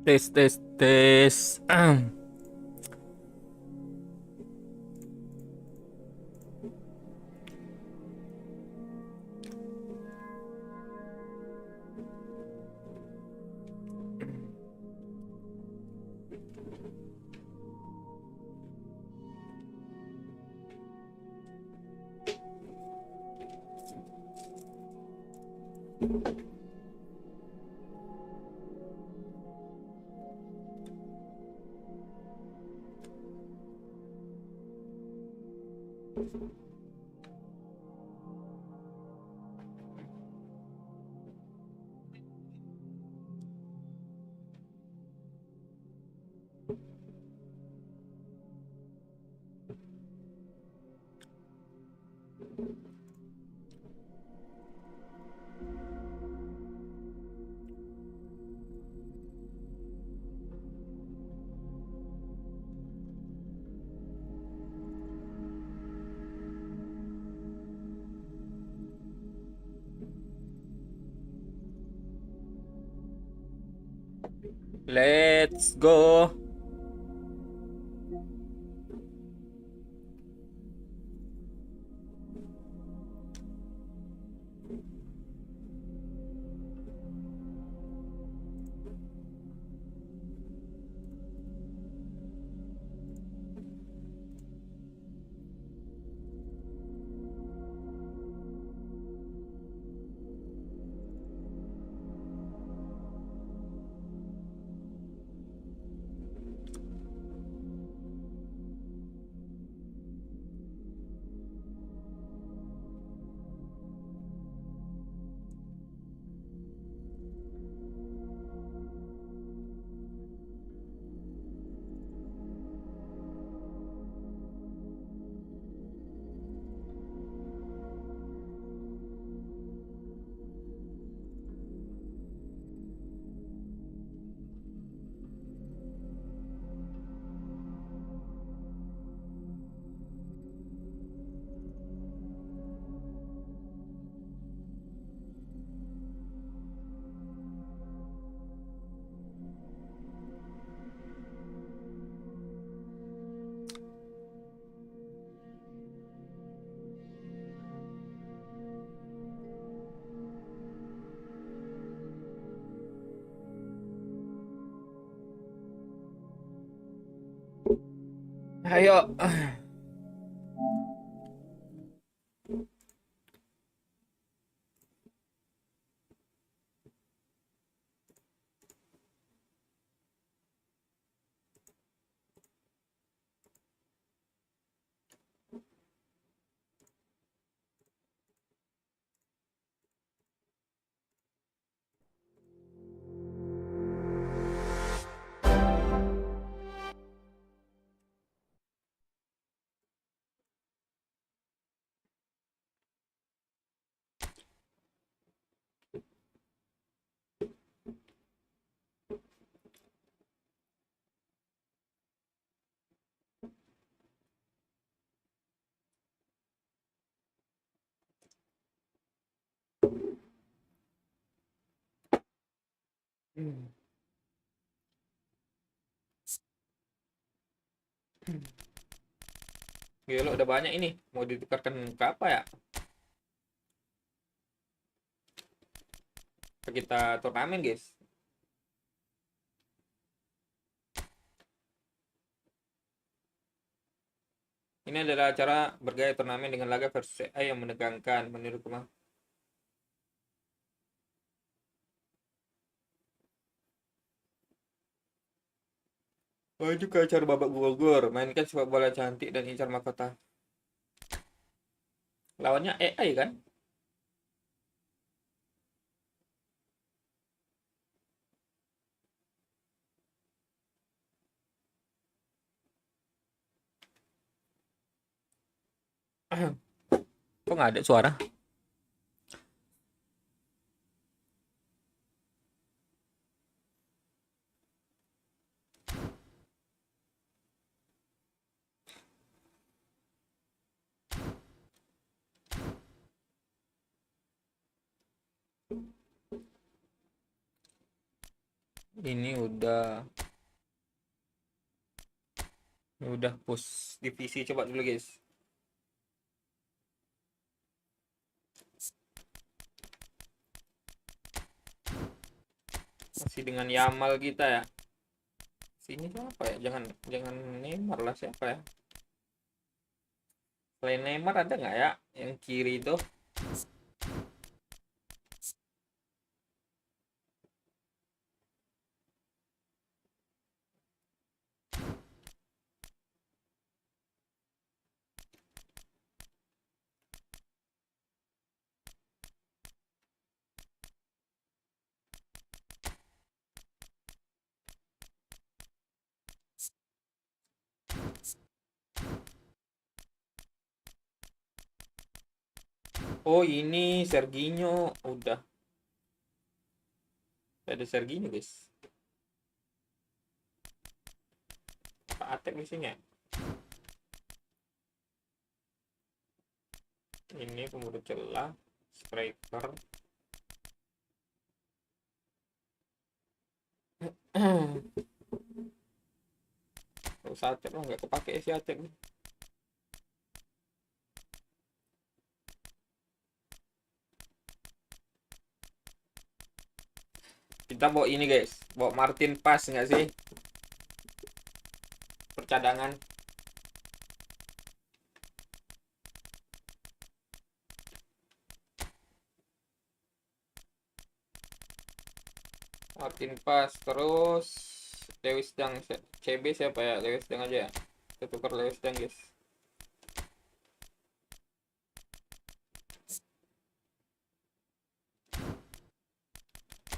Tes tes tes. Let's go. Ayo. Gila, udah banyak ini. Mau ditukarkan ke apa ya? Kita turnamen, guys. Ini adalah cara bergaya turnamen dengan laga versus AI yang menegangkan menurut Kemang. Maju ke acara babak gugur, mainkan sepak bola cantik dan incar mahkota. Lawannya AI kan? Kok nggak ada suara? Ini udah push divisi, coba dulu guys. Masih dengan Yamal kita ya. Sini siapa ya? Jangan Neymar lah, siapa ya? Selain Neymar ada nggak ya yang kiri itu? Oh ini Serginho, udah ada Serginho guys. Pak Atek di sini ya. Ini pemburu celah, striker. Kalau Atek lo nggak kepake si Atek. Kita bawa ini guys, bawa Martin Pas nggak sih? Percadangan. Martin Pas, terus Lewis Dang. CB siapa ya? Lewis Dang aja ya. Kita tukar Lewis Dang guys.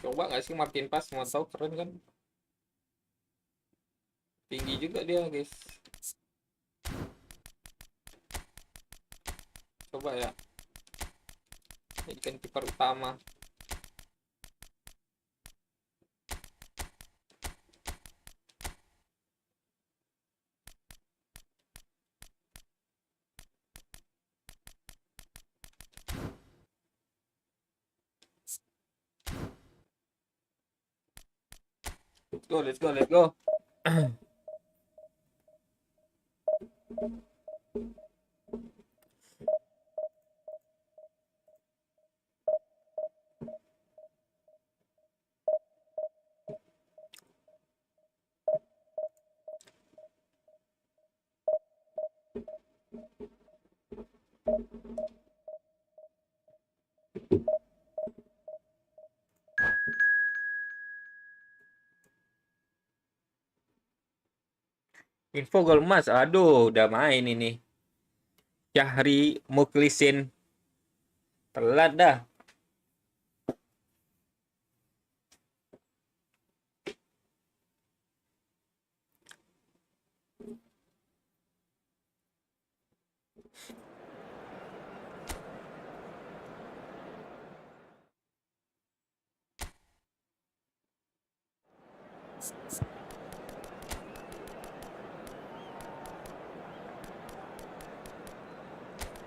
Coba nggak sih Martin Pas, mau tahu, keren kan? Tinggi juga dia guys. Coba ya, jadikan kiper utama. Let's go. Info gol emas, aduh udah main ini. Syahri Muklisin, telat dah.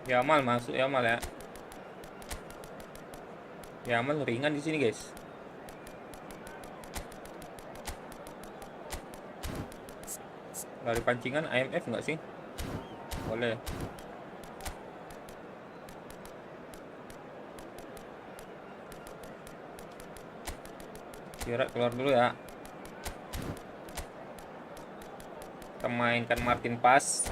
Yamal masuk, Yamal ya. Yamal ringan di sini guys. Dari pancingan IMF nggak sih? Boleh. Kira keluar dulu ya. Kita mainkan Martin Pas.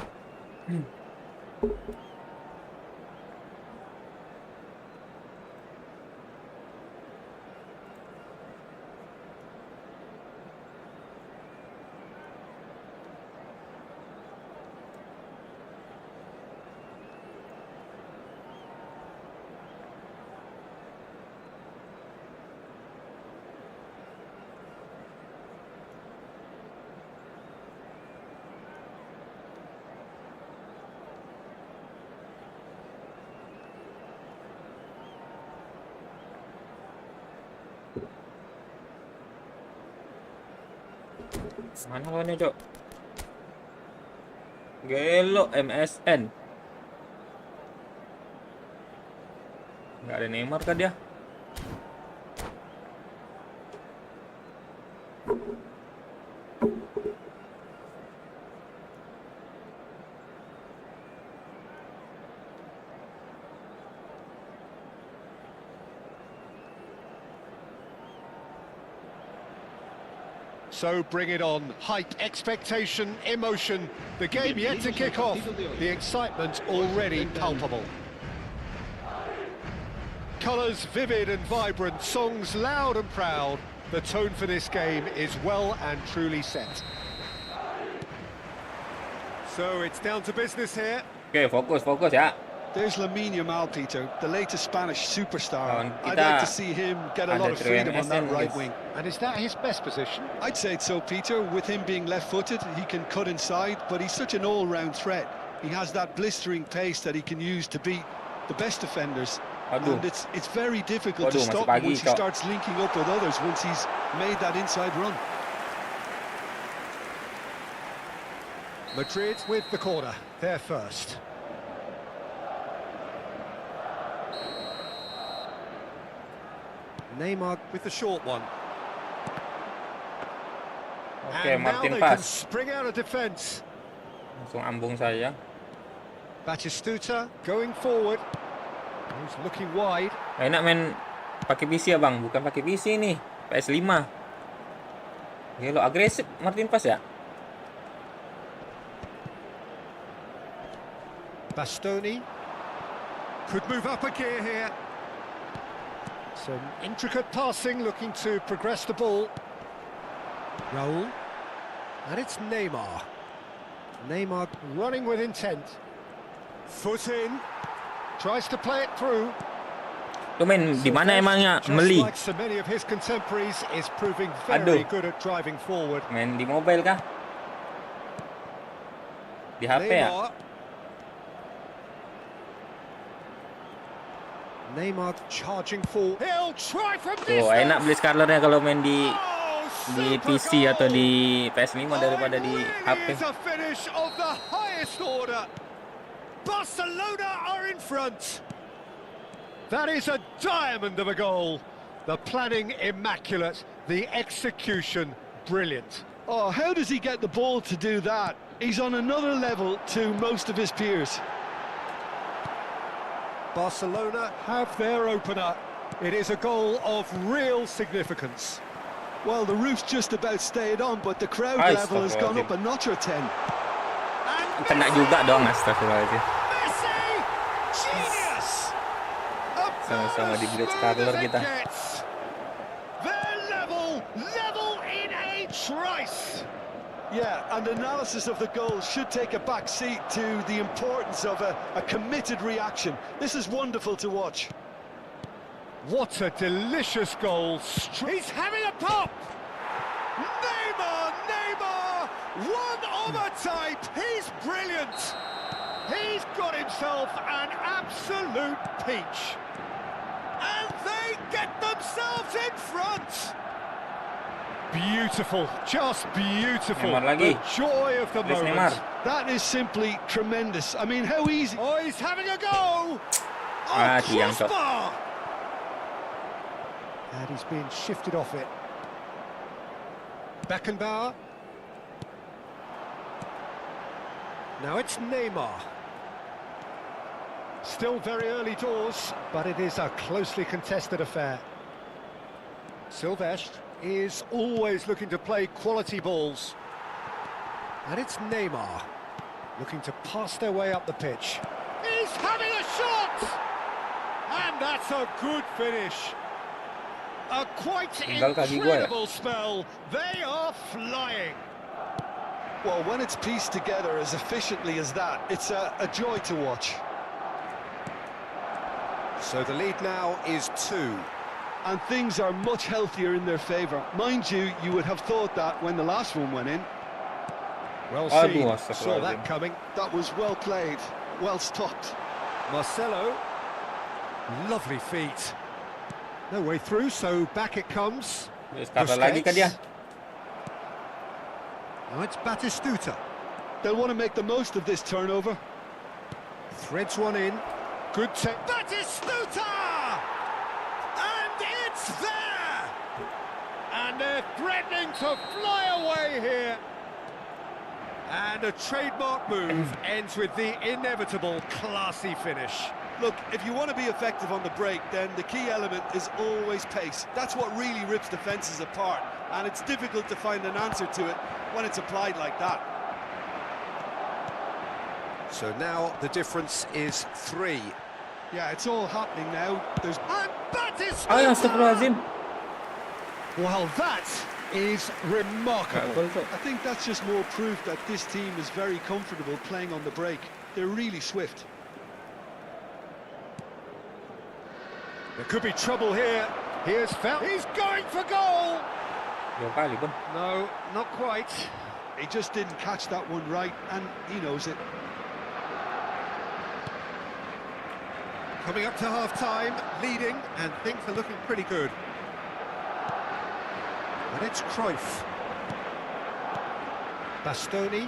Mana lawannya, Cok? Gelo MSN. Nggak ada Neymar kan dia? So bring it on. Hype, expectation, emotion. The game yet to kick off. The excitement already palpable. Colours vivid and vibrant, songs loud and proud. The tone for this game is well and truly set. So it's down to business here. Oke, fokus ya. There's Lamine Yamal, Peter, the latest Spanish superstar. Kawan I'd kita like to see him get a lot ada of trio freedom on that MSN, right guys. wing. And is that his best position? I'd say so, Peter. With him being left-footed, he can cut inside, but he's such an all-round threat. He has that blistering pace that he can use to beat the best defenders. Aduh. And it's very difficult to Waduh, masih stop pagi, him once he Cok. starts linking up with others, once he's made that inside run. Madrid with the corner. They're first. Neymar with the short one. Oke, And now Martin they can pas. spring out of defence. Langsung ambung saja. Batistuta going forward. He's looking wide. Enak main pakai PC ya bang, bukan pakai PC nih. PS5. Gila, agresif Martin pas ya. Bastoni could move up a gear here. Some intricate passing, looking to progress the ball. Raul, and it's Neymar. Neymar running with intent. Foot in, tries to play it through. Lu main di mana emangnya? Just Meli. like so many of his contemporaries, is proving very Aduh. good at driving forward. Main di mobile kah? Di HP ya? Neymar charging forward. He'll try from Tuh, distance. enak beli scarlernya kalau main di Oh, PC super atau goal. di PS5 daripada di It really HP. is a finish of the highest order. Barcelona are in front. That is a diamond of a goal. The planning immaculate, the execution brilliant. Oh, how does he get the ball to do that? He's on another level to most of his peers. Barcelona have their opener. It is a goal of real significance. Well, the roof's just about stayed on, but the crowd Ay, level has gone up a astagfirullahaladzim. notch or 10. And Kena juga dong, astagfirullahaladzim. Messi! Genius! A Sama-sama di Blitz bonus Scarler move as it kita. gets. They're level in a trice. Yeah, and analysis of the goal should take a back seat to the importance of a committed reaction. This is wonderful to watch. What a delicious goal. He's having a pop. Neymar, one of a type. He's brilliant. He's got himself an absolute peach. And they get themselves in front. Beautiful, just beautiful. Neymar lagi. The joy of the Please, moment. Neymar. That is simply tremendous. I mean, how easy... Oh, he's having a go. Ah, tiang, Cok. Crossbar. And he's being shifted off it. Beckenbauer. Now it's Neymar. Still very early doors, but it is a closely contested affair. Silvestre is always looking to play quality balls. And it's Neymar, looking to pass their way up the pitch. He's having a shot! And that's a good finish. A quite Tinggal kaki gua ya. incredible spell. They are flying. Well, when it's pieced together as efficiently as that, it's a joy to watch. So the lead now is 2. And things are much healthier in their favour. Mind you, you would have thought that when the last one went in. Well Aduh, seen, saw astagfirullahaladzim. that coming. That was well played, well stopped. Marcelo, lovely feet. No way through, so back it comes. Beli scarler lagi kah dia? Now it's Batistuta. They'll want to make the most of this turnover. Threads one in. Good take. Batistuta! And it's there! And they're threatening to fly away here. And a trademark move ends with the inevitable classy finish. Look, if you want to be effective on the break, then the key element is always pace. That's what really rips defences apart, and it's difficult to find an answer to it when it's applied like that. So now the difference is 3. Yeah, it's all happening now. There's... And that is... Ay, astagfirullahaladzim. Well, that is remarkable. I think that's just more proof that this team is very comfortable playing on the break. They're really swift. There could be trouble here. Here's foul. He's going for goal! Jauh kali, Bang. No, not quite. He just didn't catch that one right, and he knows it. Coming up to half-time, leading, and things are looking pretty good. And it's Cruyff. Bastoni.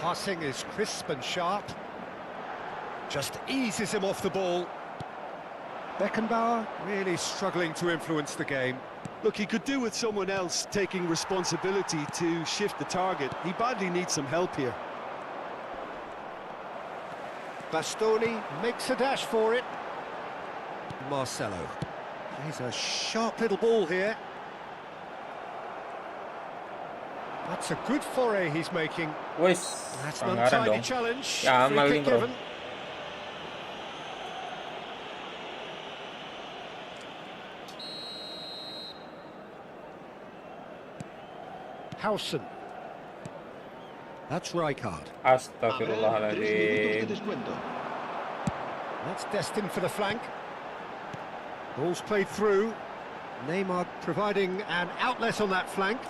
Passing is crisp and sharp. Just eases him off the ball. Beckenbauer really struggling to influence the game. Look, he could do with someone else taking responsibility to shift the target. He badly needs some help here. Bastoni makes a dash for it. Marcelo. He's a sharp little ball here. That's a good foray he's making. Wes, That's an pelanggaran untidy dong. challenge. Ya, Free amal kick nih, bro. given. Howson. That's Rijkaard. Astagfirullahaladzim. That's destined for the flank. Ball's played through. Neymar providing an outlet on that flank.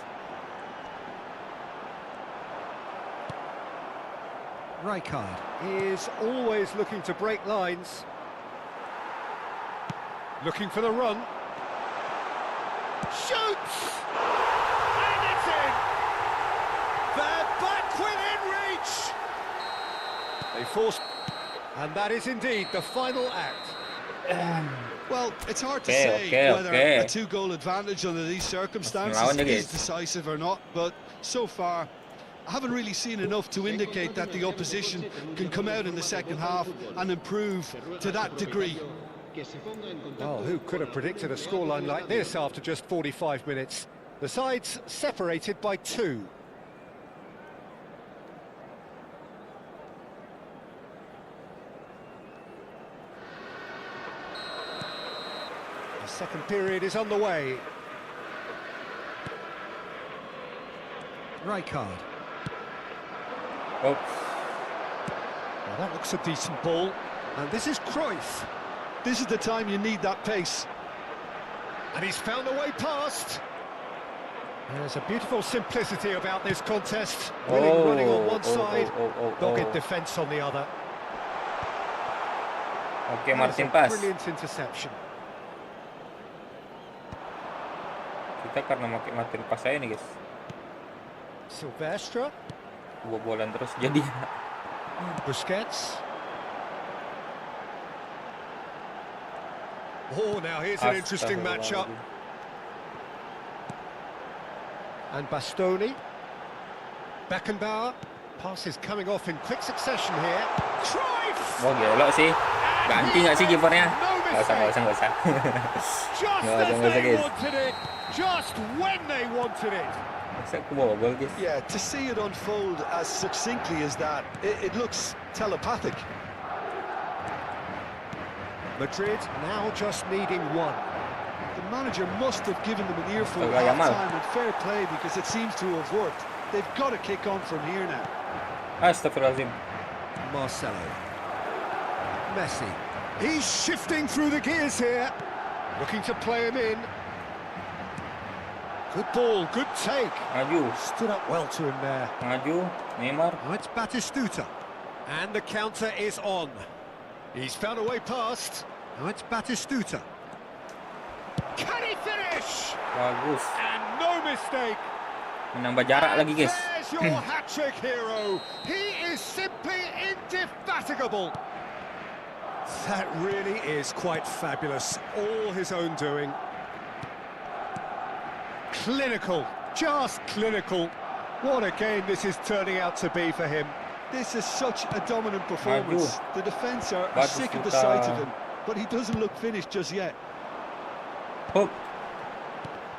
Rijkaard is always looking to break lines. Looking for the run. Shoots! And it's in! They're back within reach! They forced... And that is indeed the final act. Well, it's hard to say whether okay. a 2-goal advantage under these circumstances Lawan dia, is guys. decisive or not, but so far I haven't really seen enough to indicate that the opposition can come out in the second half and improve to that degree. Well, who could have predicted a scoreline like this after just 45 minutes? The sides separated by 2. The second period is underway. Rijkaard. Oh, Well, that looks a decent ball. And this is Cruyff. This is the time you need that pace. And he's found a way past. There's a beautiful simplicity about this contest. Willing running on one side, dogged defence on the other. Oke, That's Martin a pas. brilliant interception. Kita karena pakai Martin pas saya nih, guys. Silvestre. Bobolan terus jadi. Busquets. Oh, now here's an interesting matchup. And Bastoni. Beckenbauer. Pass is coming off in quick succession here. Cruyff! Oh, gila sih. Ganti nggak sih kipernya? Nggak usah. Just Nggak as usah, they guys. wanted it, just when they wanted it. Masa aku bawa gol, guys. Yeah, to see it unfold as succinctly as that, it looks telepathic. Madrid now just needing 1. The manager must have given them an earful at Yamal. half-time, and fair play because it seems to have worked. They've got to kick on from here now. Astagfirullahaladzim. Marcelo. Messi. He's shifting through the gears here. Looking to play him in. Good ball, good take. Maju. Stood up well to him there. Maju. Neymar. Now it's Batistuta. And the counter is on. He's found a way past. Now it's Batistuta. Can he finish? Bagus. And no mistake. Menambah jarak lagi, guys. There's your hat-trick hero. He is simply indefatigable. That really is quite fabulous. All his own doing. Clinical, just clinical. What a game this is turning out to be for him. This is such a dominant performance. The defence are sick of the Batistuta. sight of him, but he doesn't look finished just yet. Hop.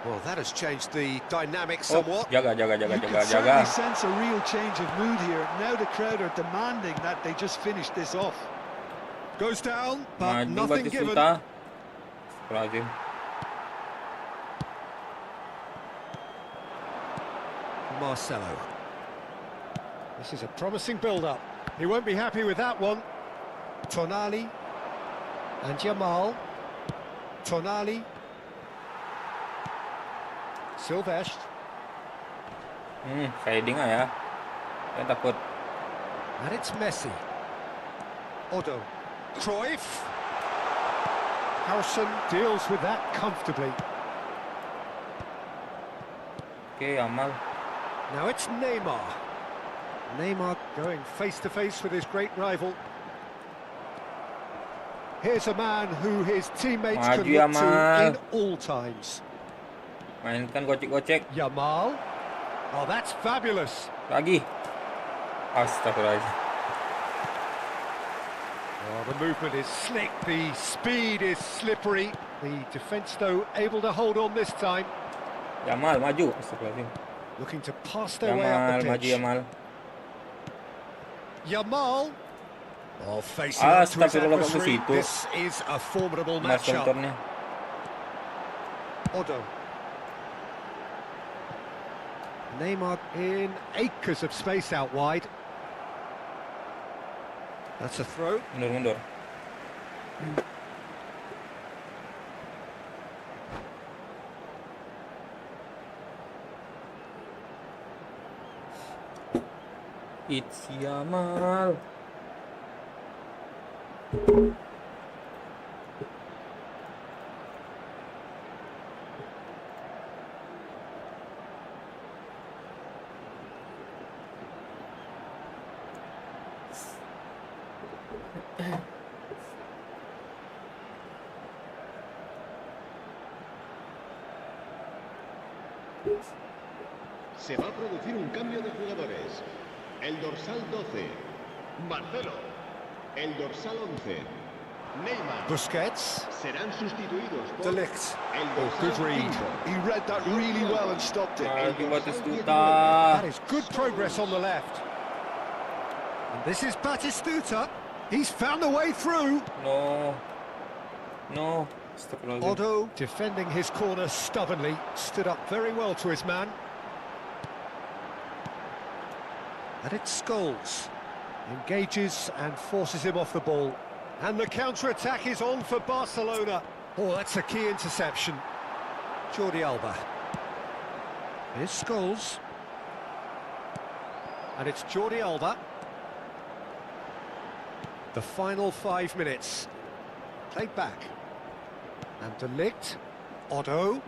Well, that has changed the dynamics Hop. somewhat. Jaga. You can certainly sense a real change of mood here. Now the crowd are demanding that they just finish this off. Goes down, but Maju nothing given. Batistuta. Astagfirullahaladzim. Marcelo. This is a promising build-up. He won't be happy with that one. Tonali and Jamal. Tonali. Silvestre. Fading ya. Saya takut. And it's Messi. Odo. Cruyff. Harrison deals with that comfortably. Oke, Amal. Now it's Neymar. Neymar going face-to-face with his great rival. Here's a man who his teammates Maju, can look to Yamal. in all times. Mainkan gocek-gocek. Jamal. Oh, that's fabulous. Lagi. Astagfirullahaladzim. Oh, the movement is slick, the speed is slippery. The defence, though, able to hold on this time. Jamal, maju. Astagfirullahaladzim. Looking to pass their way Jamal, up the maju pitch. Jamal. Yamal. Oh, facing up to his Astagfirullah, kok ke adversary. situ? This is a formidable Mas matchup. sentornya. Odo. Neymar in acres of space out wide. That's a throw. Mundur. It's Jamal. Se va a producir un cambio de jugadores. El dorsal 12, Marcelo. El dorsal 11, Neymar. Busquets. Serán sustituidos por De Ligt. el Oh, dorsal good read. 5. He read that really well and stopped it. Maju That Batistuta. is good progress on the left. And this is Batistuta. He's found the way through. No. Astagfirullahaladzim. Odo defending his corner stubbornly. Stood up very well to his man. And it's Scholes. Engages and forces him off the ball. And the counter-attack is on for Barcelona. Oh, that's a key interception. Jordi Alba. Here's Scholes. And it's Jordi Alba. The final 5 minutes. Played back. And De Ligt. Otto.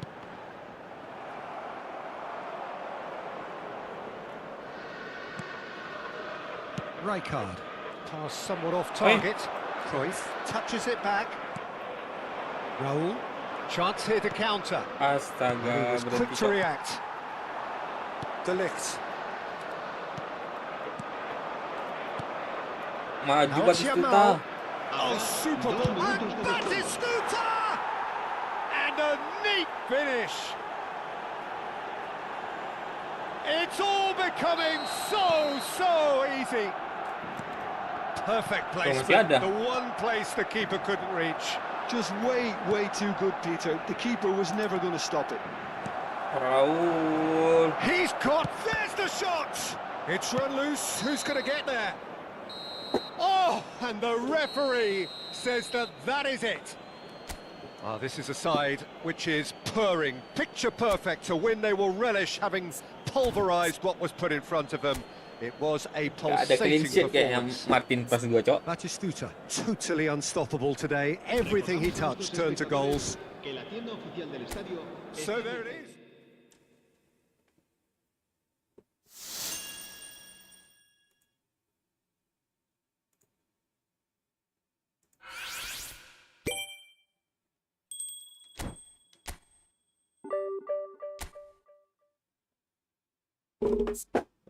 Rijkaard. Pass somewhat off target. Cruyff touches it back. Raul. Chance here to counter. He Astaga, was quick berhenti to Kak. react. De Ligt. Maju Now it's Yamal. Batistuta. Oh, super ball. And Batistuta! And a neat finish. It's all becoming so easy. Perfect masih placement. ada. The one place the keeper couldn't reach. Just way too good, Peter. The keeper was never going to stop it. Raul. He's caught. There's the shot. It's run loose. Who's going to get there? Oh, and the referee says that is it. Ah, this is a side which is purring, picture perfect to win. They will relish having pulverised what was put in front of them. It was a Gak ada clean pulsating sheet kayaknya performance. Martin pas gua, Cok. Batistuta, totally unstoppable today. Everything he touched turned to goals. Que la tienda oficial del estadio So there it is.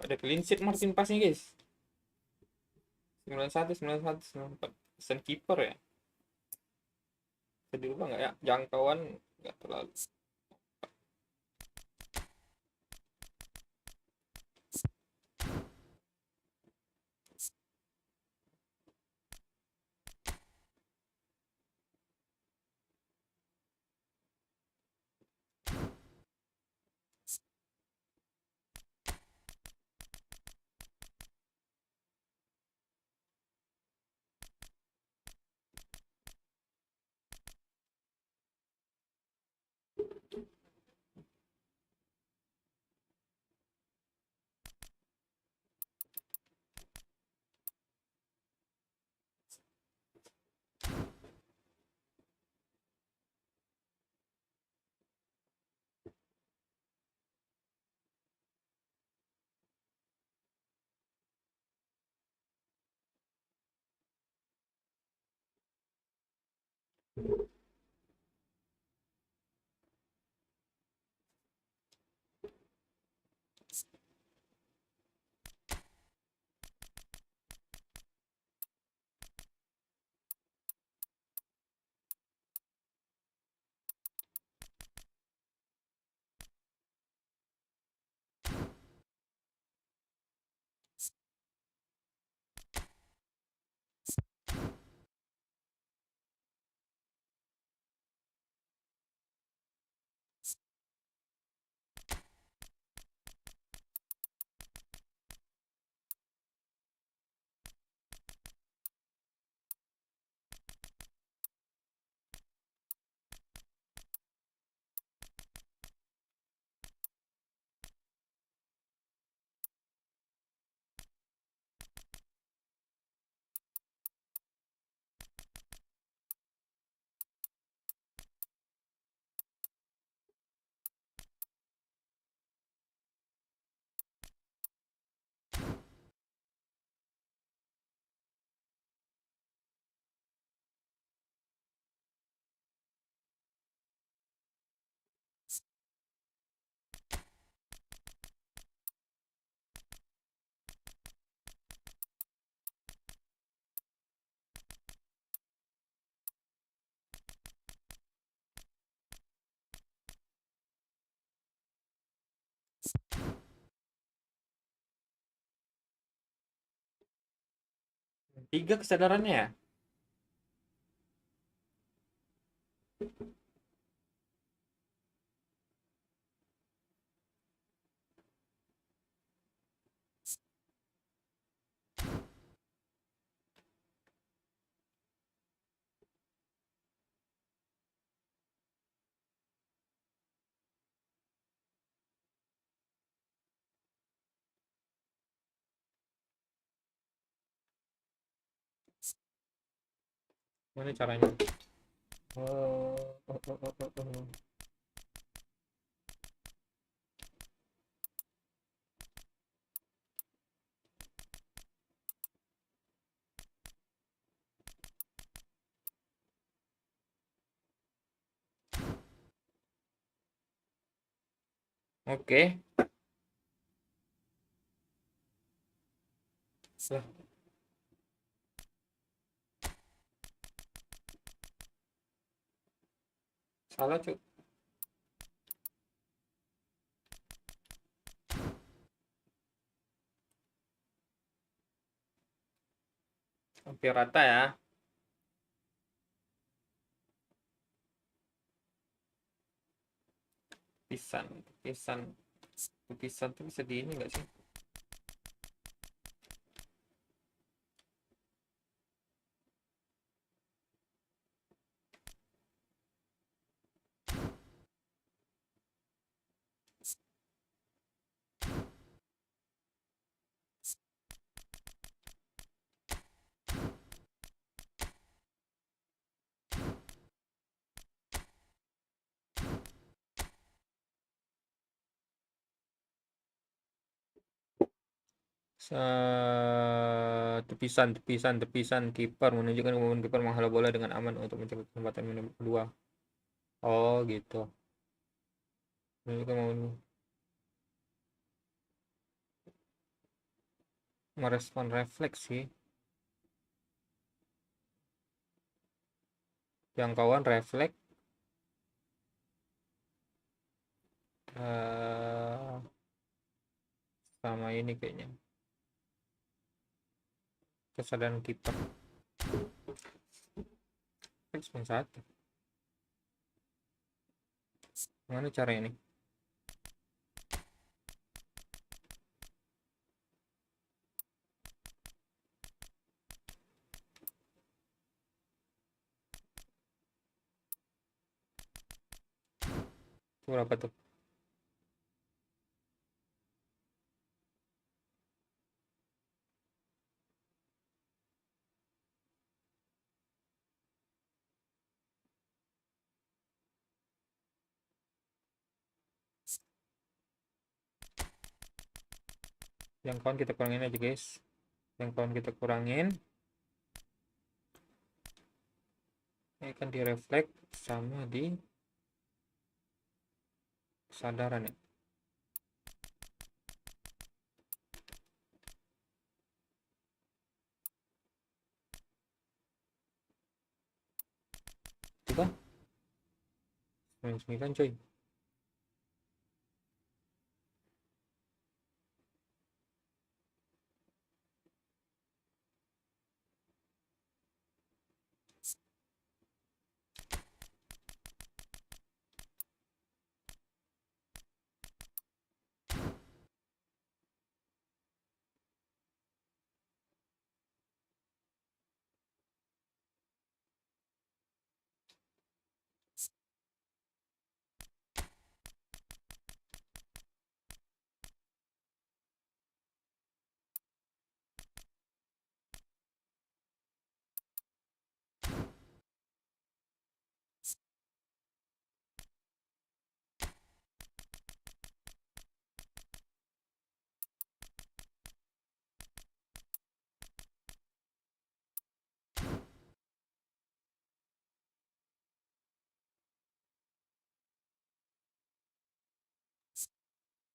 Ada clean sheet Martin pasnya, guys. 91, 91, 94. Pesan kiper ya. Bisa dirubah nggak ya? Jangkauan nggak terlalu. Tiga kesadarannya ya. Mana caranya? Oh, oh, oh, oh, oh, oh. Oke. Lah, salah cuy. Hampir rata ya. Pisan, pisan, pisan tuh bisa di ini nggak sih? Tepisan, tepisan, tepisan kiper menunjukkan kemampuan kiper menghalau bola dengan aman untuk mencapai kesempatan minum kedua. Oh gitu. Menunjukkan kemampuan merespon refleks sih. Jangkauan refleks sama ini kayaknya. Kesadaran kiper. Cuma satu. Mana caranya nih? Itu berapa tuh? Jangkauan kita kurangin aja guys. Jangkauan kita kurangin. Ini kan direfleks sama di kesadaran ya. Itu kan 99 coy.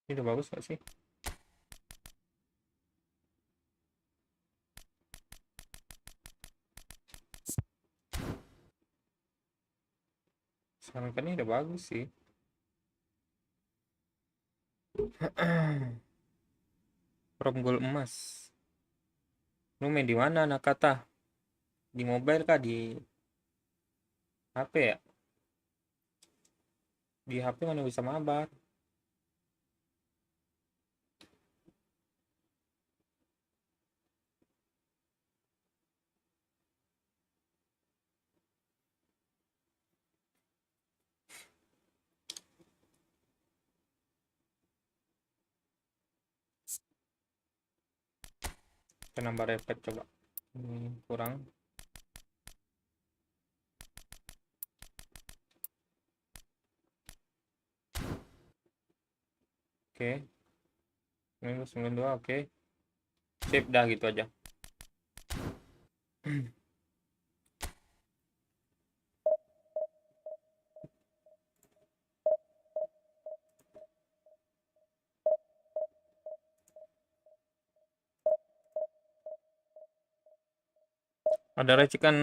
Ini udah bagus gak sih? Sekarang kan ini udah bagus sih. Prom gol emas. Lu main di mana anak kata? Di mobile kah? Di HP ya? Di HP mana bisa mabar? Kita nambah refleks coba. Ini kurang. Oke. 92 oke. Sip dah gitu aja. Ada racikan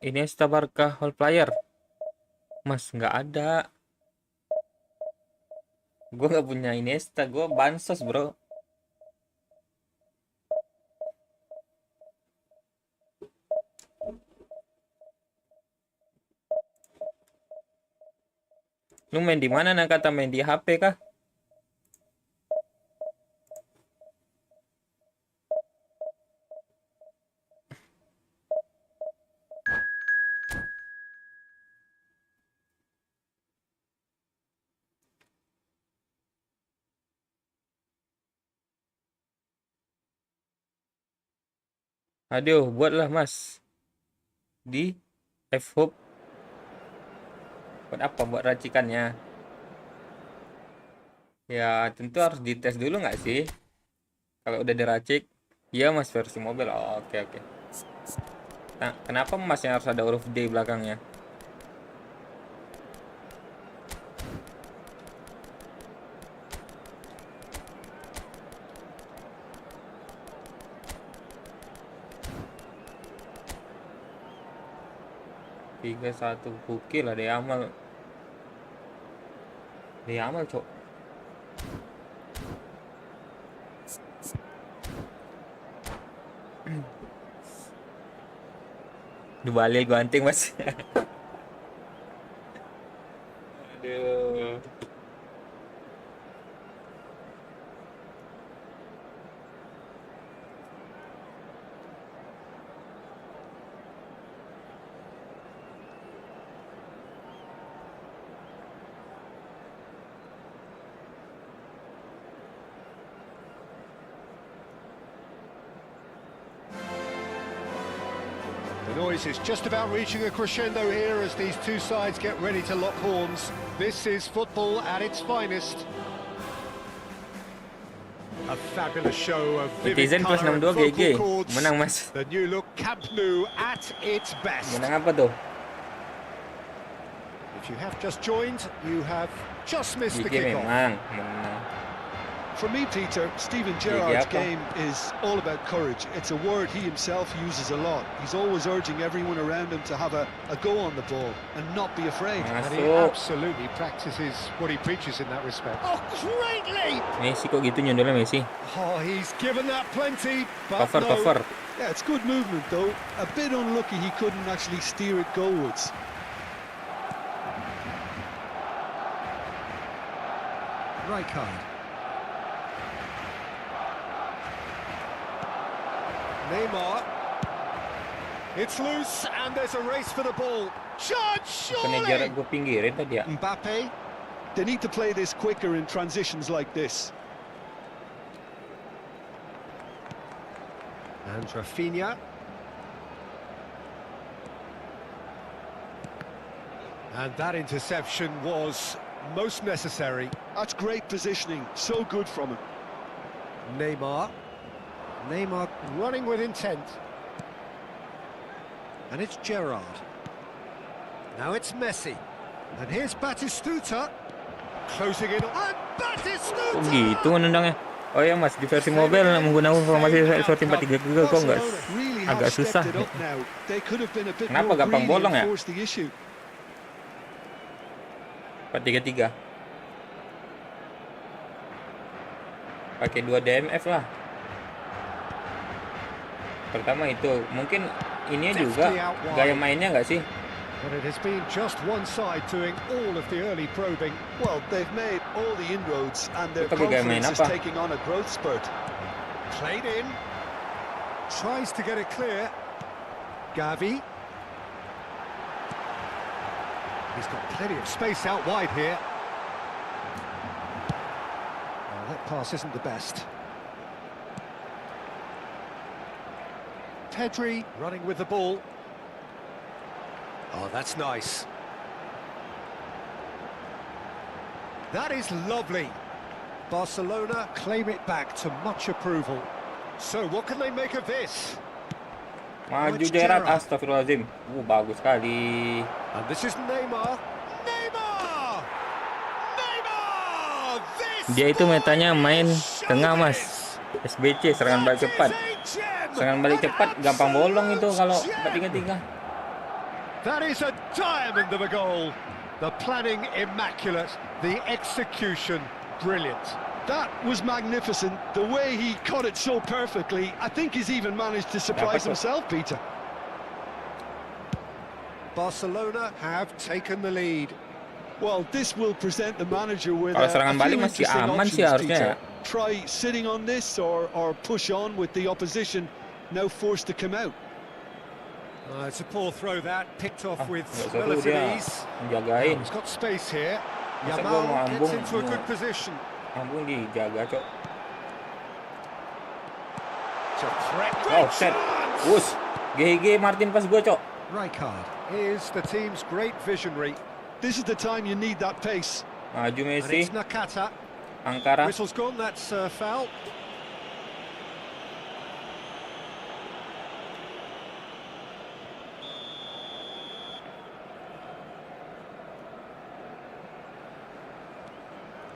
Iniesta Barca whole player? Mas, nggak ada. Gue nggak punya Iniesta, gue bansos bro. Lu main di mana nak kata main di HP kah? Aduh, buatlah mas di eFootball. Buat apa? Buat racikannya? Ya tentu harus dites dulu nggak sih? Kalau udah diracik, iya mas versi mobil. Oh, oke oke. Nah, kenapa masnya harus ada huruf D belakangnya? 3-1 gokil lah dia amal. Dia amal, Cok. Dibalil ganting, Mas. Aduh. The noise is just about reaching a crescendo here as these two sides get ready to lock horns. This is football at its finest. A fabulous show of vivid Netizen plus colour and 62 GG. vocal chords. Menang, Mas. The new look Camp Nou at its best. Menang apa tuh? If you have just joined, you have just missed the GG kickoff. memang menang. For me, Peter, Steven Gerrard's game is all about courage. It's a word he himself uses a lot. He's always urging everyone around him to have a go on the ball and not be afraid. And he Masuk. absolutely practices what he preaches in that respect. Oh, great leap! Messi kok gitu nyundulnya Messi. Oh, he's given that plenty, but Cover, no. cover. Yeah, it's good movement though. A bit unlucky he couldn't actually steer it goalwards. Rijkaard. Neymar. It's loose and there's a race for the ball. Charge, Bukannya jarak surely! gue pinggirin tadi ya. Mbappe, they need to play this quicker in transitions like this. And Rafinha. And that interception was most necessary. That's great positioning, so good from him. Neymar running with intent. And it's Gerrard. Now it's Messi. And here's Batistuta. Closing in on Batistuta! Oh gitu menendangnya. Oh ya Mas, di versi mobile menggunakan formasi seperti 4-3-3 kok nggak Really agak have susah. stepped it up now. They could have been a bit Kenapa more gampang greedy bolong ya? and forced the issue. 4-3-3. Pakai 2 DMF lah. Pertama itu, mungkin ininya juga gaya mainnya nggak sih? But it has been just one side doing all of the early probing. Well, they've made all the inroads and their Tapi gaya main confidence is apa? taking on a growth spurt. Played in. Tries to get it clear. Gavi. He's got plenty of space out wide here. Oh, that pass isn't the best. Pedri running with the ball. Oh, that's nice. That is lovely. Barcelona claim it back to much approval. So what can they make of this? Maju It's Gerrard, Gerrard. astagfirullahaladzim. Bagus sekali. And this is Neymar. Neymar! Neymar! This Dia itu metanya main tengah, Mas. showbiz! SBC, serangan balik cepat. That is a gem! Serangan balik cepat gampang bolong itu kalau 4-3-3. That is a diamond of a goal. The planning immaculate, the execution brilliant. That was magnificent. The way he cut it so perfectly. I think he's even managed to surprise Dapat, Pak. himself, Peter. Barcelona have taken the lead. Well, this will present the manager with Kalau a serangan few balik masih interesting aman sih options, harusnya ya. Peter. Try sitting on this or push on with the opposition now forced to come out. It's a poor throw that, picked off with Nggak seru relative dia ease. menjagain. He's got space here. Masa gua mau Yamal ambung, gets into a mau- good position. Ampun dijaga, Cok. It's a threat. Oh, Great set. chance! Us. GG Martin pas gua, Cok. Rijkaard is the team's great visionary. This is the time you need that pace. Maju And Messi, it's Nakata. Ankara. Whistle's gone, that's foul.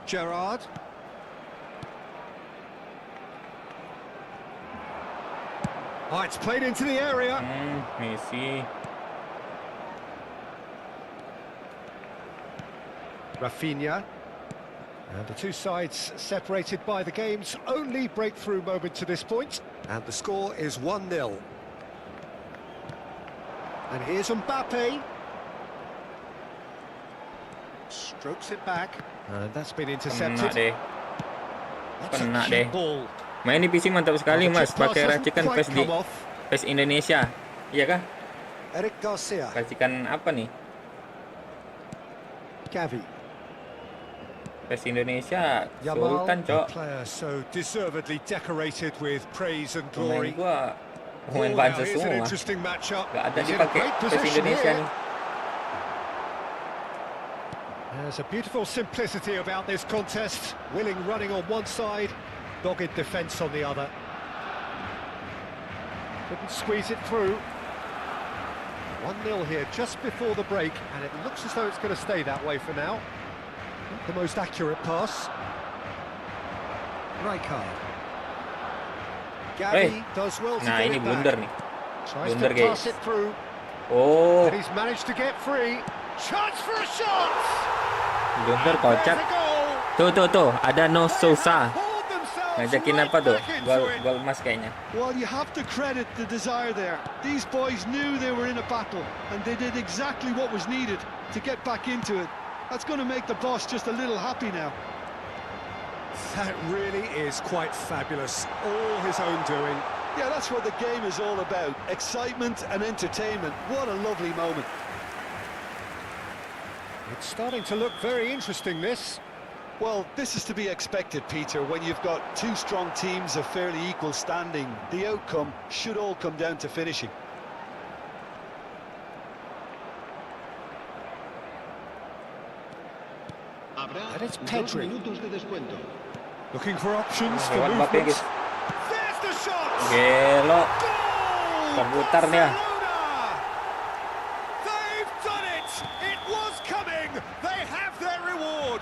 Gerrard. Oh, it's played into the area. Messi. Rafinha. And the two sides separated by the game's only breakthrough moment to this point. And the score is 1-0. And here's Mbappe. Strokes it back. And that's been Kena intercepted. deh. That's Kena a deh. cute ball. Main di PC mantap sekali, Mas. Pakai racikan PES di PES Indonesia. Iya kah? Eric Garcia. Racikan apa nih? Gavi. PES Indonesia Yamal, Sultan, a Cok. player so deservedly decorated with praise and Pemain glory. gua pemain Now, Banser here's an semua. interesting matchup. Gak ada He's in a dipakai great PES position Indonesia here. nih. There's a beautiful simplicity about this contest. Willing running on one side, dogged defence on the other. Couldn't squeeze it through. 1-0 here just before the break, and it looks as though it's going to stay that way for now. Not the most accurate pass. Rijkaard. Gavi does well to Nah, get ini it blunder back. nih. Tries Blunder, to pass guys. it through, Oh, and he's managed to get free. Chance for a shot! blunder And kocak. there's a goal. Tuh. Ada no They Sousa. have hauled themselves Ngajakin right apa tuh? back into it. Gol emas kayaknya. Well, you have to credit the desire there. These boys knew they were in a battle, and they did exactly what was needed to get back into it. That's going to make the boss just a little happy now. That really is quite fabulous. All his own doing. Yeah, that's what the game is all about. Excitement and entertainment. What a lovely moment. It's starting to look very interesting, this. Well, this is to be expected, Peter, when you've got two strong teams of fairly equal standing. The outcome should all come down to finishing. Habrá And it's 2 Pedri. minutos de descuento. Looking for options for Lewat Mbappe, movement. guys. There's the shot! Gelo. Goal! Terputar dia. Barcelona! They've done it! It was coming! They have their reward!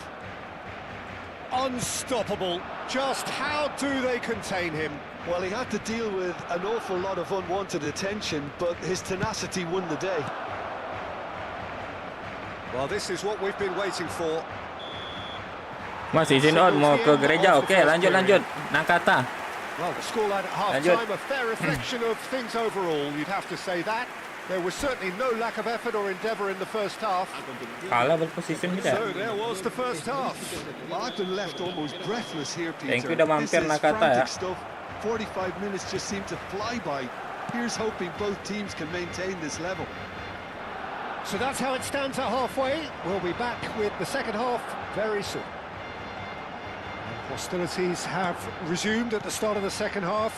Unstoppable. Just how do they contain him? Well, he had to deal with an awful lot of unwanted attention, but his tenacity won the day. Well, this is what we've been waiting for. Mas izin on mau ke gereja. Oke, lanjut. Nakata. Well, the scoreline at half-time, a fair reflection of things overall, you'd have to say that. There was certainly no lack of effort or endeavour in the first half. Kalah berposition kita. So there was the first half. Well, I've been left almost breathless here, Peter. Thank you, udah This mampir is Nakata, frantic ya. stuff. 45 minutes just seem to fly by. Here's hoping both teams can maintain this level. So that's how it stands at halfway. We'll be back with the second half very soon. And hostilities have resumed at the start of the second half.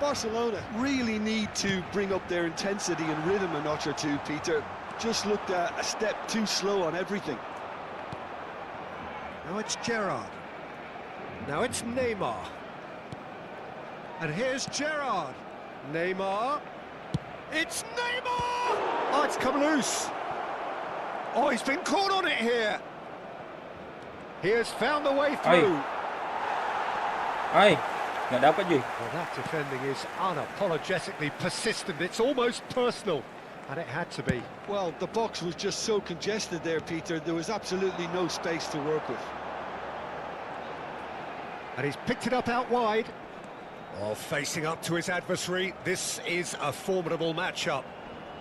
Barcelona really need to bring up their intensity and rhythm a notch or two, Peter. Just looked a step too slow on everything. Now it's Gerrard. Now it's Neymar. And here's Gerrard. Neymar. It's Neymar! Oh, it's come loose. Oh, he's been caught on it here. He has found the way through. Ay, nggak dapat Juy. Well, that defending is unapologetically persistent. It's almost personal. And it had to be. Well, the box was just so congested there, Peter. There was absolutely no space to work with. And he's picked it up out wide. Oh, facing up to his adversary. This is a formidable matchup.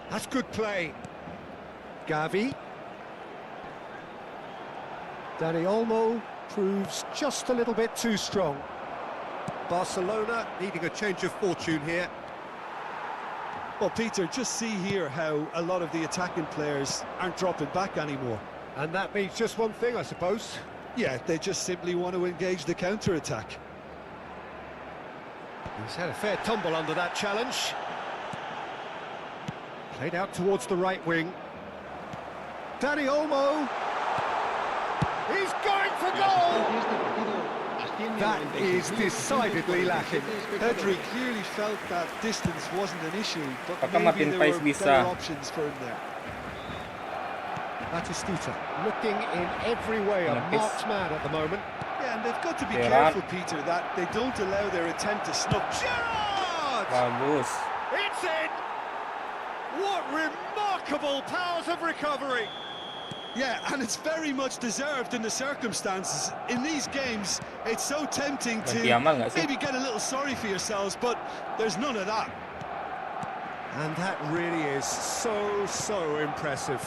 That's good play. Gavi. Dani Olmo proves just a little bit too strong. Barcelona needing a change of fortune here. Well, Peter, just see here how a lot of the attacking players aren't dropping back anymore. And that means just one thing, I suppose. Yeah, they just simply want to engage the counter-attack. He's had a fair tumble under that challenge. Played out towards the right wing. Dani Olmo. He's going for goal! That is decidedly lacking. Pedri clearly felt that distance wasn't an issue, but Apakah maybe Martin there Paes were bisa? better options for him there. Batistita looking in every way a Menepis. marked man at the moment. Yeah, and they've got to be Gerrard. careful, Peter, that they don't allow their attempt to snuff. Gerrard! Bagus. It's in! What remarkable powers of recovery! Yeah, and it's very much deserved in the circumstances. In these games, it's so tempting to Ganti amal nggak sih? maybe get a little sorry for yourselves, but there's none of that. And that really is so impressive.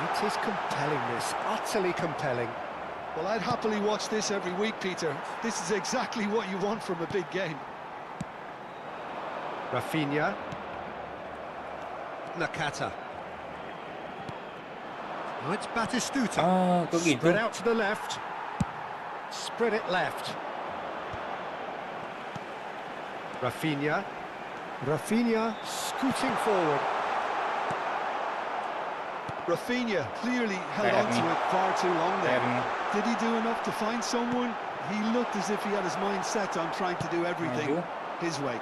It is compelling, this, utterly compelling. Well, I'd happily watch this every week, Peter. This is exactly what you want from a big game. Rafinha. Nakata. Oh, it's Batistuta. Ah, kok gitu? Spread out to the left. Spread it left. Rafinha. Rafinha scooting forward. Rafinha clearly held on to it far too long there. Did he do enough to find someone? He looked as if he had his mind set on trying to do everything his way.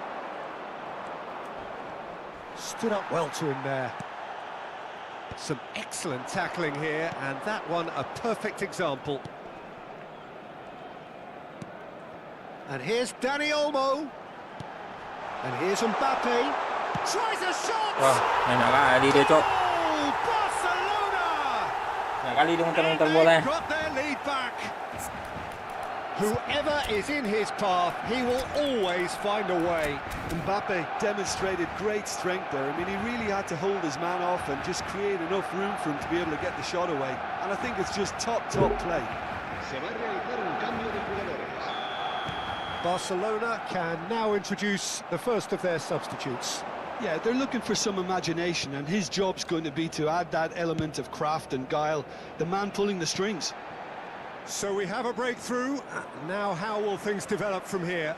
Stood up well to him there. Some excellent tackling here, and that one a perfect example. And here's Dani Olmo. And here's Mbappe. Tries a shot! Wah, enak kali dia, Cok. Oh, Barcelona! Enak kali dia muter-muter bola. Got their lead back. Whoever is in his path, he will always find a way. Mbappe demonstrated great strength there. I mean, he really had to hold his man off and just create enough room for him to be able to get the shot away. And I think it's just top play. Se va a realizar un cambio de jugadores. Barcelona can now introduce the first of their substitutes. Yeah, they're looking for some imagination, and his job's going to be to add that element of craft and guile, the man pulling the strings. So we have a breakthrough. Now how will things develop from here?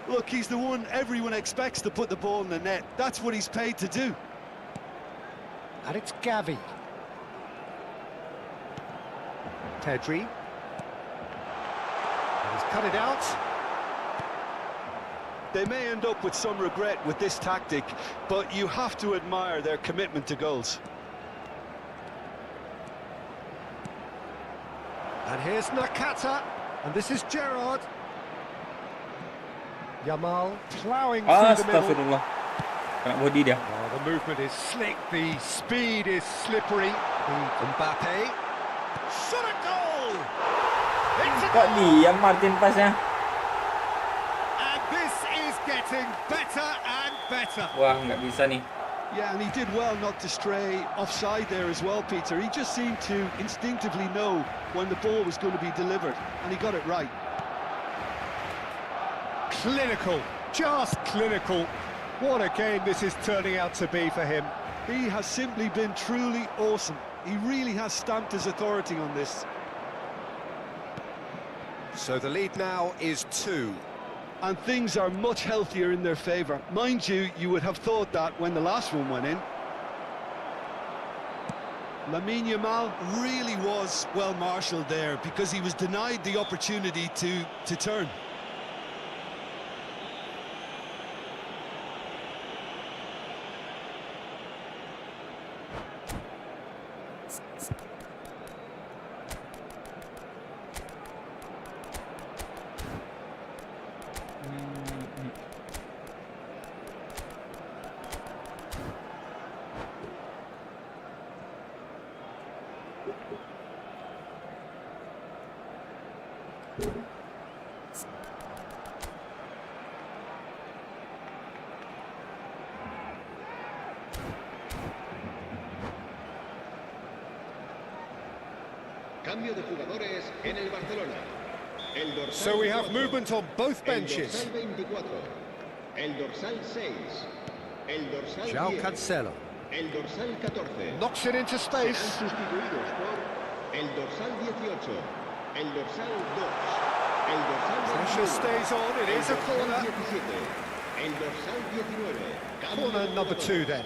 Look, he's the one everyone expects to put the ball in the net. That's what he's paid to do. And it's Gavi. Pedri. And he's cut it out. They may end up with some regret with this tactic, but you have to admire their commitment to goals. And here's Nakata, and this is Gerrard. Yamal ploughing through the middle. Astagfirullah. Kena body dia. Oh, the movement is slick, the speed is slippery. Mbappe. Shot a goal! It's a Kok goal! diam Martin pasnya? And this is getting better and better. Wah, nggak bisa nih. Yeah, and he did well not to stray offside there as well, Peter. He just seemed to instinctively know when the ball was going to be delivered, and he got it right. Clinical, just clinical. What a game this is turning out to be for him. He has simply been truly awesome. He really has stamped his authority on this. So the lead now is 2. And things are much healthier in their favour. Mind you, you would have thought that when the last one went in. Lamine Yamal really was well marshalled there because he was denied the opportunity to turn. Cambio de jugadores en el Barcelona. El dorsal So we have 4, movement on both el benches. dorsal 24, el dorsal 6, el dorsal João 10, Cancelo el dorsal 14. knocks it into Serán space. sustituidos por el dorsal 18, el dorsal 2, el dorsal Pressure 21, stays on, it el is a dorsal corner. 17, el dorsal 19. Cambio Corner de number 2 jugadores. then.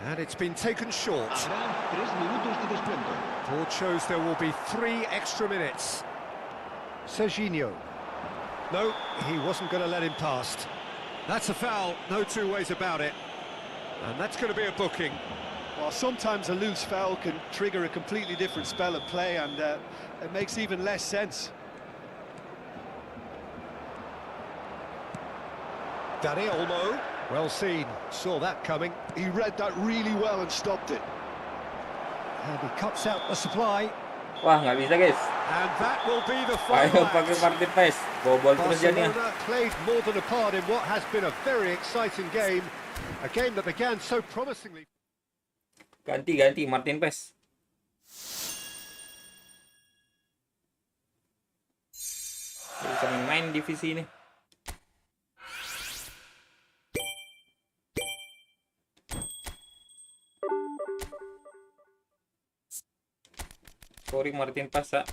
And it's been taken short. Habrá 3 minutos de descuento. Board shows there will be 3 extra minutes. Serginho. No, he wasn't going to let him past. That's a foul, no two ways about it. And that's going to be a booking. Well, sometimes a loose foul can trigger a completely different spell of play, and it makes even less sense. Dani Olmo. Well seen, saw that coming. He read that really well and stopped it. And he cuts out the supply. Wah, nggak bisa guys. And that will be the Ayo final pakai act. Martin Paes. Bobol terus jadinya. Barcelona played more than a part in what has been a very exciting game. A game that began so promisingly. Ganti Martin Paes. Bisa main divisi ini. Sorry Martin Paes ya.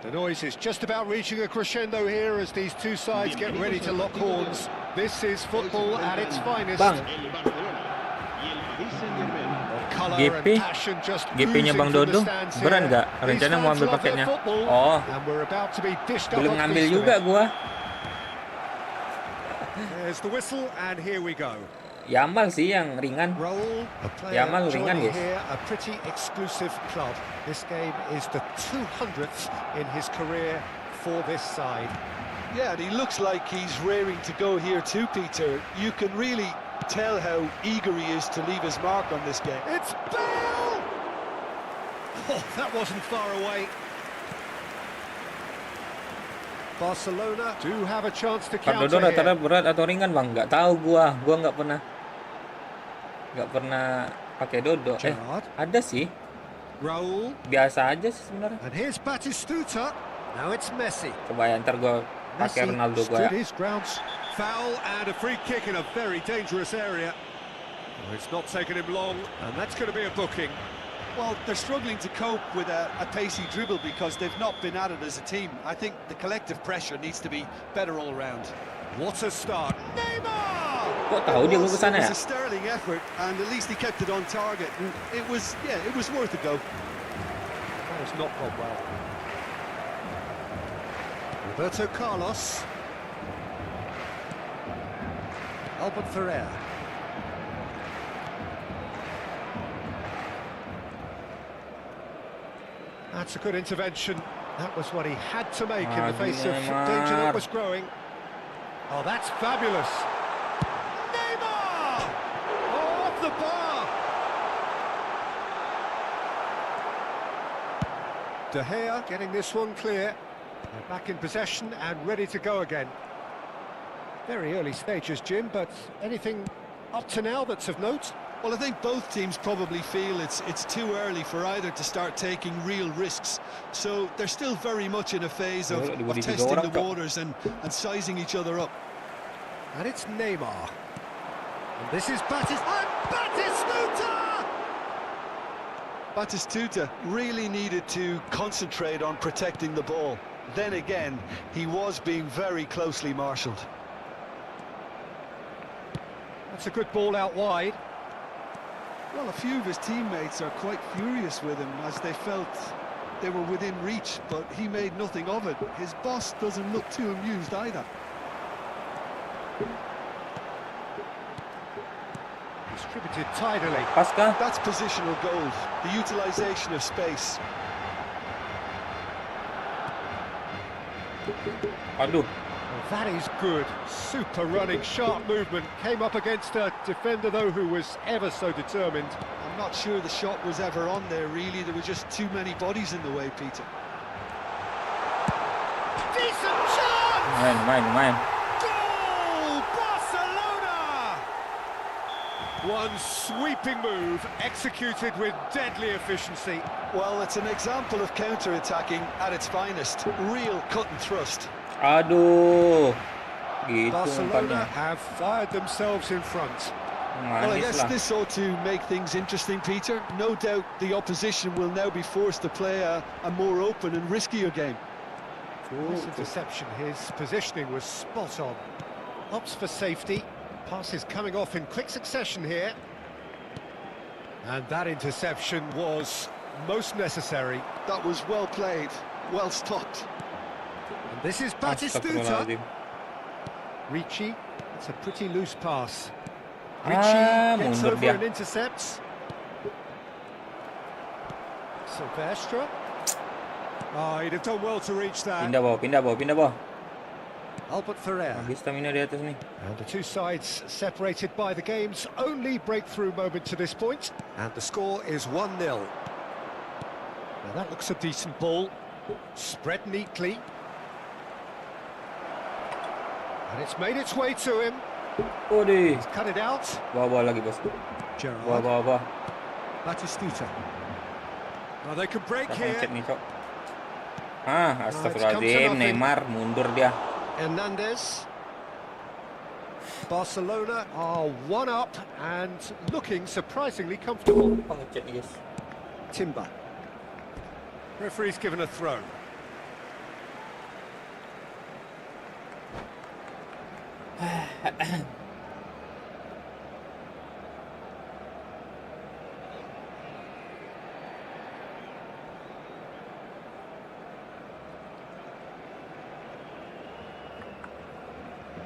The noise is just about reaching a crescendo here as these two sides get ready to lock horns. This is football at its finest. Bang, El Barcelona y el Paris Saint-Germain. Colour GP, and passion just GP-nya oozing Bang from the Dodo, stands beran here. nggak? These Rencana mau fans ambil love their paketnya. football, Oh, and we're about to be dished up belum a ngambil feast of juga it. gua. There's the whistle, and here we go. Yamal sih yang ringan. Roll, a player Yamal ringan, joining guys. here, a pretty exclusive club. This game is the 200th in his career for this side. Yeah, and he looks like he's raring to go here too, Peter. You can really tell how eager he is to leave his mark on this game. It's Bale! Oh, that wasn't far away. Barcelona do have a chance to Kak counter Dodo rata-rata here. berat atau ringan bang? Nggak tahu gua nggak pernah pakai Dodo. Gerrard. Ada sih, Roll, biasa aja sih sebenarnya. and here's Batistuta. Now it's Messi. Coba ya, ntar gua pakai Messi Ronaldo gua stood ya. his ground. Foul and a free kick in a very dangerous area. Well, it's not taken him long, and that's going to be a booking. Well, they're struggling to cope with a pacey dribble because they've not been at it as a team. I think the collective pressure needs to be better all around. What a start. Neymar! Kok tahu dia gua It kesana was ya? a sterling effort, and at least he kept it on target. And it was worth a go. That has not gone well. Roberto Carlos. Albert Ferrer. That's a good intervention. That was what he had to make in the face of Neymar. danger that was growing. Oh, that's fabulous. Neymar! Oh, off the bar! De Gea getting this one clear. They're back in possession and ready to go again. Very early stages, Jim, but anything up to now that's of note? Well, I think both teams probably feel it's too early for either to start taking real risks. So they're still very much in a phase of testing the waters and sizing each other up. And it's Neymar. And this is Batistuta! Batistuta really needed to concentrate on protecting the ball. Then again, he was being very closely marshalled. That's a good ball out wide. Well, a few of his teammates are quite furious with him as they felt they were within reach, but he made nothing of it. His boss doesn't look too amused either. Distributed tidily. Pas kah? That's positional gold, the utilisation of space. Aduh. Well, that is good. Super running, sharp movement. Came up against a defender, though, who was ever so determined. I'm not sure the shot was ever on there, really. There were just too many bodies in the way, Peter. Decent chance! Main. Goal! Barcelona! One sweeping move, executed with deadly efficiency. Well, it's an example of counter-attacking at its finest. Real cut and thrust. Aduh. Gitu Barcelona umpannya. have fired themselves in front. Well, I Manis guess lah. this ought to make things interesting, Peter. No doubt the opposition will now be forced to play a more open and riskier game. Nice interception. His positioning was spot on. Opts for safety. Passes coming off in quick succession here. And that interception was most necessary. That was well played, well stopped. And this is Batistuta. Astagfirullahaladzim. Ricci, it's a pretty loose pass. Ah, Ricci gets mundur over dia. and intercepts. Silvestre. Oh, he'd have done well to reach that. Pindah bawah. Albert Ferrer. Habis stamina di atas nih. And the two sides separated by the game's only breakthrough moment to this point. And the score is 1-0. Now that looks a decent ball. Spread neatly. And it's made its way to him. Waduh. He's cut it out. Bawah lagi, bos. Gerrard. Bawah. Batistuta. Oh, they can break Siapa yang here. cek nih, Cok? Ah, come to astagfirullahaladzim. nothing. Neymar mundur dia. Hernandez. Barcelona are one up and looking surprisingly comfortable. Apa ngecek nih, guys? Timber. Referee's given a throw.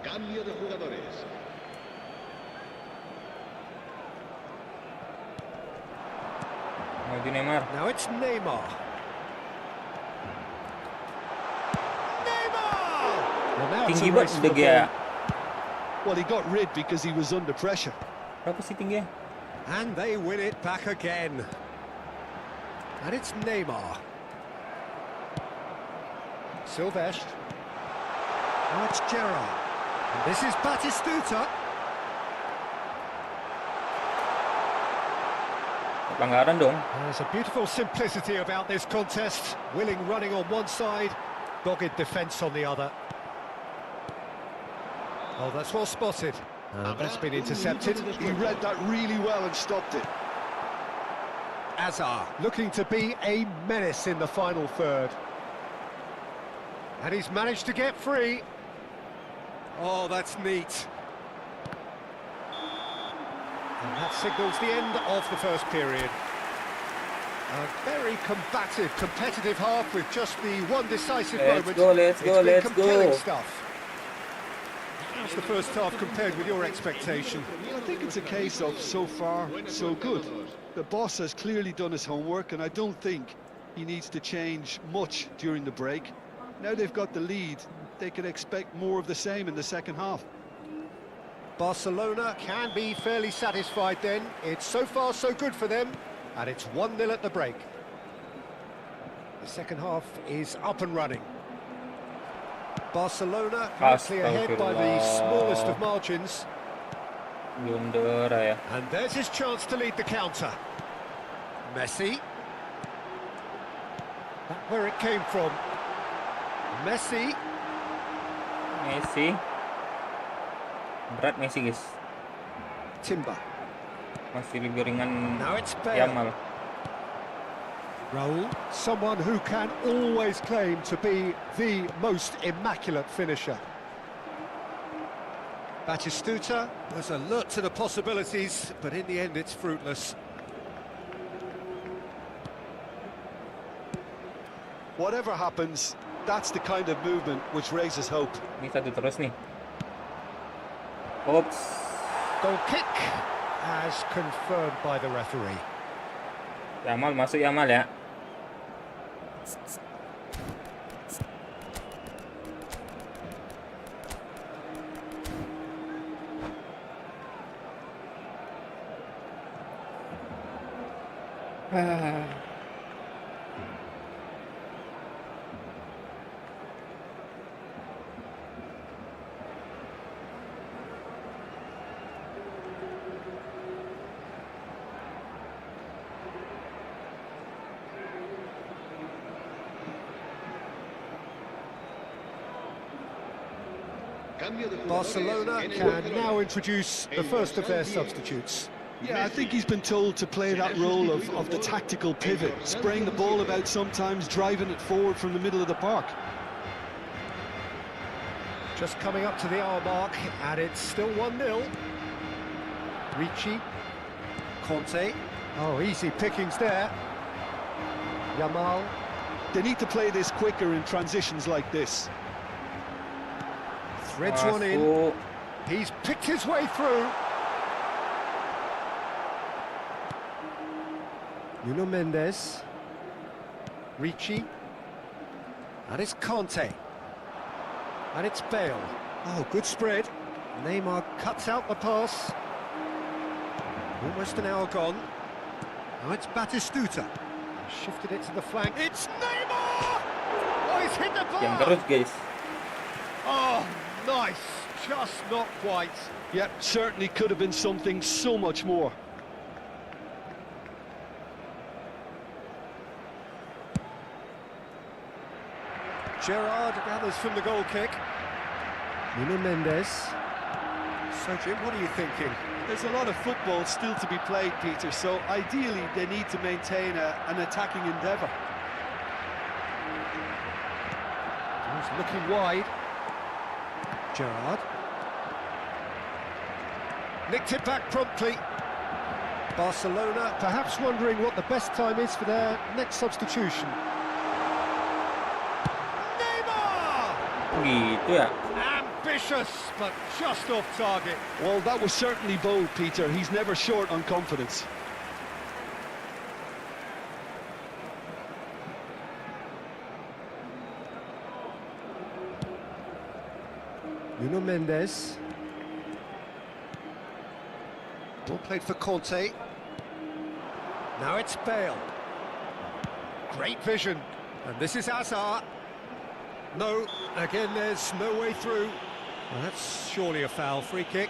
Cambio de jugadores. Maju Neymar. Now it's Neymar. Neymar! Well, now it's Tinggi a banget race for De the Gea. ball. Well, he got rid because he was under pressure. Berapa sih tingginya? And they win it back again. And it's Neymar. Silvestre. Now it's Gerrard. And this is Batistuta. Pelanggaran dong. There's a beautiful simplicity about this contest. Willing running on one side, dogged defence on the other. Oh, that's well spotted. That's been intercepted. He read that really well and stopped it. Azar looking to be a menace in the final third. And he's managed to get free. Oh, that's neat. And that signals the end of the first period. A very combative, competitive half with just the one decisive moment. Let's go. It's been compelling stuff. How's the first half compared with your expectation? I think it's a case of so far, so good. The boss has clearly done his homework, and I don't think he needs to change much during the break. Now they've got the lead, they can expect more of the same in the second half. Barcelona can be fairly satisfied then. It's so far so good for them, and it's 1-0 at the break. The second half is up and running. Barcelona currently ahead by the smallest of margins. Blunder ya. And there's his chance to lead the counter. Messi. That's where it came from. Messi. Messi. Berat Messi, guys. Timber. Masih lebih ringan Now it's Bale. Yamal. Raul, someone who can always claim to be the most immaculate finisher. Batistuta was alert to the possibilities, but in the end it's fruitless. Whatever happens, that's the kind of movement which raises hope. Ini satu terus nih. Oops. Goal kick, as confirmed by the referee. Yamal masuk Yamal ya. Barcelona can now introduce the first of their substitutes. Yeah, I think he's been told to play that role of the tactical pivot, spraying the ball about sometimes, driving it forward from the middle of the park. Just coming up to the hour mark, and it's still 1-0. Ricci, Conte. Oh, easy pickings there. Yamal. They need to play this quicker in transitions like this. Threads one in. He's picked his way through. Nuno Mendes. Ricci. And it's Conte. And it's Bale. Oh, good spread. Neymar cuts out the pass. Almost an hour gone. Now it's Batistuta. Shifted it to the flank. It's Neymar! Oh, he's hit the Yang bar! terus guys. Oh, nice. Just not quite. Yeah, certainly could have been something so much more. Gerrard gathers from the goal kick. Nuno Mendes. So, Jim, what are you thinking? There's a lot of football still to be played, Peter, so ideally they need to maintain an attacking endeavour. He's looking wide. Gerrard. Nicked it back promptly. Barcelona perhaps wondering what the best time is for their next substitution. Neymar! Gitu ya. Ambitious, but just off target. Well, that was certainly bold, Peter. He's never short on confidence. Nuno Mendes. Ball played for Conte. Now it's Bale. Great vision. And this is Hazard. No, again there's no way through. Well, that's surely a foul. Free kick.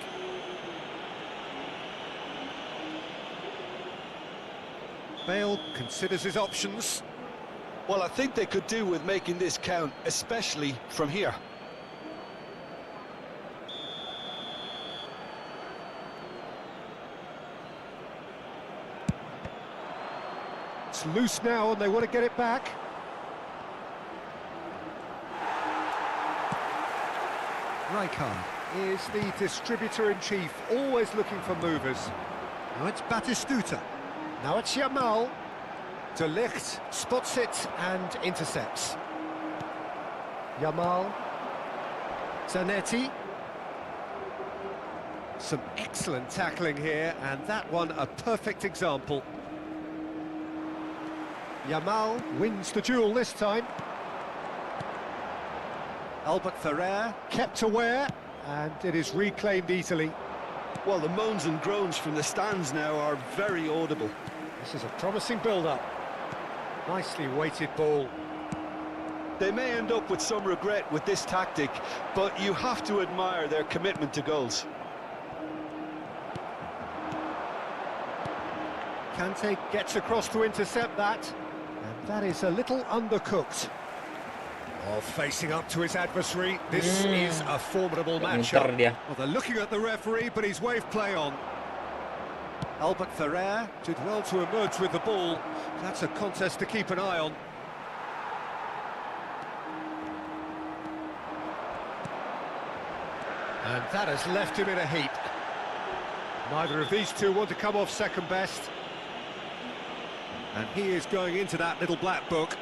Bale considers his options. Well, I think they could do with making this count, especially from here. It's loose now and they want to get it back. Rijkaard is the distributor-in-chief, always looking for movers. Now it's Batistuta. Now it's Yamal. De Ligt spots it and intercepts. Yamal. Zanetti. Some excellent tackling here, and that one a perfect example. Yamal wins the duel this time. Albert Ferrer kept aware, and it is reclaimed easily. Well, the moans and groans from the stands now are very audible. This is a promising build-up. Nicely weighted ball. They may end up with some regret with this tactic, but you have to admire their commitment to goals. Kante gets across to intercept that, and that is a little undercooked. Oh, facing up to his adversary, this is a formidable matchup. Well, they're looking at the referee, but he's waved play on. Albert Ferrer did well to emerge with the ball, That's a contest to keep an eye on. And that has left him in a heap. Neither of these two want to come off second best. And he is going into that little black book.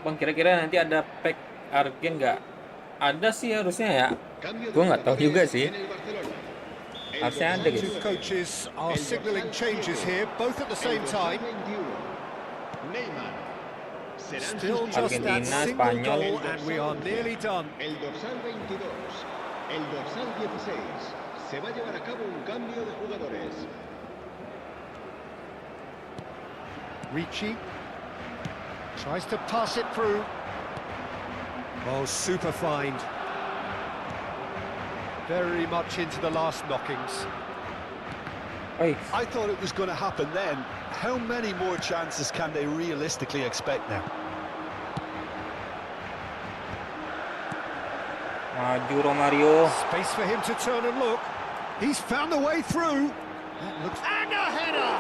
Bang, kira-kira nanti ada pack Argen nggak? Ada sih harusnya ya. Cambio de Gue nggak tahu juga jugadores sih. en el Barcelona. El Harusnya ada dorsal gitu. Two coaches are signalling changes here, both at the same el dorsal time. 21, Neymar. Serán Still just sustituidos. that Argentina, single Espanyol. goal and we are nearly done. El dorsal 22, el dorsal 16. Se va a llevar a cabo un cambio de jugadores. Ricci tries to pass it through. Oh, super find. Very much into the last knockings. Oi, I thought it was going to happen then. How many more chances can they realistically expect now? maju Romario. Space for him to turn and look. He's found the way through. That looks... And a header!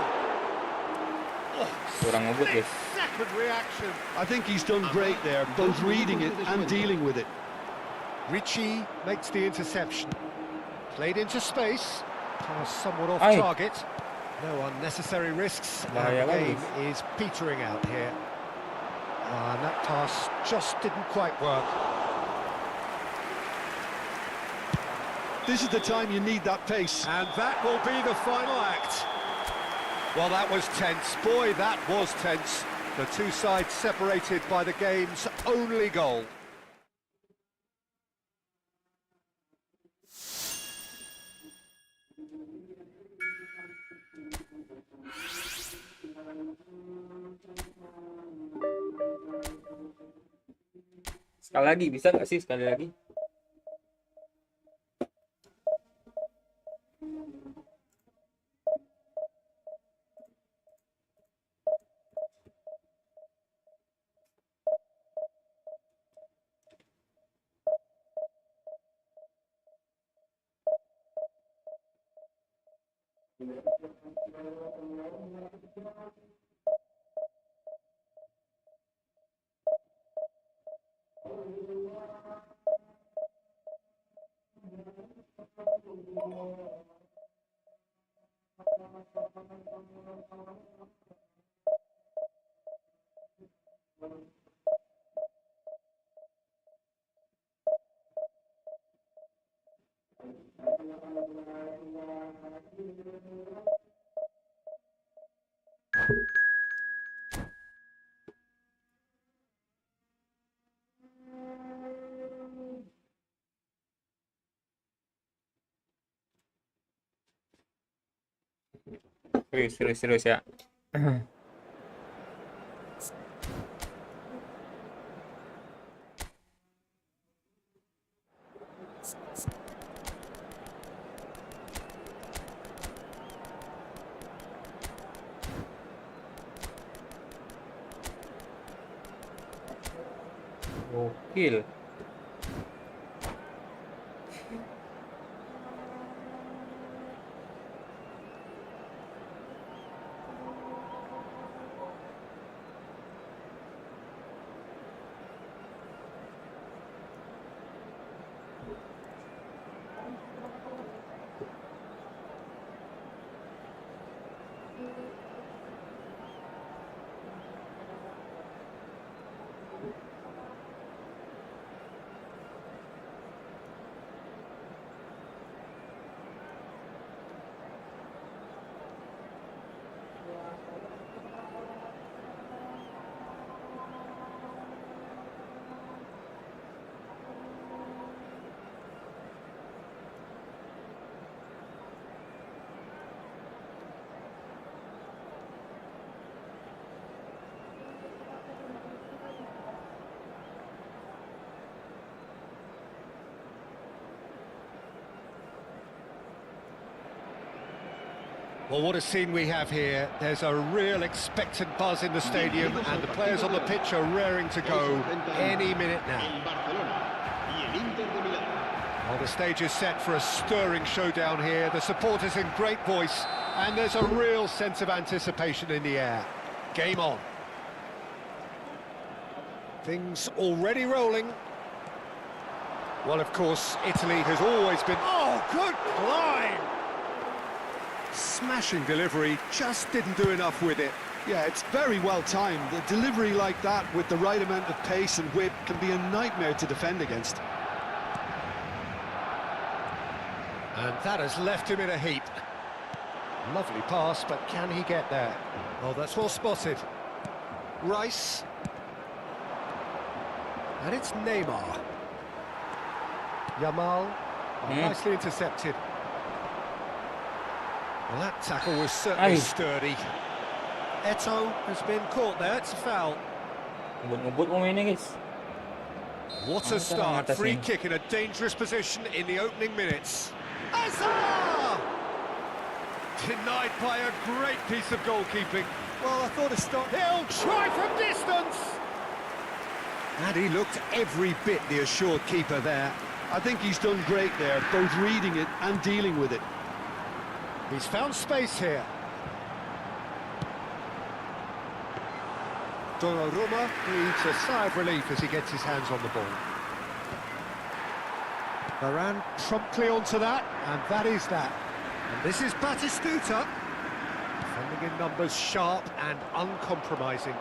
Kurang ngebut guys. Second reaction. I think he's done great there, both reading it and dealing with it. Ricci makes the interception. Played into space. Pass somewhat off Aye. target. No unnecessary risks. And Bahaya the kali. game is petering out here. And that pass just didn't quite work. This is the time you need that pace. And that will be the final act. Well, that was tense. Boy, that was tense. The two sides separated by the game's only goal. Sekali lagi, bisa nggak sih sekali lagi? Serius ya. Gokil. Well, what a scene we have here. There's a real expectant buzz in the stadium, and the players on the pitch are raring to go any minute now. El Barcelona y el Inter de Milán. Well, the stage is set for a stirring showdown here. The supporters in great voice, and there's a real sense of anticipation in the air. Game on. Things already rolling. Well, of course, Italy has always been... Oh, good climb! Smashing delivery, just didn't do enough with it. Yeah, it's very well timed. A delivery like that with the right amount of pace and whip can be a nightmare to defend against. And that has left him in a heap. Lovely pass, but can he get there? Oh, that's well spotted. Rice. And it's Neymar. Yamal. Oh, nicely intercepted. Well, that tackle was certainly sturdy. Eto'o has been caught there, it's a foul. Ngebut mo mainnya, guys. What a start, free kick in a dangerous position in the opening minutes. Azar! Denied by a great piece of goalkeeping. Well, I thought it stopped. He'll try from distance! And he looked every bit the assured keeper there. I think he's done great there, both reading it and dealing with it. He's found space here. Donnarumma breathes a sigh of relief as he gets his hands on the ball. Varane promptly onto that, and that is that. And this is Batistuta. Defending in numbers, sharp and uncompromising.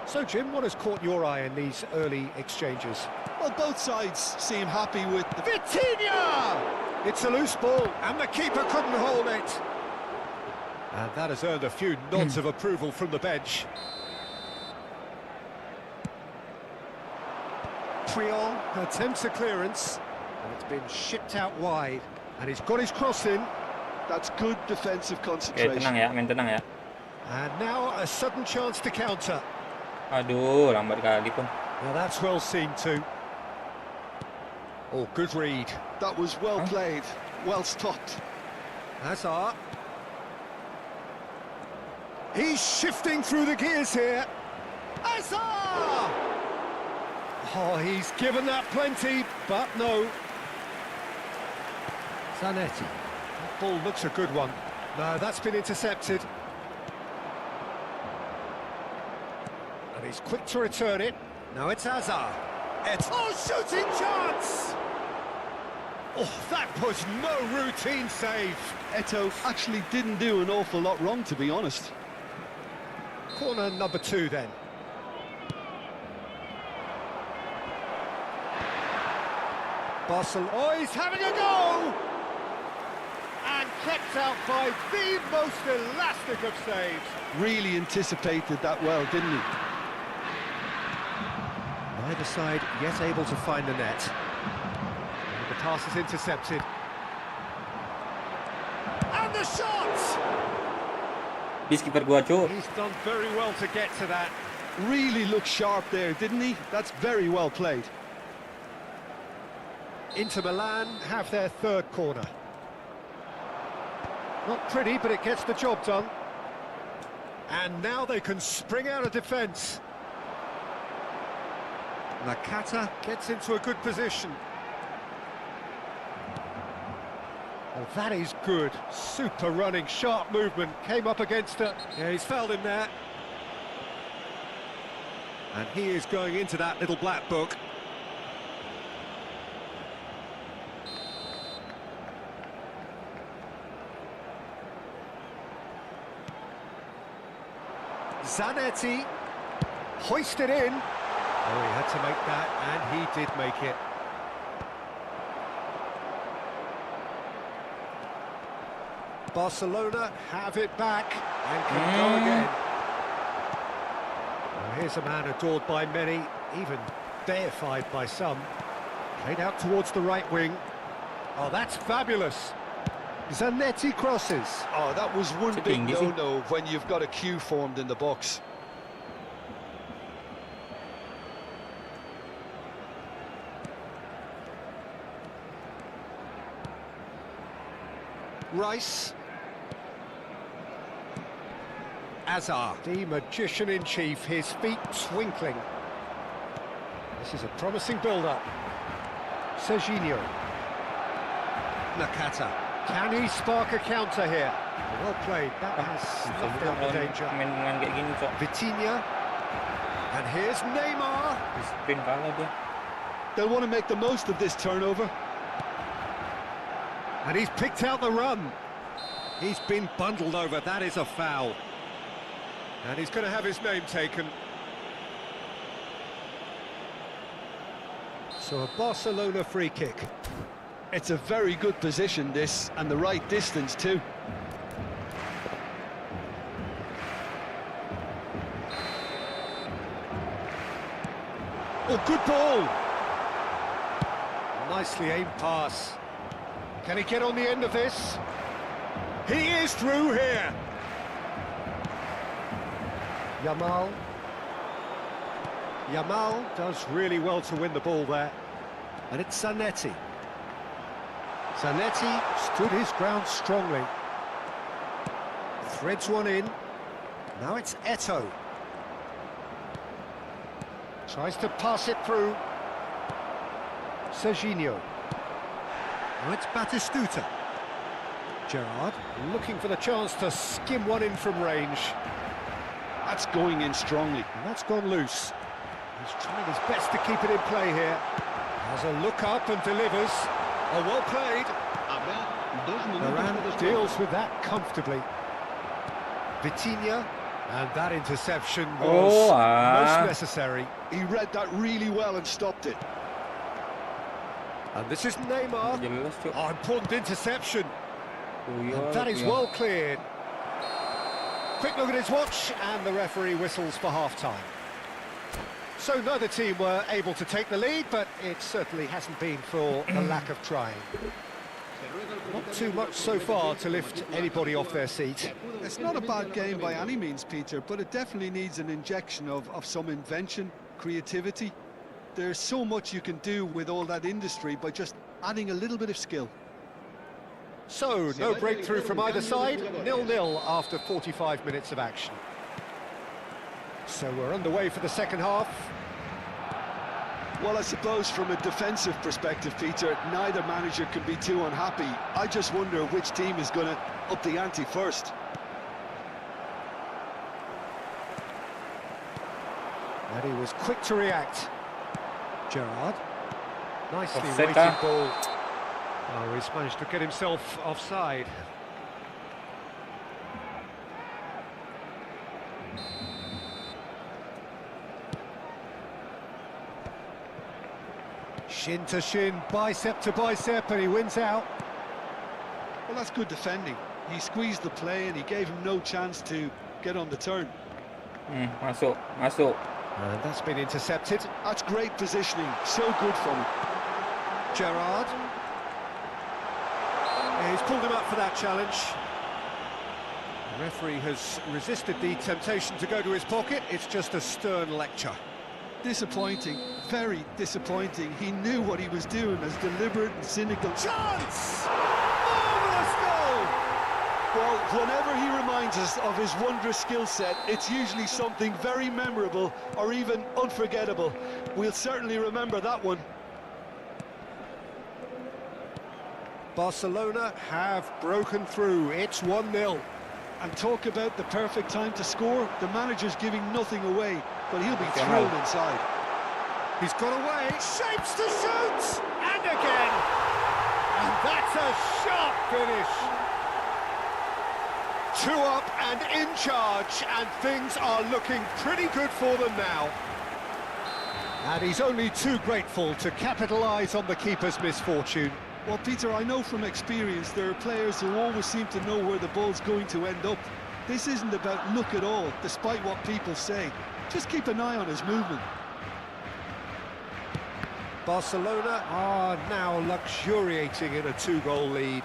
So, Jim, what has caught your eye in these early exchanges? Well, both sides seem happy with the... Vitinha! It's a loose ball, and the keeper couldn't hold it. And that has earned a few nods of approval from the bench. Puyol attempts a clearance, and it's been shipped out wide. And he's got his cross in. That's good defensive Oke, concentration. tenang ya, main tenang ya. And now a sudden chance to counter. Aduh, lambat kali pun. Now that's well seen too. Oh, good read. That was well played, well stopped. Hazard. He's shifting through the gears here. Hazard! Oh, he's given that plenty, but no. Zanetti. That ball looks a good one. No, that's been intercepted. And he's quick to return it. Now it's Hazard. Oh, shooting chance! Oh, that was no routine save. Eto'o actually didn't do an awful lot wrong, to be honest. Corner number 2 then. Barcelona, oh, he's having a go! And kept out by the most elastic of saves. Really anticipated that well, didn't he? Neither side yet able to find the net. And the pass is intercepted. And the shot! Bis kiper gua, Cuk. He's done very well to get to that. Really looked sharp there, didn't he? That's very well played. Inter Milan have their third corner. Not pretty, but it gets the job done. And now they can spring out of defence. Nakata gets into a good position. Oh, that is good. Super running, sharp movement. Came up against it. Yeah, he's fouled him there. And he is going into that little black book. Zanetti hoisted in. Oh, he had to make that, and he did make it. Barcelona have it back and can go again. Well, here's a man adored by many, even deified by some. Played out towards the right wing. Oh, that's fabulous. Zanetti crosses. Oh, that was one It's a big thing, is it? no-no when you've got a queue formed in the box. Rice. Azar, the magician-in-chief, his feet twinkling. This is a promising build-up. Serginho. Nakata. Can he spark a counter here? Well played, that has Bisa left juga out the lawan danger. main kayak gini, Cok. Vitinha. And here's Neymar. Di sprint kalah dia. They'll want to make the most of this turnover. And he's picked out the run. He's been bundled over, that is a foul. And he's going to have his name taken. So a Barcelona free kick. It's a very good position, this, and the right distance too. Oh, good ball! Nicely aimed pass. Can he get on the end of this? He is through here! Yamal. Yamal does really well to win the ball there. And it's Zanetti. Zanetti stood his ground strongly. Threads one in. Now it's Eto'o. Tries to pass it through. Serginho. Now it's Batistuta. Gerrard looking for the chance to skim one in from range. That's going in strongly. And that's gone loose. He's trying his best to keep it in play here. Has a look up and delivers. Oh, well played. Habrá 2 minutos de Varane descuento. deals with that comfortably. Vitinha. And that interception was most necessary. He read that really well and stopped it. And this is Neymar. Jelas, Cok. Oh, important interception. Puyol, And that is Puyol. well cleared. Quick look at his watch, and the referee whistles for half-time. So neither team were able to take the lead, but it certainly hasn't been for the lack of trying. Not too much so far to lift anybody off their seat. It's not a bad game by any means, Peter, but it definitely needs an injection of some invention, creativity. There's so much you can do with all that industry by just adding a little bit of skill. So, no breakthrough from either side, 0-0 after 45 minutes of action. So we're underway for the second half. Well, I suppose from a defensive perspective, Peter, neither manager can be too unhappy. I just wonder which team is going to up the ante first. And he was quick to react. Gerrard. Nicely Offside, weighted huh? ball. Oh, he's managed to get himself offside. Shin to shin, bicep to bicep, and he wins out. Well, that's good defending. He squeezed the play and he gave him no chance to get on the turn. Masuk, masuk. And that's been intercepted. That's great positioning, so good from him. Gerrard. He's pulled him up for that challenge. The referee has resisted the temptation to go to his pocket. It's just a stern lecture. Disappointing, very disappointing. He knew what he was doing, as deliberate and cynical. Chance! Marvellous goal! Well, whenever he reminds us of his wondrous skill set, it's usually something very memorable or even unforgettable. We'll certainly remember that one. Barcelona have broken through. It's 1-0. And talk about the perfect time to score. The manager's giving nothing away, but he'll be thrilled inside. He's got away, shapes to shoot! And again! And that's a sharp finish! 2 up and in charge, and things are looking pretty good for them now. And he's only too grateful to capitalise on the keeper's misfortune. Well, Peter, I know from experience there are players who always seem to know where the ball's going to end up. This isn't about luck at all, despite what people say. Just keep an eye on his movement. Barcelona are now luxuriating in a 2-goal lead.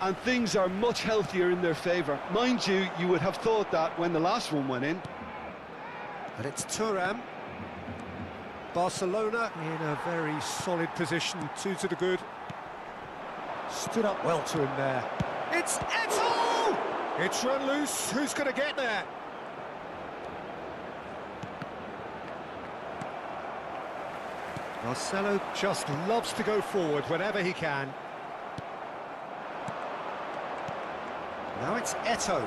And things are much healthier in their favour. Mind you, you would have thought that when the last one went in. But it's Thuram. Barcelona in a very solid position, 2 to the good. Stood up well to him there. It's Eto'o! It's run loose. Who's going to get there? Marcelo just loves to go forward whenever he can. Now it's Eto'o.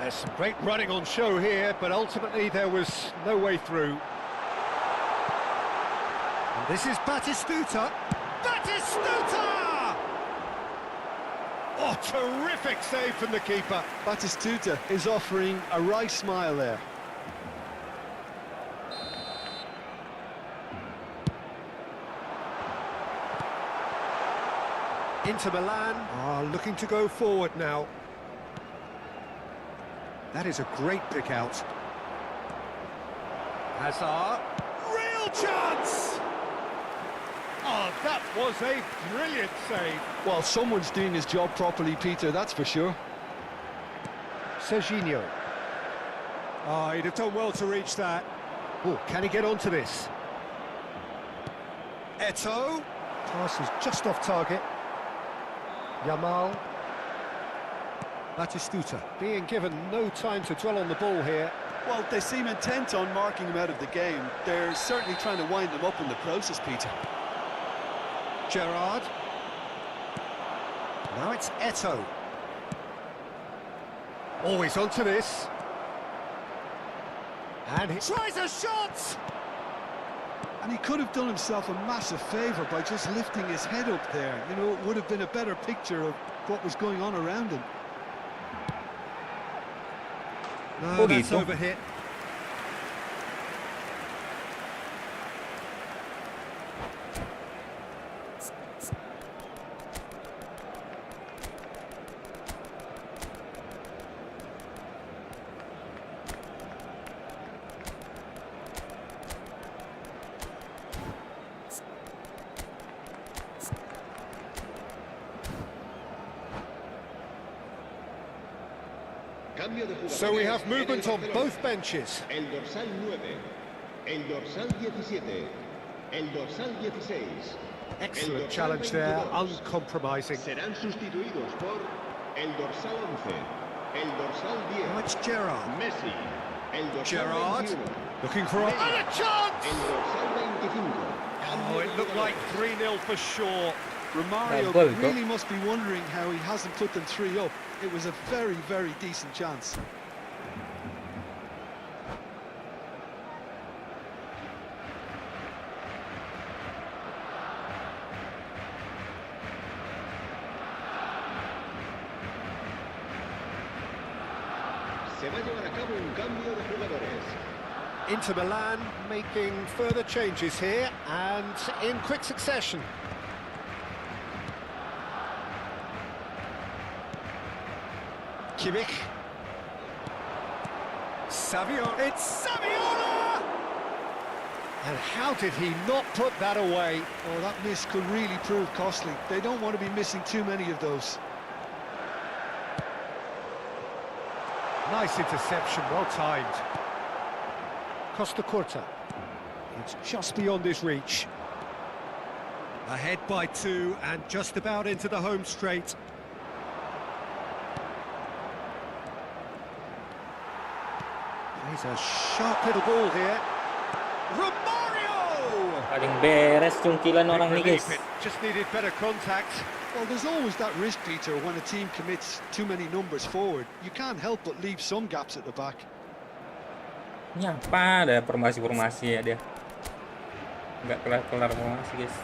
There's some great running on show here, but ultimately there was no way through. And this is Batistuta. Batistuta! Oh, terrific save from the keeper. Batistuta is offering a wry smile there. Inter Milan are looking to go forward now. That is a great pick out. Hazard. Real chance! Oh, that was a brilliant save. Well, someone's doing his job properly, Peter, that's for sure. Serginho. Oh, he'd have done well to reach that. Oh, can he get onto this? Eto'o. Pass is just off target. Yamal. Batistuta being given no time to dwell on the ball here. Well, they seem intent on marking him out of the game. They're certainly trying to wind him up in the process, Peter. Gerrard. Now it's Eto'o. Always onto this. And he tries a shot! And he could have done himself a massive favour by just lifting his head up there. You know, it would have been a better picture of what was going on around him. No, that's overhit. So we have movement on both benches. El dorsal 9, el dorsal 17, el dorsal 16. Excellent challenge there, uncompromising. Serán sustituidos por el dorsal 11, el dorsal 10. Now it's Gerrard. Messi, el dorsal Gerrard 21. looking for a chance! El dorsal 25. Oh, it looked like 3-0 for sure. Romario really must be wondering how he hasn't put them 3 up. It was a very, very decent chance. Se va a llevar a cabo un cambio de jugadores. Inter Milan making further changes here and in quick succession. Kimmich. Saviola. It's Saviola! And how did he not put that away? Oh, that miss could really prove costly. They don't want to be missing too many of those. Nice interception, well timed. Costa Curta. It's just beyond his reach. Ahead by 2 and just about into the home straight. Plays a sharp little ball here. Romario! Paling beres cungkilan orang ni, guys. Just needed better contact. Well, there's always that risk, Peter, when a team commits too many numbers forward. You can't help but leave some gaps at the back. Ini apa? Ada formasi-formasi ya dia. Nggak kelar-kelar formasi, guys.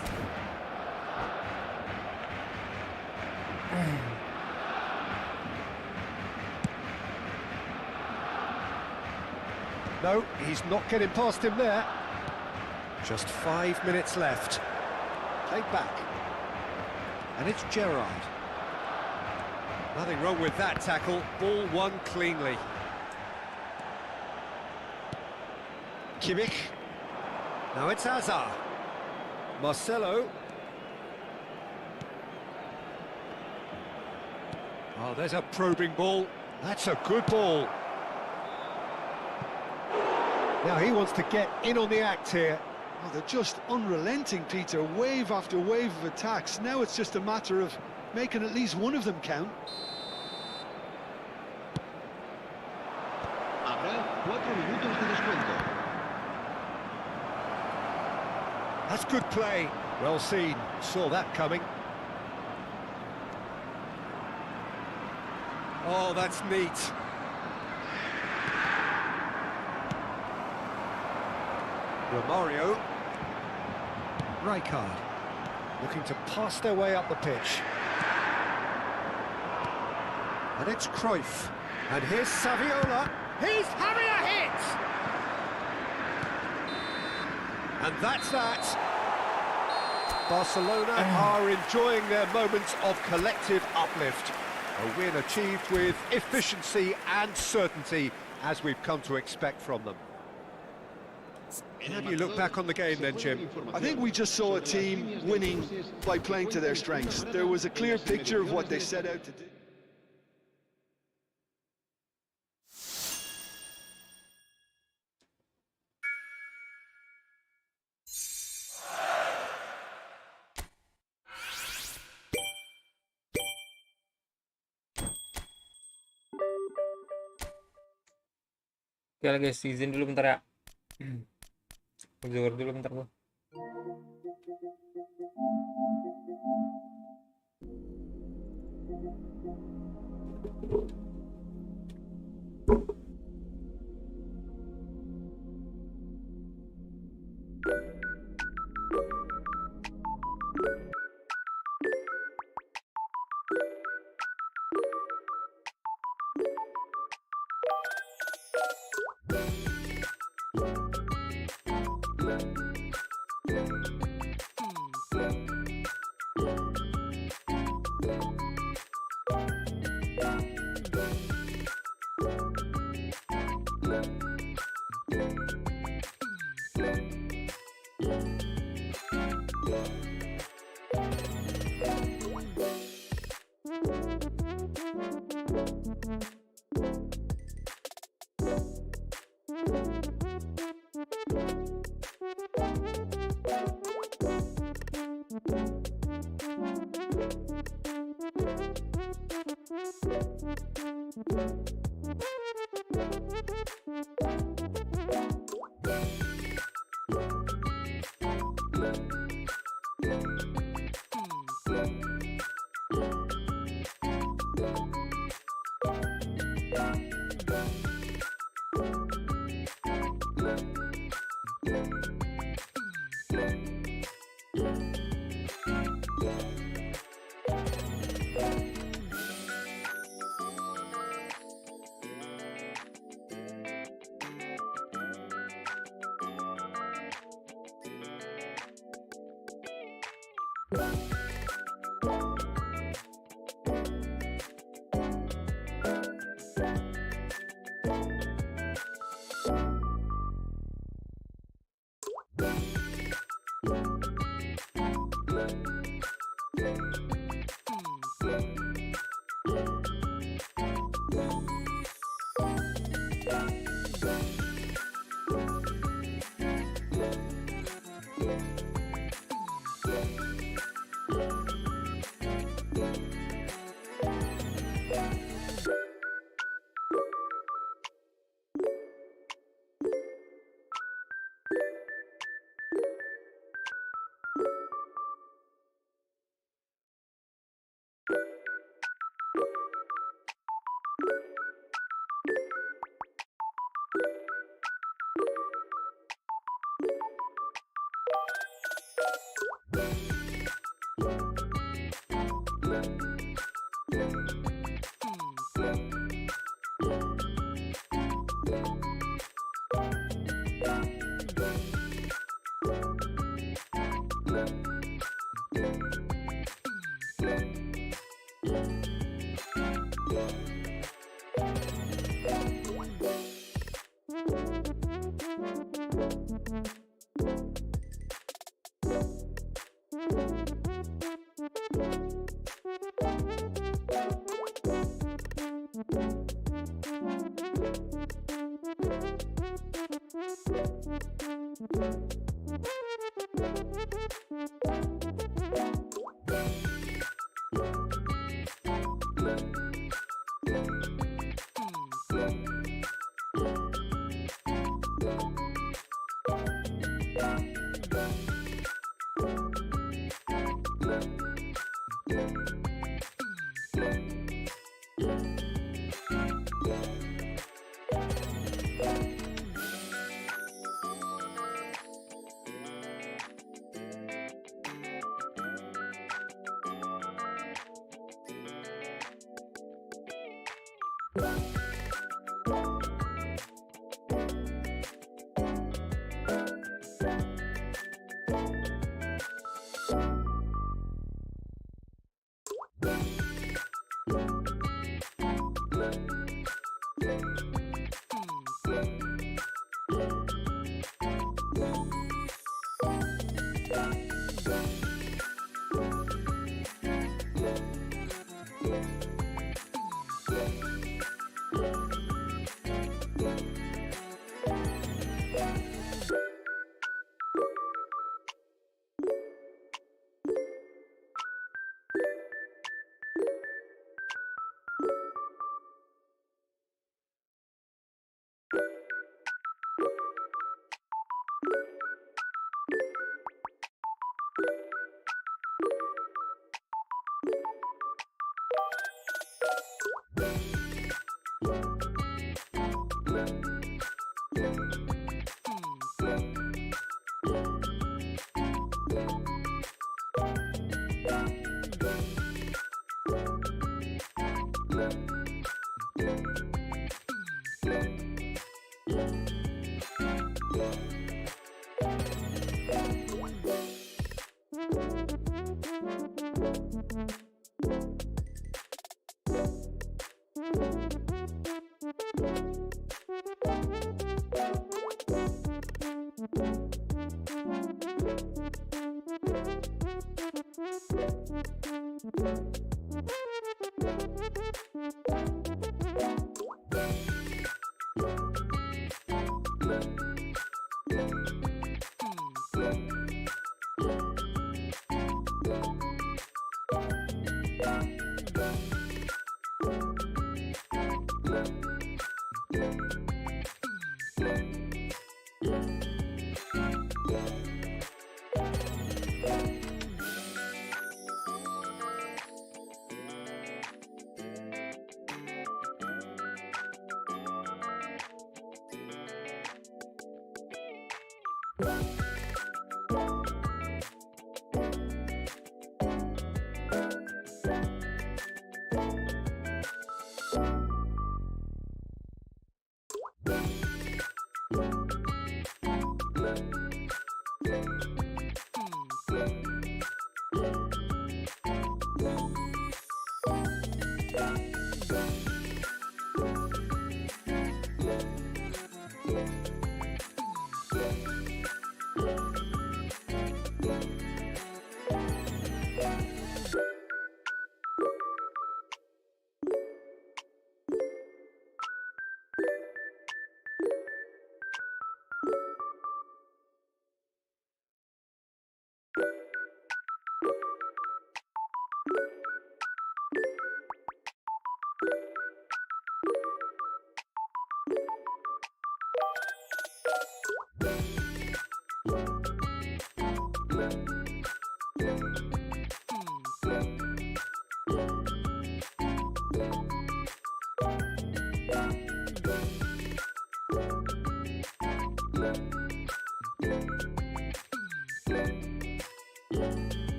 No, he's not getting past him there. Just 5 minutes left. Played back. And it's Gerrard. Nothing wrong with that tackle. Ball won cleanly. Kimmich. Now it's Hazard. Marcelo. Oh, there's a probing ball. That's a good ball. Now he wants to get in on the act here. Oh, they're just unrelenting, Peter. Wave after wave of attacks. Now it's just a matter of making at least one of them count. Habrá 4 minutos de descuento. That's good play. Well seen. Saw that coming. Oh, that's neat. Romario. Rijkaard. Looking to pass their way up the pitch. And it's Cruyff. And here's Saviola. He's having a hit! And that's that. Barcelona are enjoying their moments of collective uplift. A win achieved with efficiency and certainty, as we've come to expect from them. How do you look back on the game then, Jim? I think we just saw a team winning by playing to their strengths. There was a clear picture of what they set out to do. Oke lah guys, izin dulu bentar ya. Keluar dulu bentar gua.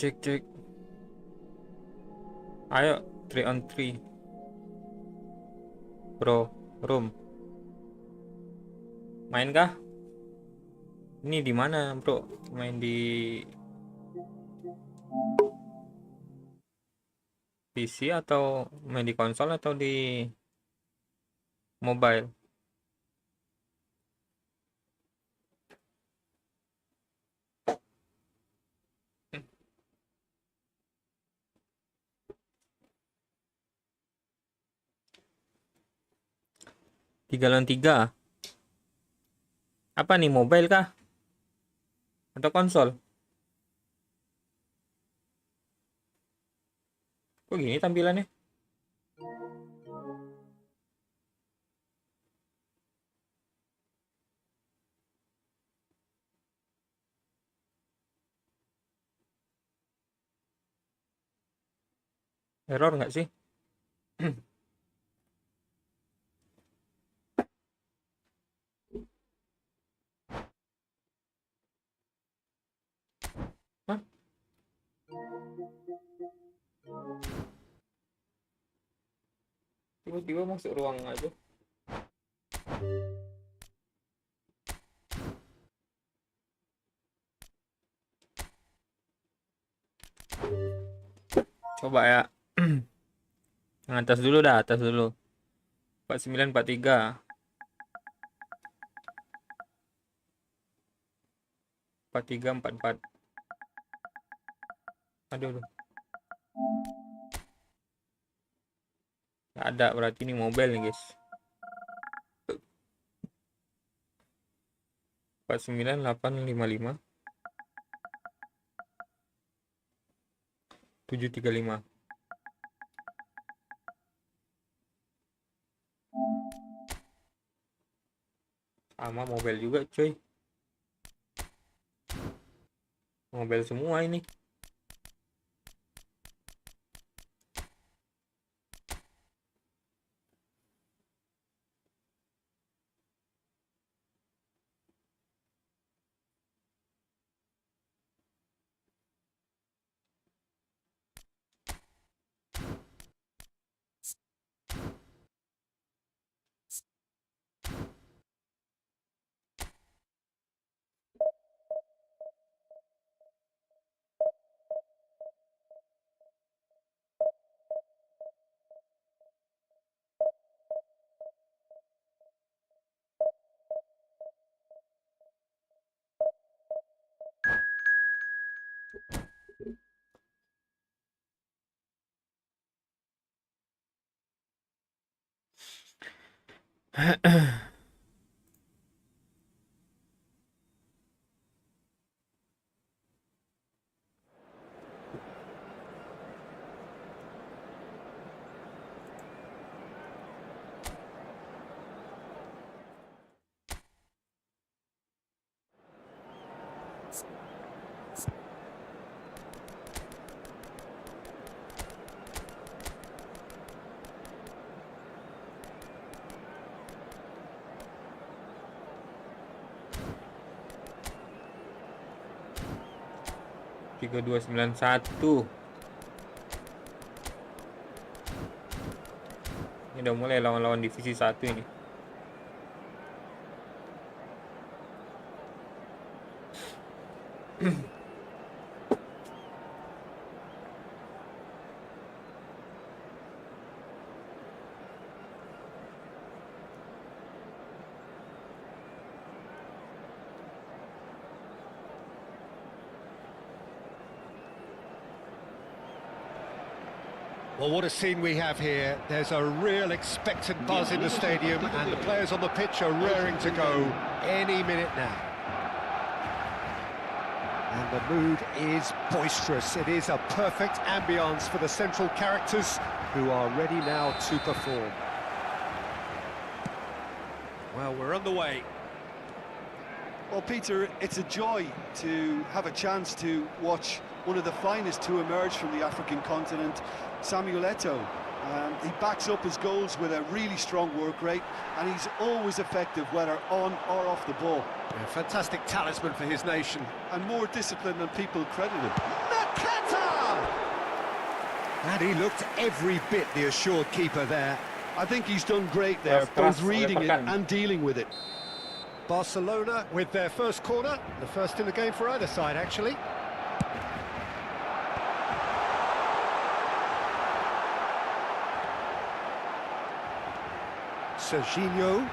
Cek. Ayo 3 on 3 bro. Room main kah? Ini di mana bro? Main di PC atau main di konsol atau di mobile? Tiga lawan 3. Apa nih, mobile kah? Atau konsol? Kok gini tampilannya? Error nggak sih? Hah? Tiba-tiba masuk ruang aja. Coba ya. Yang atas dulu dah, atas dulu. 49 43. 43 44. Aduh. Nggak ada, berarti ini mobile nih, guys. 49 8 55 735. Sama mobile juga, coy. Mobile semua ini. Tiga 2 9 1. Ini udah mulai lawan-lawan divisi 1 ini. Well, what a scene we have here. There's a real expectant buzz in the stadium, and the players on the pitch are raring to go any minute now. And the mood is boisterous. It is a perfect ambience for the central characters who are ready now to perform. Well, we're on the way. Well, Peter, it's a joy to have a chance to watch one of the finest to emerge from the African continent, Samuel Eto'o. He backs up his goals with a really strong work rate, and he's always effective, whether on or off the ball. A fantastic talisman for his nation. And more disciplined than people credit him. Nakata! And he looked every bit the assured keeper there. I think he's done great there, both reading it and dealing with it. Barcelona with their first corner, the first in the game for either side, actually. Serginho.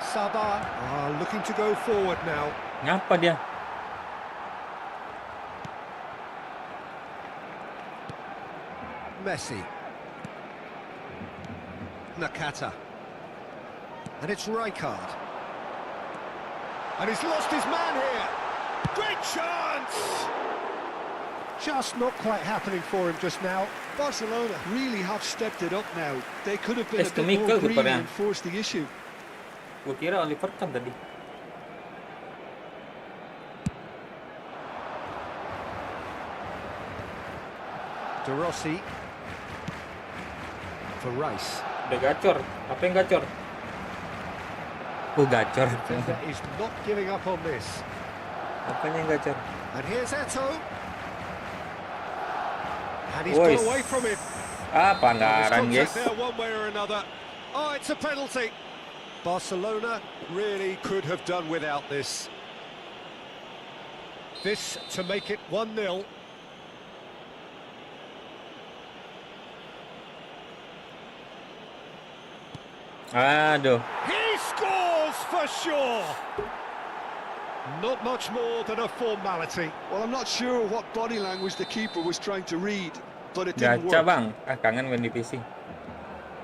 Sabah are looking to go forward now. Ngapa dia? Messi. Nakata. And it's Rijkaard. And he's lost his man here. Great chance! Just not quite happening for him just now. Barcelona really have stepped it up now. They could have been a bit Escamico more ke greedy pada? and forced the issue. Gue kira Oliver Kahn tadi. De Rossi. For Rice. Udah gacor. Apa yang gacor? Gacor. Defender is not giving up on this. Apanya yang gacor? And here's Eto'o. And he's got away from it. Pelanggaran, guys. There one way or another. Oh, it's a penalty. Barcelona really could have done without this. This to make it 1-0. Aduh. He scores for sure. Not much more than a formality. Well, I'm not sure what body language the keeper was trying to read, but it didn't Gacha work. bang. Kangen main divisi.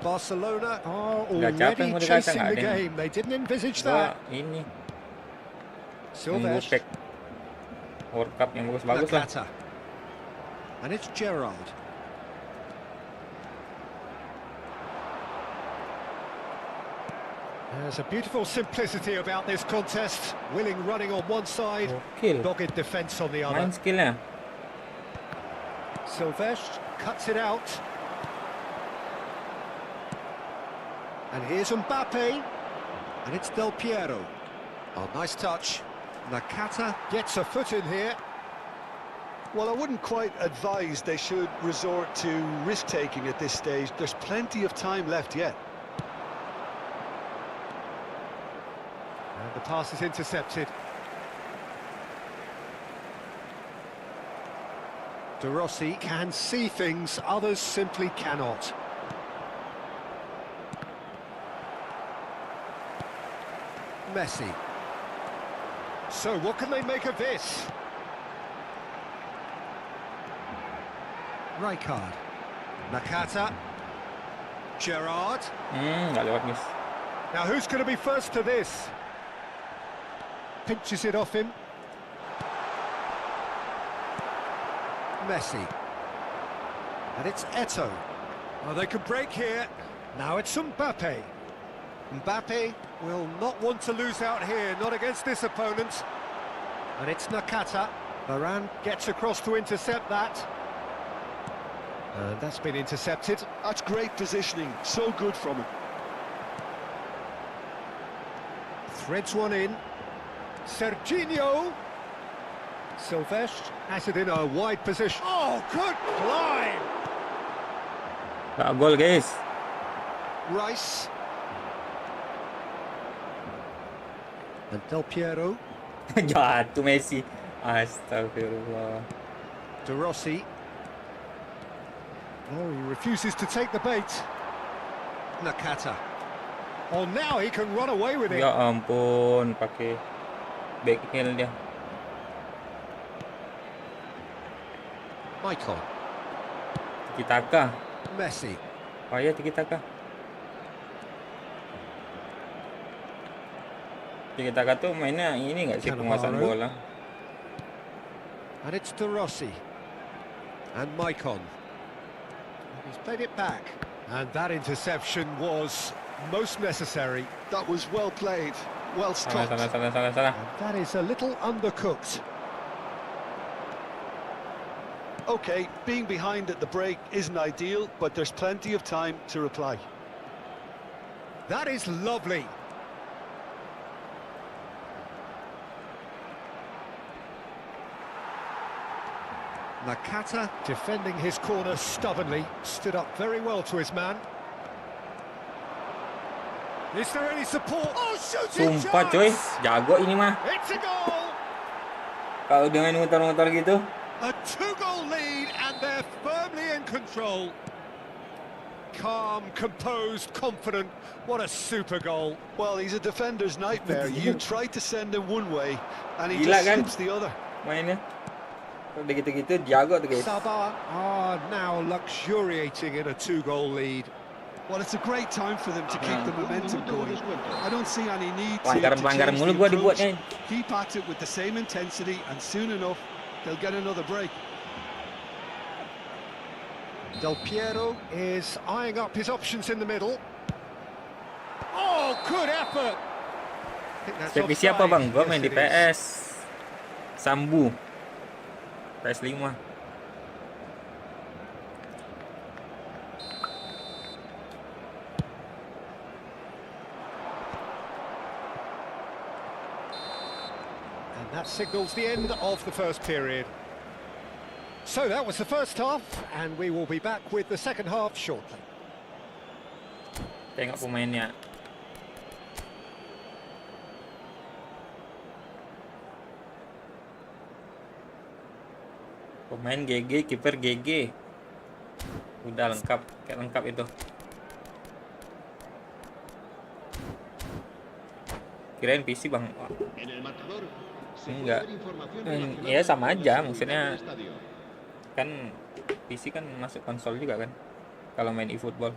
Barcelona are Gacha apa yang already mau dikata, chasing nggak the ada yang- game. They didn't envisage Gua that. ini Silvestre. Minggu World Cup yang bagus-bagus lah. Nakata. And it's Gerrard. There's a beautiful simplicity about this contest. Willing running on one side, Gokil. dogged defence on the other. Main skillnya. Silvestre cuts it out. And here's Mbappe. And it's Del Piero. Oh, nice touch. Nakata gets a foot in here. Well, I wouldn't quite advise they should resort to risk-taking at this stage. There's plenty of time left yet. And the pass is intercepted. De Rossi can see things others simply cannot. Messi. So what can they make of this? Rijkaard. Nakata. Gerrard. Nggak lewat miss. Now who's going to be first to this? Pinches it off him. Messi. And it's Eto'o. Oh, they can break here. Now it's Mbappe. Mbappe will not want to lose out here, not against this opponent. And it's Nakata. Varane gets across to intercept that. And that's been intercepted. That's great positioning, so good from him. Threads one in. Serginho. Silvestre has it in a wide position. Oh, good climb! Gak gol guys. Rice. And Del Piero. Jatuh Messi. Astagfirullah. De Rossi. Oh, he refuses to take the bait. Nakata. Oh, now he can run away with it. Ya ampun, pakai back heel dia. Michael. Tiki taka. Messi. Oh ya, tiki taka. Tiki taka tuh mainnya ini nggak sih, penguasaan bola? And it's De Rossi. And Maicon. He's played it back. And that interception was most necessary. That was well played, well Salah. stopped. And that is a little undercooked. Okay, being behind at the break isn't ideal, but there's plenty of time to reply. That is lovely. Nakata defending his corner stubbornly, stood up very well to his man. Is there any support? Oh, shooting Sumpah coy, chance! jago ini mah. It's a goal! Kalau dia main muter-muter gitu. A two-goal lead and they're firmly in control. Calm, composed, confident. What a super goal. Well, he's a defender's nightmare. You try to send him one way, and he Gila just kan slips the other. mainnya. Udah gitu-gitu jago tuh guys. Sabah are now luxuriating in a two-goal lead. Well, it's a great time for them to keep the momentum going. I don't see any need to change Pelanggaran mulu the gua approach. dibuatnya. Keep at it with the same intensity, and soon enough, they'll get another break. Del Piero is eyeing up his options in the middle. Oh, good effort! I think that's Tapi siapa offside. bang? Gua main Yes, di it is. PS Sambu PS5. And that signals the end of the first period. So that was the first half, and we will be back with the second half shortly. Tengok pemainnya. Pemain GG, kiper GG. Udah lengkap, kayak lengkap itu. Kirain PC bang. Wah, En el marcador se enggak. puede ver información relacionada Ya sama con aja, la maksudnya del estadio. kan PC kan masuk konsol juga kan. Kalau main eFootball.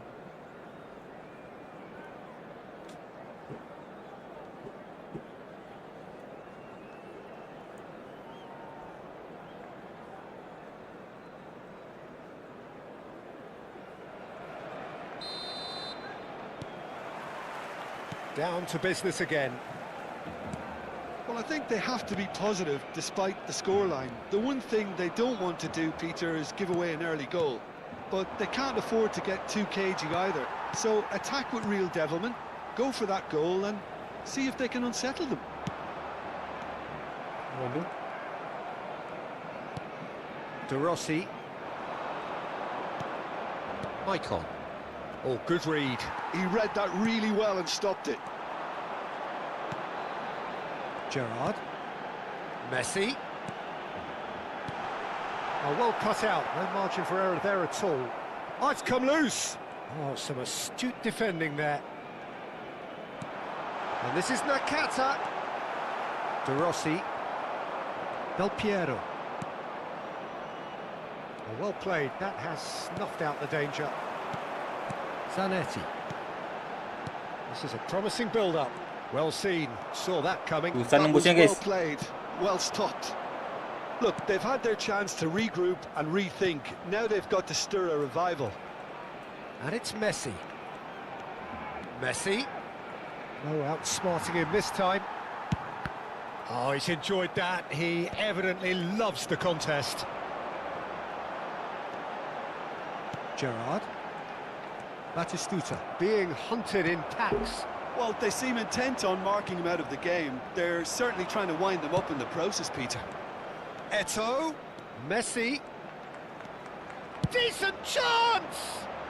Down to business again. Well, I think they have to be positive despite the scoreline. The one thing they don't want to do, Peter, is give away an early goal. But they can't afford to get too cagey either. So attack with real devilment, go for that goal and see if they can unsettle them. Waduh. De Rossi. Icon. Oh, good read. He read that really well and stopped it. Gerrard. Messi. Oh, well cut out. No margin for error there at all. Oh, it's come loose. Oh, some astute defending there. And this is Nakata. De Rossi. Del Piero. Oh, well played. That has snuffed out the danger. Zanetti. This is a promising build-up. Well seen. Saw that coming. Susah That was nembusnya well guys. played, well stopped. Look, they've had their chance to regroup and rethink. Now they've got to stir a revival. And it's Messi. Messi. No outsmarting him this time. Oh, he's enjoyed that. He evidently loves the contest. Gerrard. Batistuta being hunted in packs. Well, they seem intent on marking him out of the game. They're certainly trying to wind them up in the process, Peter. Eto'o. Messi. Decent chance!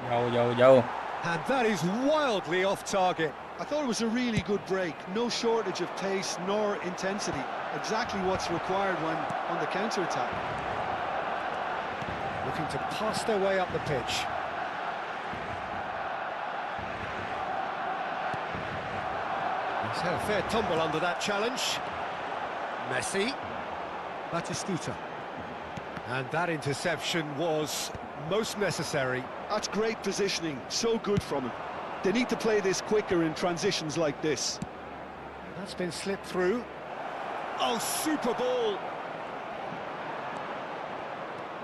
Jauh. And that is wildly off target. I thought it was a really good break. No shortage of pace nor intensity. Exactly what's required when on the counter-attack. Looking to pass their way up the pitch. He's had a fair tumble under that challenge. Messi. Batistuta. And that interception was most necessary. That's great positioning. So good from him. They need to play this quicker in transitions like this. That's been slipped through. Oh, super ball!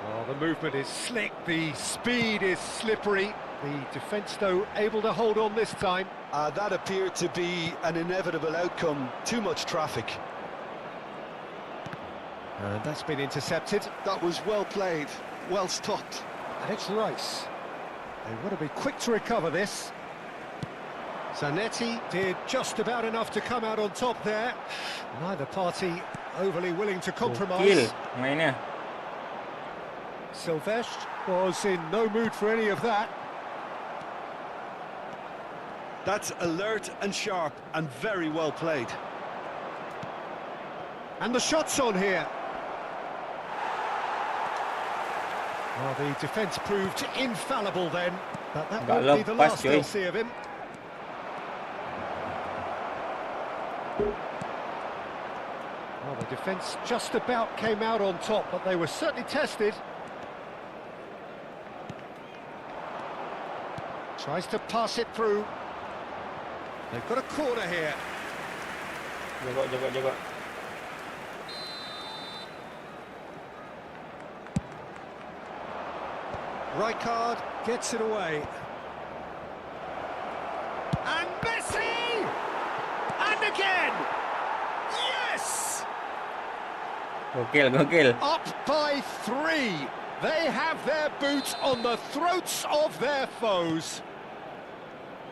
Oh, the movement is slick, the speed is slippery. The defence, though, able to hold on this time. That appeared to be an inevitable outcome. Too much traffic. And that's been intercepted. That was well played, well stopped. And it's Rice. They want to be quick to recover this. Zanetti did just about enough to come out on top there. Neither party overly willing to compromise. Mainnya. Silvestre was in no mood for any of that. That's alert and sharp and very well played. And the shot's on here. Well, the defence proved infallible then, but that won't be the last they'll see of him. Well, the defence just about came out on top, but they were certainly tested. Tries to pass it through. They've got a corner here. Jaga. Rijkaard gets it away. And Messi! And again! Yes! Gokil. Up by 3. They have their boots on the throats of their foes.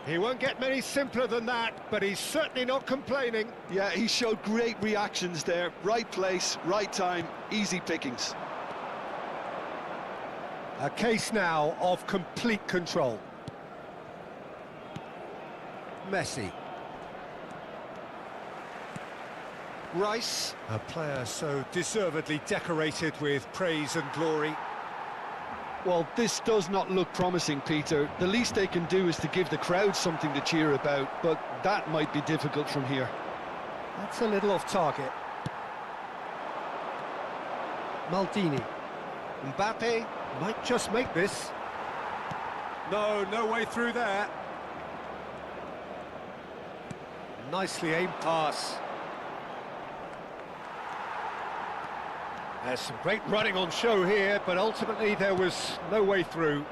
He won't get many simpler than that, but he's certainly not complaining. Yeah, he showed great reactions there. Right place, right time, easy pickings. A case now of complete control. Messi. Rice, a player so deservedly decorated with praise and glory. Well, this does not look promising, Peter. The least they can do is to give the crowd something to cheer about, but that might be difficult from here. That's a little off target. Maldini. Mbappe might just make this. No way through there. Nicely aimed pass. There's some great running on show here, but ultimately there was no way through.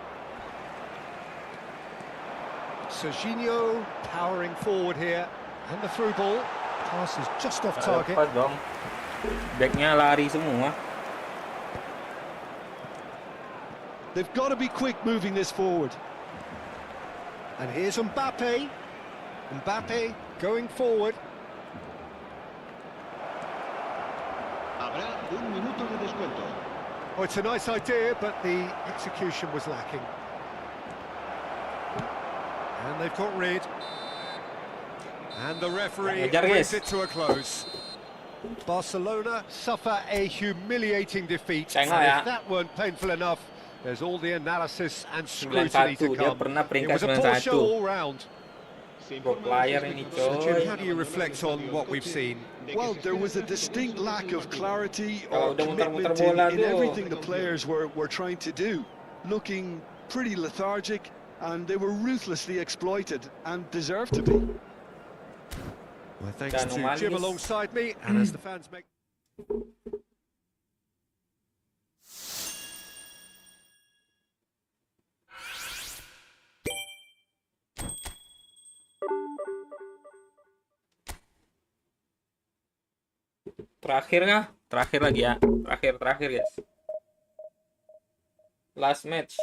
Serginho powering forward here, and the through ball. Pass is just off target. Lepas dong. Backnya lari semua. They've got to be quick moving this forward. And here's Mbappe. Mbappe going forward. Habrá un minuto de descuento. Oh, it's a nice idea, but the execution was lacking. And they've got rid. And the referee brings it to a close. Barcelona suffer a humiliating defeat. And if that weren't painful enough, there's all the analysis and scrutiny to come. It was a poor show all round. Jim, how do you reflect on what we've seen? Well, there was a distinct lack of clarity or commitment in everything the players were trying to do. Looking pretty lethargic, and they were ruthlessly exploited and deserved to be. Well, thanks to Jim alongside me, and as the fans make... Terakhir kah? Terakhir lagi ya. Terakhir guys. Last match.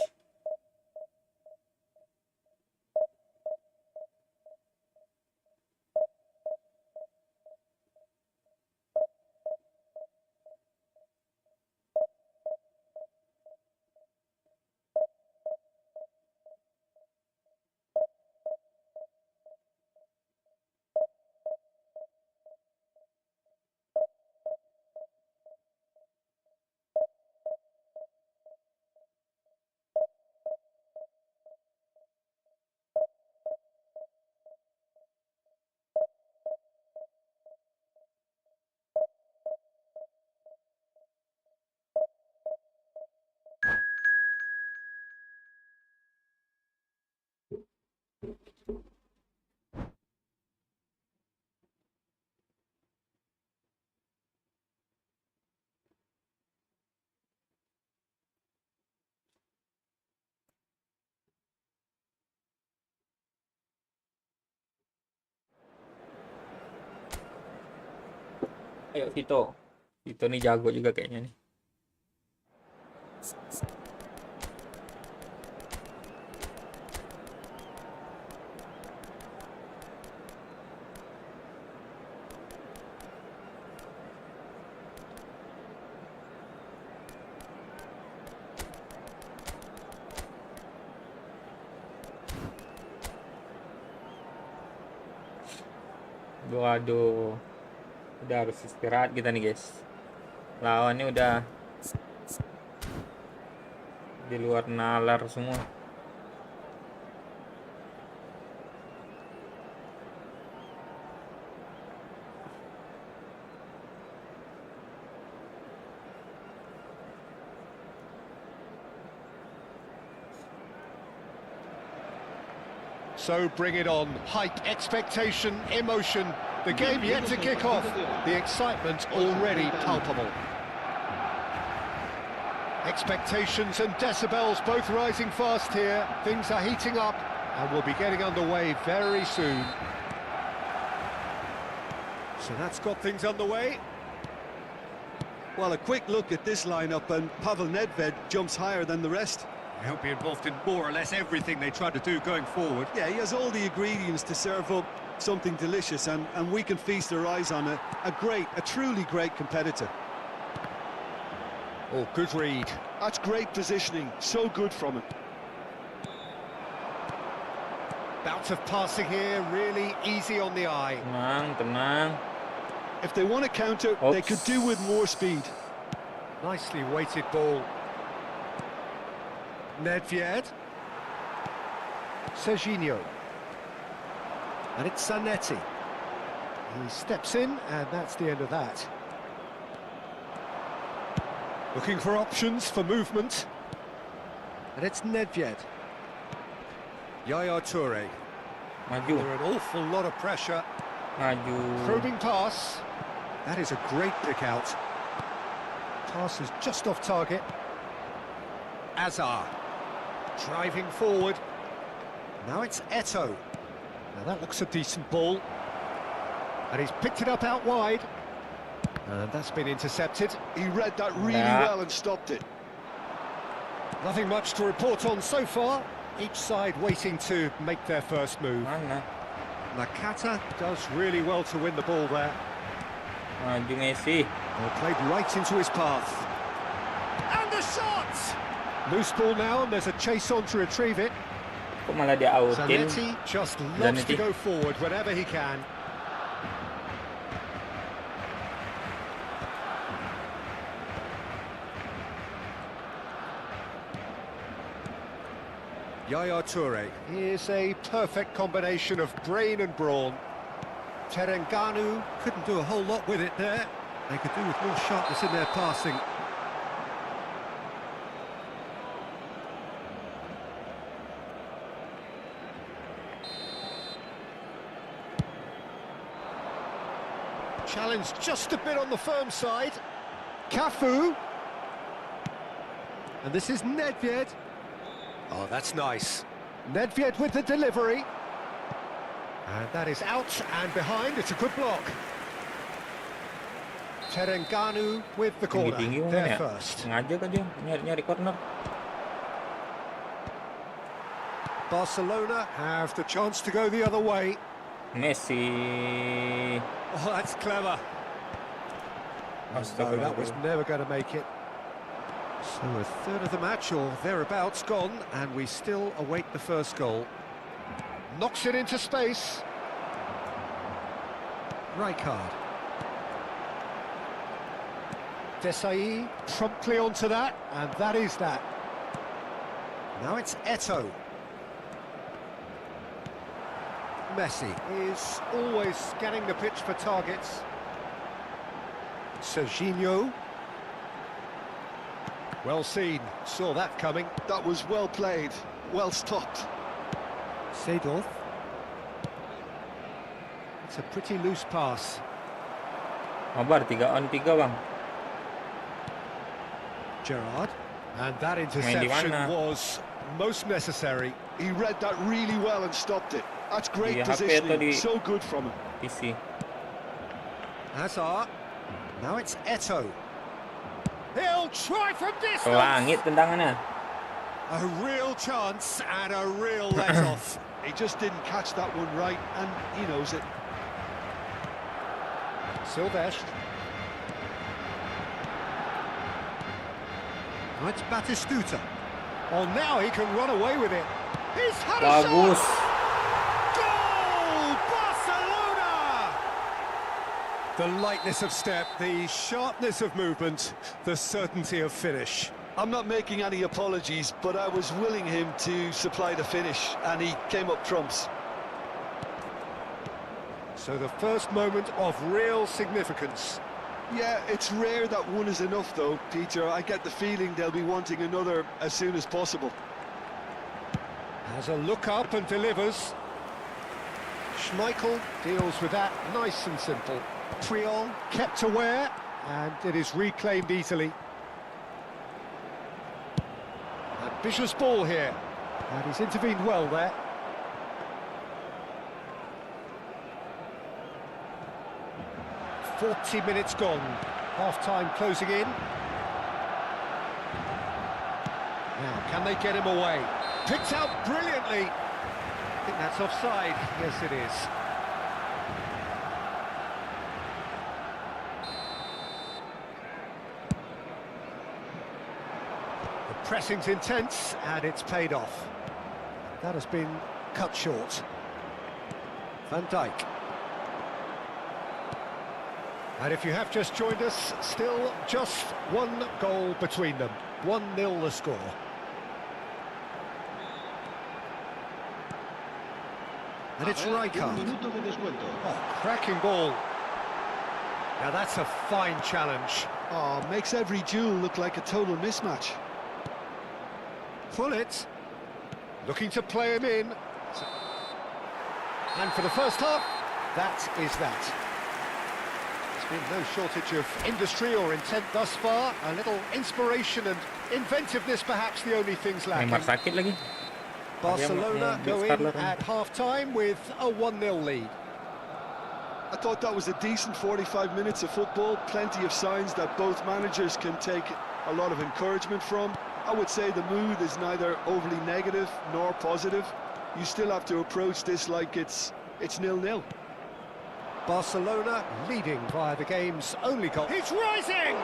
Ayo Vito. Vito nih jago juga kayaknya nih. Waduh. Udah harus istirahat kita nih guys. Lawannya udah di luar nalar semua. So bring it on. Hype, expectation, emotion. The game yet to kick off. The excitement already palpable. Expectations and decibels both rising fast here. Things are heating up and we'll be getting underway very soon. So that's got things underway. Well, a quick look at this lineup, and Pavel Nedved jumps higher than the rest. He'll be involved in more or less everything they try to do going forward. Yeah, he has all the ingredients to serve up something delicious, and we can feast our eyes on a truly great competitor. Oh, good read. That's great positioning, so good from him. Bout of passing here, really easy on the eye. Tenang, tenang. If they want to counter, they could do with more speed. Nicely weighted ball. Nedved. Serginho. And it's Zanetti. He steps in, and that's the end of that. Looking for options for movement. And it's Nedved. Yaya Toure. Maju, Under an awful lot of pressure. maju. Probing pass. That is a great pick out. Pass is just off target. Azar. Driving forward. Now it's Eto'o. Now that looks a decent ball. And he's picked it up out wide. And that's been intercepted. He read that really well and stopped it. Nothing much to report on so far. Each side waiting to make their first move. Mana? Nakata does really well to win the ball there. Maju Messi. Well, played right into his path. And the shot! Loose ball now, and there's a chase on to retrieve it. Kok malah dia outin? Zanetti just loves to Zanetti. go forward whenever he can. Yaya Toure. Here's a perfect combination of brain and brawn. Terengganu couldn't do a whole lot with it there. They could do with more sharpness in their passing. Challenge just a bit on the firm side. Cafu. And this is Nedved. Oh, that's nice. Nedved with the delivery. And that is out and behind. It's a good block. Terengganu with the corner. Tinggi-tinggi There ya. first. Sengaja kan dia nyari corner. Barcelona have the chance to go the other way. Messi. Oh, that's clever. No, that was never going to make it. So a third of the match or thereabouts gone, and we still await the first goal. Knocks it into space. Rijkaard. Desai promptly onto that, and that is that. Now it's Eto'o. Messi is always scanning the pitch for targets. Serginho. Well seen, saw that coming. That was well played, well stopped. Seedorf. It's a pretty loose pass. Mabar 3-on-3 bang. Gerrard. And that Main di interception mana? was most necessary. He read that really well and stopped it. That's great Di HP atau positioning, di so good from him. PC? Hazard. Now it's Eto'o. He'll try from Ke distance. langit tendangannya. A real chance and a real let-off. He just didn't catch that one right, and he knows it. Silvestre. Now it's Batistuta. Well, now he can run away with it. He's had a Bagus. shot! Goal! Barcelona! The lightness of step, the sharpness of movement, the certainty of finish. I'm not making any apologies, but I was willing him to supply the finish, and he came up trumps. So the first moment of real significance. Yeah, it's rare that one is enough, though, Peter. I get the feeling they'll be wanting another as soon as possible. Has a look up and delivers. Schmeichel deals with that nice and simple. Puyol kept aware, and it is reclaimed easily. Ambitious ball here, and he's intervened well there. "40 minutes gone, half-time closing in. Now, can they get him away? Picked out brilliantly. I think that's offside. Yes, it is. The pressing's intense, and it's paid off. That has been cut short. Van Dijk. And if you have just joined us, still just one goal between them. 1-0 the score. And it's Rijkaard. Minuto de descuento. Oh, cracking ball. Now that's a fine challenge. Oh, makes every duel look like a total mismatch. Pullet. Looking to play him in. And for the first half, that is that. There's been no shortage of industry or intent thus far. A little inspiration and inventiveness, perhaps the only things lacking. Neymar sakit lagi. Barcelona go in at half-time with a 1-0 lead. I thought that was a decent 45 minutes of football. Plenty of signs that both managers can take a lot of encouragement from. I would say the mood is neither overly negative nor positive. You still have to approach this like it's 0-0. Barcelona leading via the game's only goal. He's rising!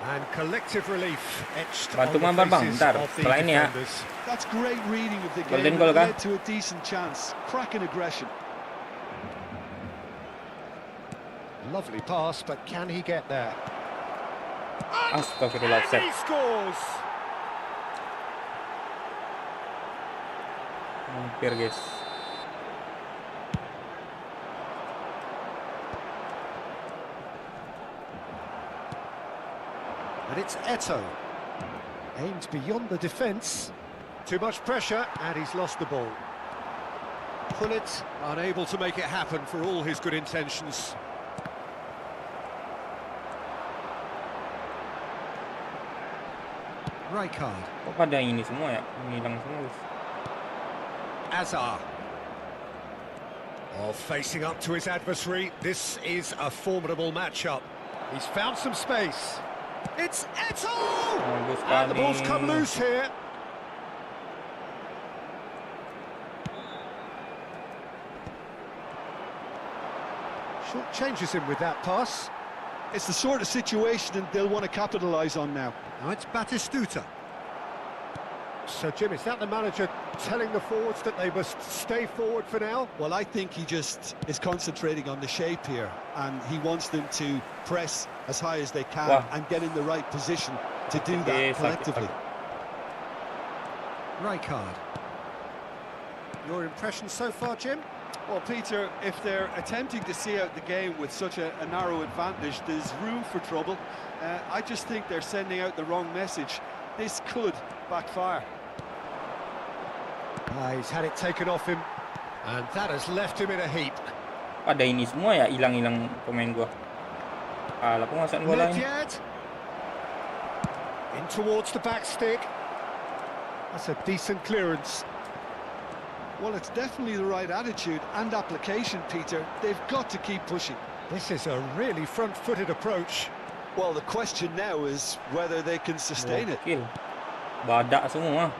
And collective relief etched on Bantu the gambar, Bang. faces Bentar, of the setelah ini ya. defenders. That's great reading of the game. Golden goal It kah? led to a decent chance. Cracking aggression. Lovely pass, but can he get there? Astagfirullah, And offside. he scores! Hampir, guys. And it's Eto'o. Aimed beyond the defence. Too much pressure, and he's lost the ball. Pullet unable to make it happen for all his good intentions. Rijkaard. Kok pada ini semua ya? Hilang semua, guys. Azar. Oh, facing up to his adversary. This is a formidable matchup. He's found some space. It's Eto'o! Bagus And the sekali. ball's come loose here. Short changes him with that pass. It's the sort of situation that they'll want to capitalise on now. Now it's Batistuta. So, Jim, is that the manager telling the forwards that they must stay forward for now? Well, I think he just is concentrating on the shape here, and he wants them to press as high as they can Wow. and get in the right position to do that Sakit, collectively. Rijkaard. Your impression so far, Jim? Well, Peter, if they're attempting to see out the game with such a narrow advantage, there's room for trouble. I just think they're sending out the wrong message. This could backfire. He's had it taken off him, and that has left him in a heap. Pada ini semua ya, hilang-hilang pemain gua. Alah, penguasaan bola ini. Ledyard. In towards the back stick. That's a decent clearance. Well, it's definitely the right attitude and application, Peter. They've got to keep pushing. This is a really front-footed approach. Well, the question now is whether they can sustain it. Gokil. Badak semua.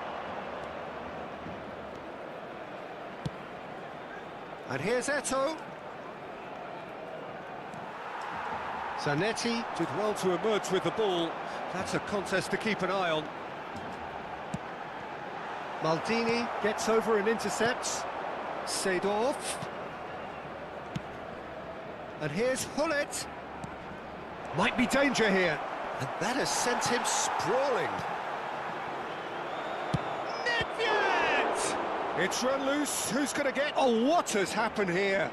And here's Eto'o. Zanetti did well to emerge with the ball. That's a contest to keep an eye on. Maldini gets over and intercepts. Seedorf. And here's Hullet. Might be danger here. And that has sent him sprawling. Nedved! It's run loose. Who's going to get... Oh, what has happened here?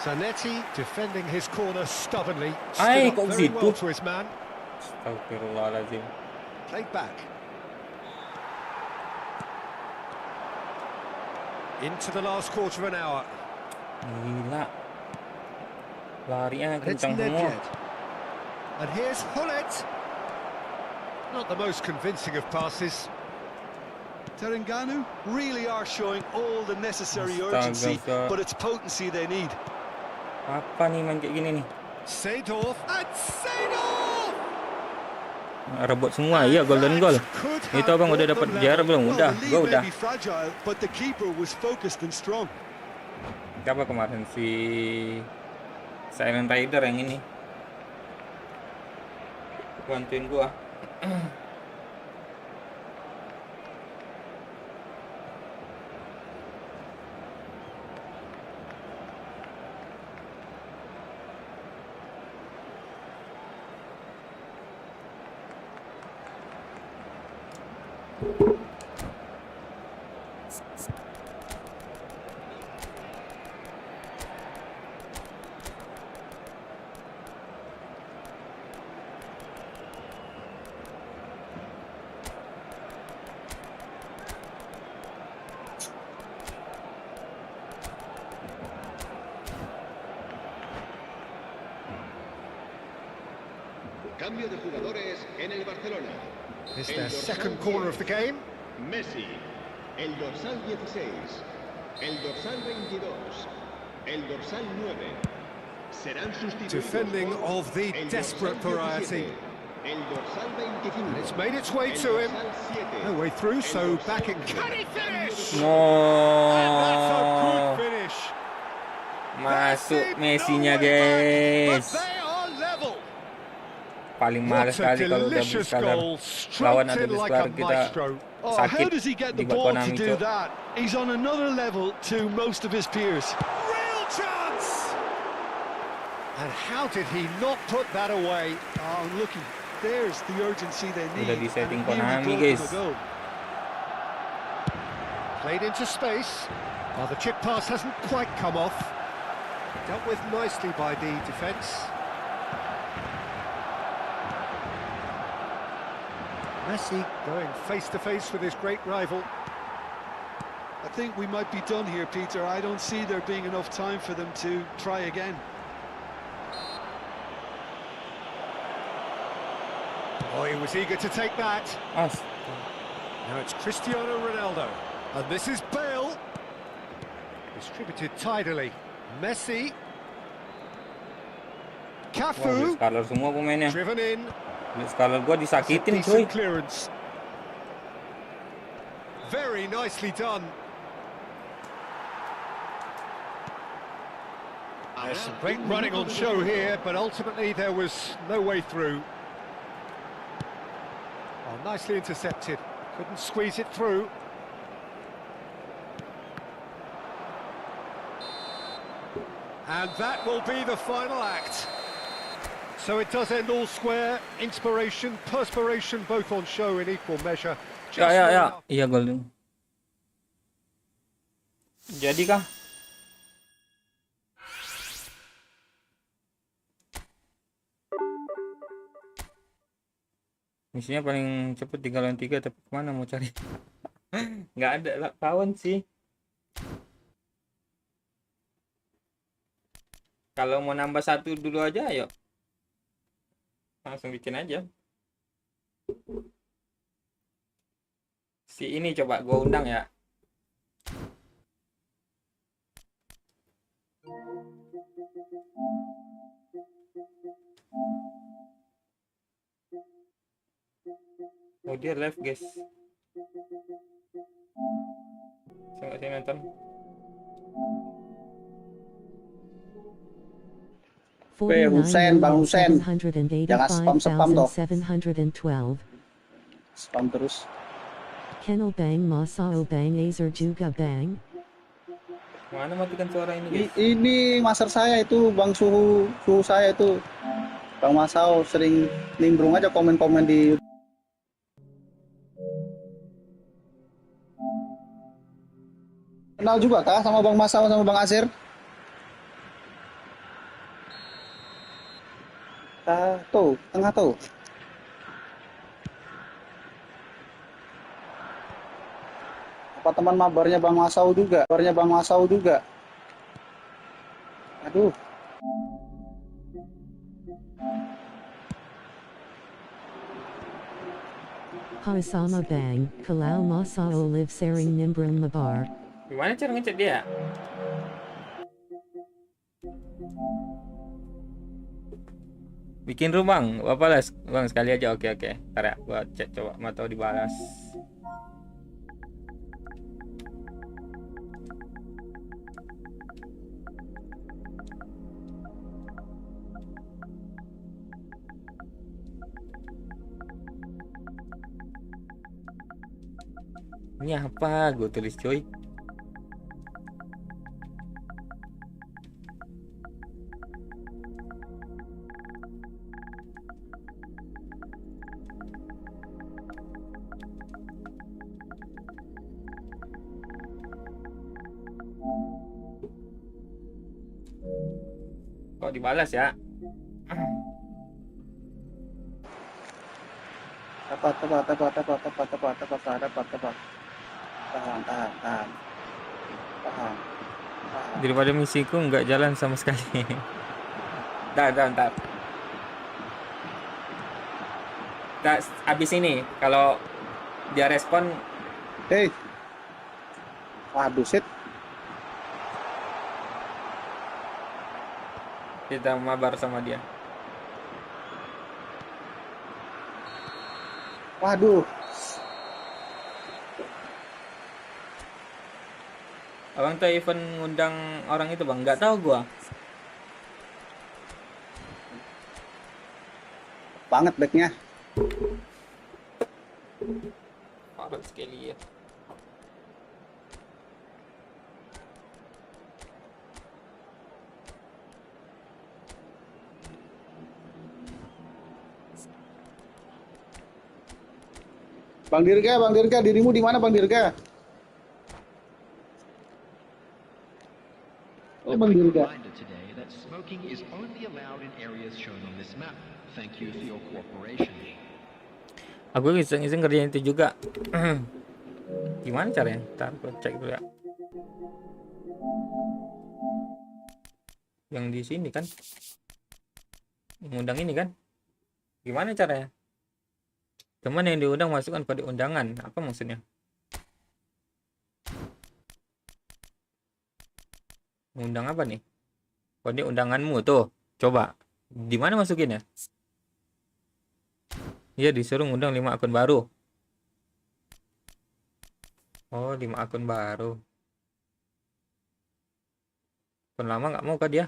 Zanetti defending his corner stubbornly. Ay, Stood up kok very situ? well to his man. Astagfirullahaladzim. Played back. Into the last quarter of an hour. Gila. Larinya And it's kencang semua. Nedved. And here's Hullet. Not the most convincing of passes. Terengganu really are showing all the necessary Astaga, urgency, Kak. but it's potency they need. Apa nih main kayak gini nih? Seedorf and Seedorf! Rebut semua. Ya, golden goal. Itu abang udah dapat gear belum? Well, Udah, the gua lead udah. may be fragile, but the keeper was focused and strong. Siapa kemarin si Silent Rider yang ini? Bantuin gua. Cambio de jugadores en el Barcelona. It's El their dorsal second corner of the 10, game. Messi. El dorsal 16. El dorsal 22. El dorsal 9. Serán sustituidos Defending por of the el desperate dorsal variety. 17, el dorsal 25. And it's made its way el to him. dorsal 7, No way through, el so dorsal back in. 11. Can he finish? And that's a No. good finish. Masuk Messi, Messi-nya, no way back, guys. but they are level. Paling What males a sekali kalau double delicious scalar. goal, Lawan stroked ada in double like scalar a kita maestro. Oh, how sakit does he get the dibuat ball to Konami, do Cok. that? He's on another level to most of his peers. Real chance! And how did he not put that away? Oh, looking, there's the urgency they need. Udah di-setting and it nearly Konami, brought them guys. a goal. Played into space. Well, the chip pass hasn't quite come off. Dealt with nicely by the defence. Messi going face-to-face with his great rival. I think we might be done here, Peter. I don't see there being enough time for them to try again. Oh, he was eager to take that. As. Now it's Cristiano Ronaldo. And this is Bale. Distributed tidily. Messi. Wah, Cafu. scalar semua pemainnya. Driven in. Scalar gua It's a disakitin, coy. decent clearance. Very nicely done. There's some great running on show here, but ultimately there was no way through. Oh, nicely intercepted. Couldn't squeeze it through. And that will be the final act. So it does end all square. Inspiration, perspiration, both on show in equal measure. Ya, ya, ya. one Iya, golden. Jadi kah? Misinya paling cepet 3 lawan 3, tapi kemana mau cari? Nggak ada kawan sih. Kalau mau nambah satu dulu aja, ayo. Langsung bikin aja. Si ini coba gua undang ya. Oh, dia live, guys. Saya nonton. Husen, Bang Husen. Jangan spam-spam toh. 49,785,712. Spam terus. Kenal Bang Masao Bang Azer juga Bang. Mana matikan suara ini, guys? Ini master saya itu, Bang suhu saya itu. Bang Masao sering nimbrung aja komen-komen di. Kenal juga kah sama Bang Masao sama Bang Azir? Tuh, tengah tuh. Apa teman mabarnya Bang Masao juga? Mabarnya Bang Masao juga. Aduh. Haisama Bang, Kalau Masao live Sering Nimbrung Mabar. Gimana cara ngecek dia? Bikin room, Bang. Balas, Bang, sekali aja. Oke. Ntar ya, buat cek coba mau tahu dibalas. Ini apa? Gue tulis, coy. Kok dibalas ya? Tepat. Tahan. Daripada misiku nggak jalan sama sekali. Ntar. Abis ini kalau dia respon, Hei. Waduh, shit. kita mabar sama dia. Waduh. Abang tuh event ngundang orang itu, Bang. Nggak tahu gua. Banget backnya. Parah sekali ya. Bang Dirga, dirimu di mana Bang Dirga? Oh, Bang Dirga. Reminder today that smoking is only allowed in areas shown on this map. Thank you for your cooperation. Aku iseng-iseng kerjain itu juga. Gimana caranya? Ntar gue cek dulu ya. Yang di sini kan? Ngundang ini kan? Gimana caranya? Teman yang diundang masukkan pada undangan. Apa maksudnya? Undang apa nih? Kode undanganmu tuh. Coba. Di mana masukin ya? Iya, disuruh ngundang 5 akun baru. Oh, 5 akun baru. Akun lama nggak mau kah dia?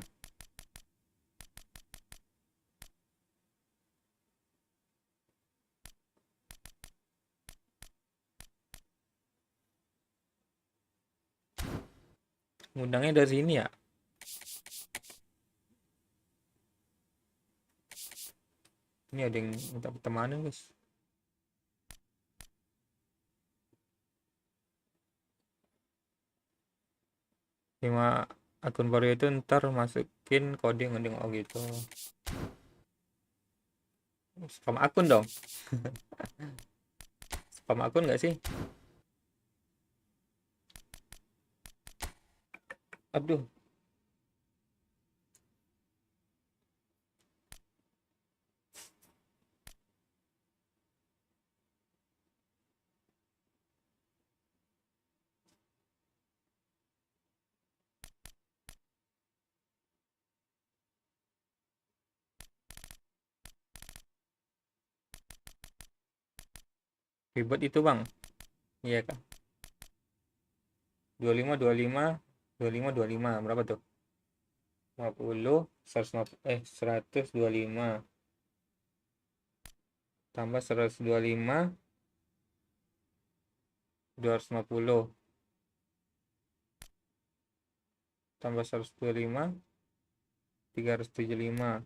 Ngundangnya dari sini ya? Ini ada yang minta pertemanan, guys. Lima akun baru itu ntar masukin kode ngundang, oh gitu. Spam akun dong. Spam akun nggak sih? Aduh. Ribet itu bang. Iya kan. 25 berapa tuh? 50 125 tambah 125 250 tambah 125 375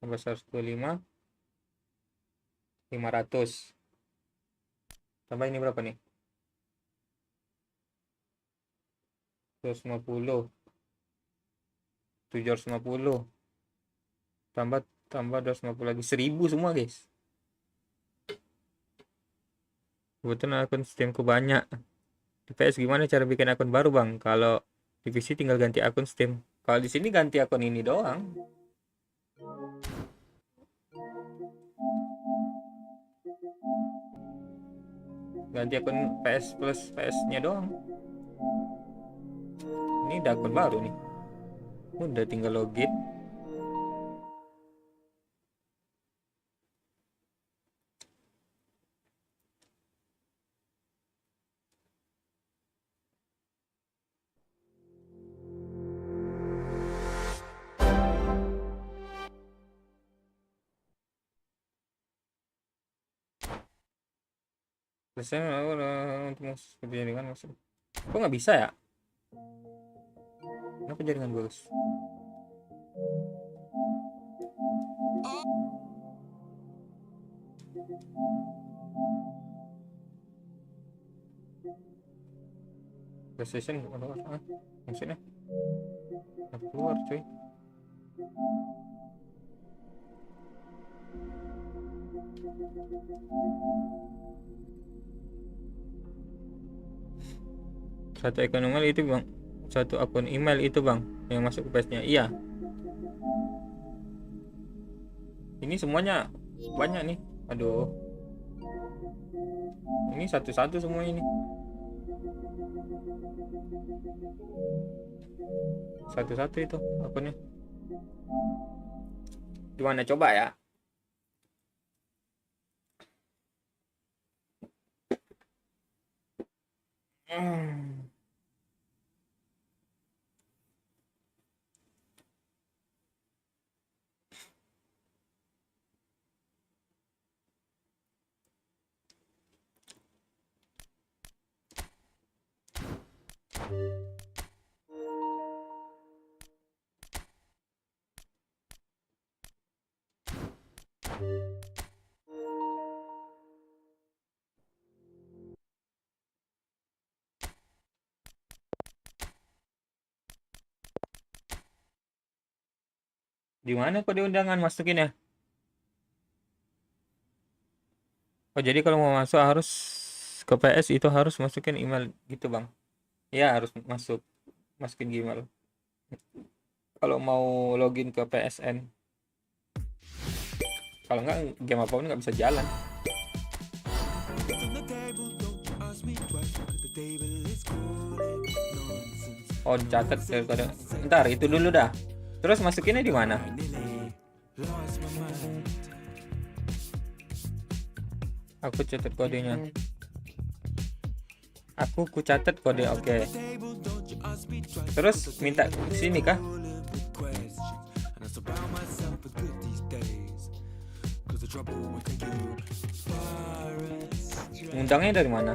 tambah 125 500 tambah ini berapa nih? 250 750 tambah 250 lagi 1000 semua guys. Kebetulan akun Steamku banyak. Di PS gimana cara bikin akun baru bang? Kalau divisi tinggal ganti akun Steam. Kalau di sini ganti akun ini doang. Ganti akun PS plus PS-nya doang. Ini udah akun baru nih. Udah tinggal login. Selesai untuk jaringan maksud. Kok nggak bisa ya? Kenapa jaringan bagus? PlayStation keluar maksudnya keluar cuy. Satu akun email itu bang, satu akun email itu bang yang masuk ke PS-nya. Iya, ini semuanya banyak nih. Aduh, ini satu-satu semua ini. Satu-satu itu akunnya. Gimana coba ya? Di mana kode undangan masukin ya? Oh, jadi kalau mau masuk harus ke PS itu harus masukin email gitu, Bang. Ya, harus masukin email. Kalau mau login ke PSN. Kalau enggak game apapun nggak bisa jalan. Oh, dicatat kode. Ntar itu dulu dah. Terus masukinnya di mana? Aku catat kodenya. Aku catat kode, oke. Terus minta sini kah? Undangnya dari mana?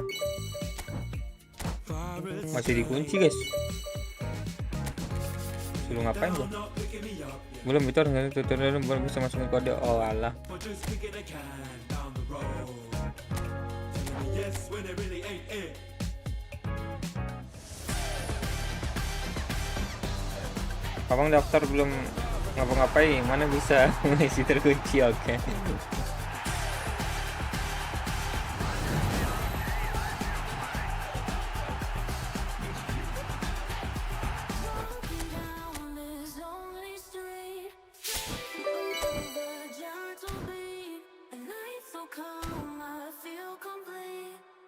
Masih dikunci, guys. Suruh ngapain gua? Belum itu belum bisa masukin kode. Oh alah. Abang daftar belum ngapa-ngapain, mana bisa masih terkunci, oke.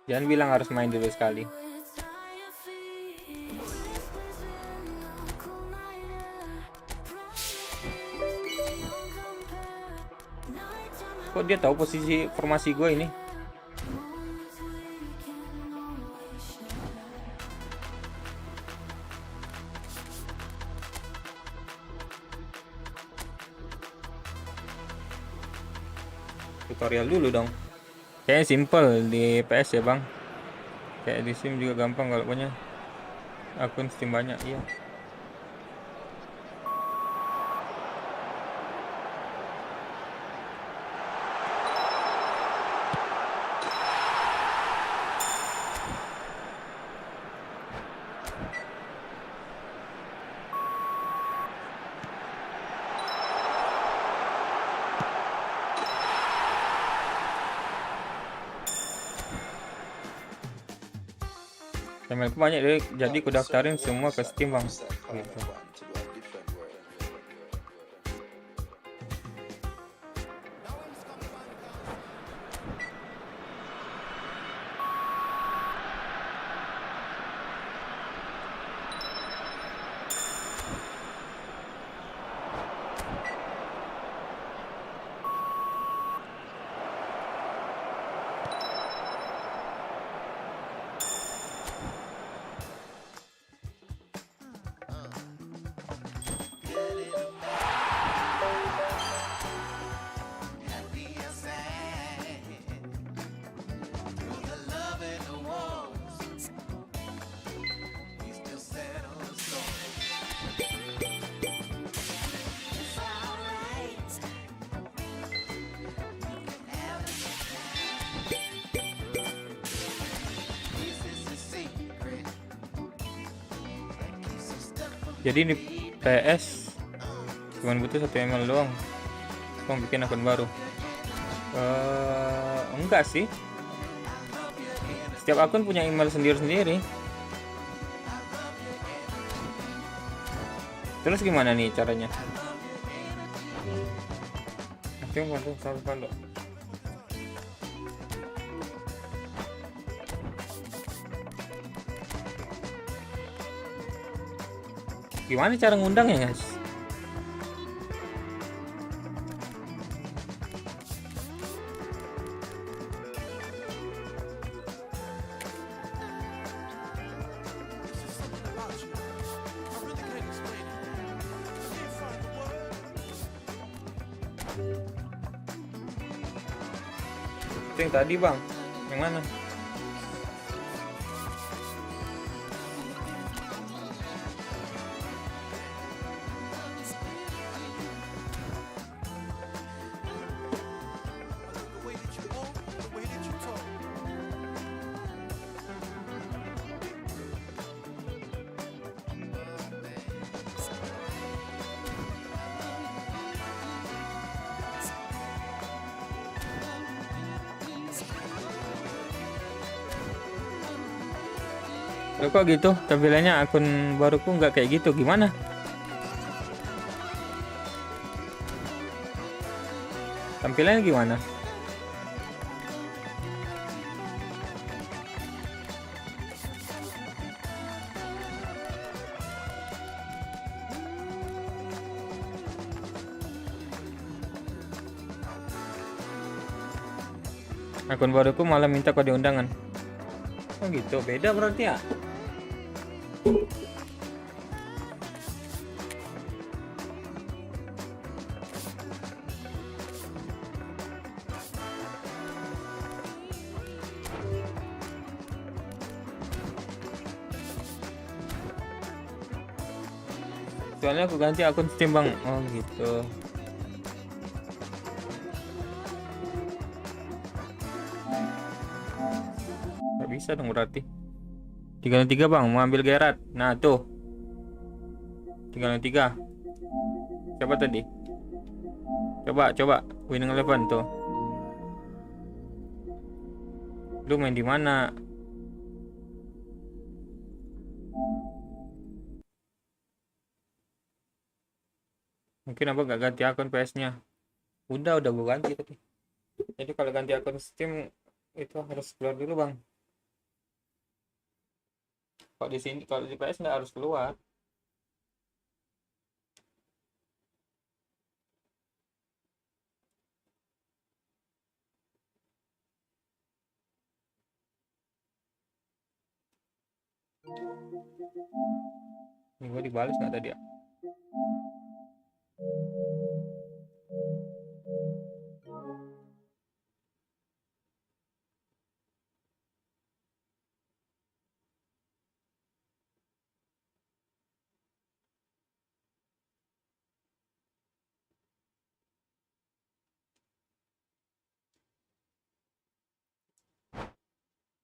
Jangan bilang harus main dulu sekali. Kok dia tahu posisi formasi gue ini? tutorial dulu dong. Kayaknya simple di PS ya bang. Kayak di Steam juga gampang kalau punya akun Steam banyak. Iya. Emailku banyak deh, jadi ku daftarin semua ke Steam bang. Gitu. Jadi di PS cuma butuh 1 email doang. Mau bikin akun baru. Enggak sih. Setiap akun punya email sendiri-sendiri. Terus gimana nih caranya? Oke, bantu sampai dong. Gimana cara ngundangnya, guys? Itu yang tadi, Bang. Yang mana? Loh kok gitu? Tampilannya akun baruku nggak kayak gitu. Gimana? Tampilannya gimana? Akun baruku malah minta kode undangan. Oh gitu, beda berarti ya? Soalnya aku ganti akun Steam bang. Oh gitu. Gak bisa dong berarti. 3-3 bang, mau ambil Gerard. Nah tuh 3-3. Siapa tadi? Coba winning 11 tuh. Lu main di mana? Mungkin apa gak ganti akun PS-nya? Udah gue ganti tadi. Jadi kalau ganti akun Steam itu harus keluar dulu bang. Kalau di sini, kalau di PS nggak harus keluar. Ini gue dibalas nggak tadi ya?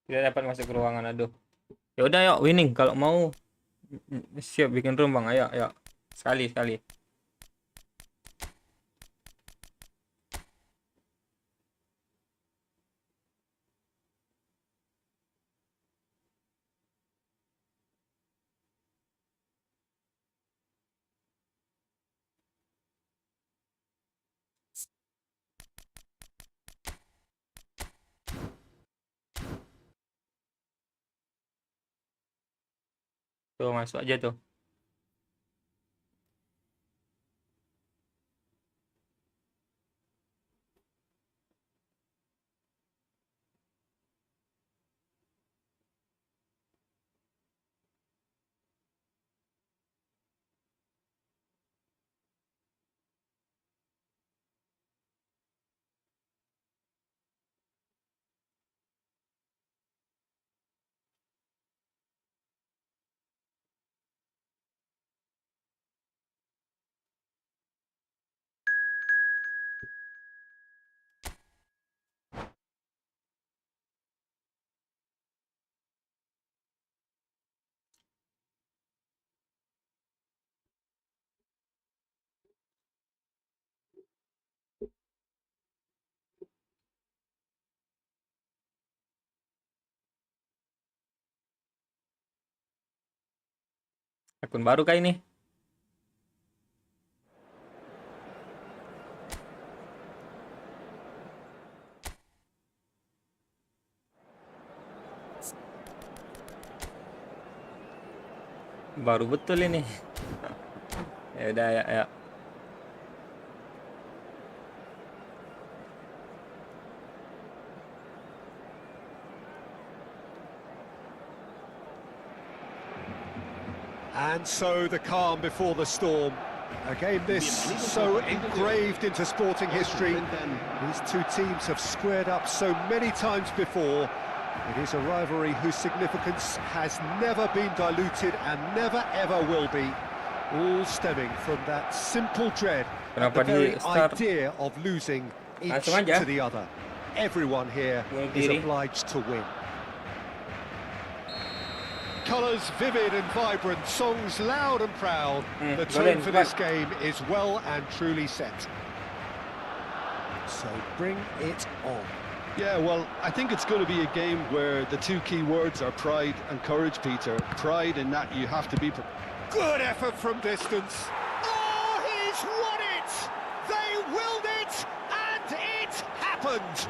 Tidak dapat masuk ke ruangan. Aduh. Ya udah yuk winning kalau mau. Siap bikin room bang. Ayo ayo. Sekali sekali. Tuh masuk aja tuh. Akun baru kah ini? Baru betul ini. Ya udah ya ya. And so the calm before the storm. A game this so engraved into sporting history. These two teams have squared up so many times before. It is a rivalry whose significance has never been diluted and never ever will be. All stemming from that simple dread, the Kenapa very di start idea of losing each langsung aja? to the other. Everyone here Bunuh is diri. obliged to win. Colours vivid and vibrant, songs loud and proud. The tone Golin, for cepat. this game is well and truly set. So bring it on. Yeah, well, I think it's going to be a game where the two key words are pride and courage, Peter. Pride in that you have to be... Good effort from distance. Oh, he's won it! They willed it, and it happened!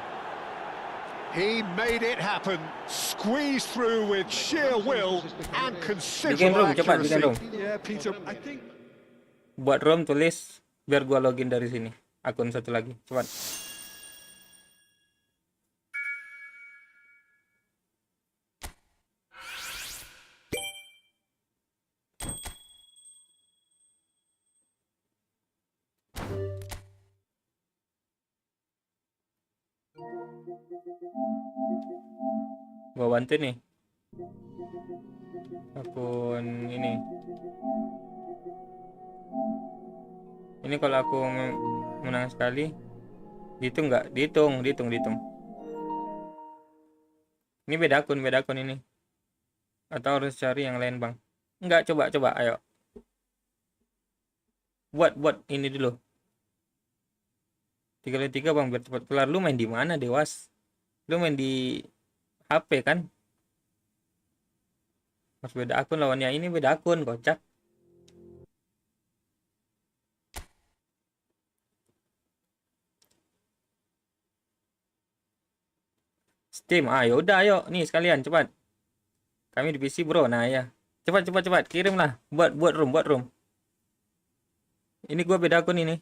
He made it happen, squeezed through with sheer will and Bikin considerable room cepat, bikin room. accuracy. Yeah, Peter, I think... Buat room tulis biar gua login dari sini. Akun satu lagi. Cepat. Gua bantu nih. Akun ini. Ini kalau aku menang sekali, dihitung nggak? Dihitung. Ini beda akun ini. Atau harus cari yang lain bang? Enggak, coba, ayo. Buat ini dulu. 3x3 bang, biar cepat kelar. Lu main di mana, Dewas? Lu main di HP kan? Mas beda akun lawannya ini beda akun, kocak. Steam, yaudah ayo, nih sekalian cepat. Kami divisi bro, nah ya. Cepat, kirim lah. Buat room. Ini gua beda akun ini.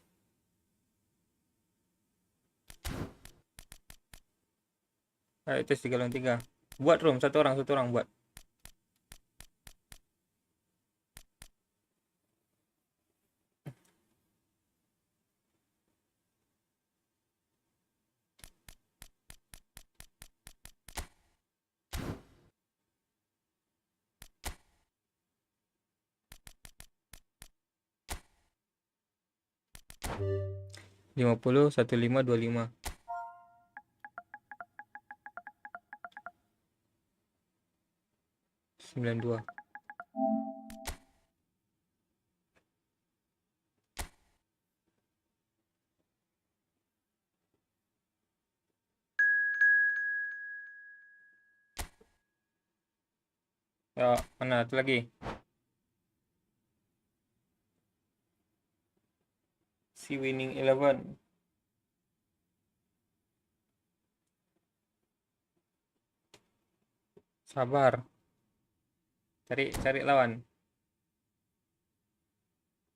Ayo tes 3x3. Buat room, satu orang buat. Lima puluh 1525. 92. Ya, mana itu lagi? Si winning 11. Sabar. Cari lawan.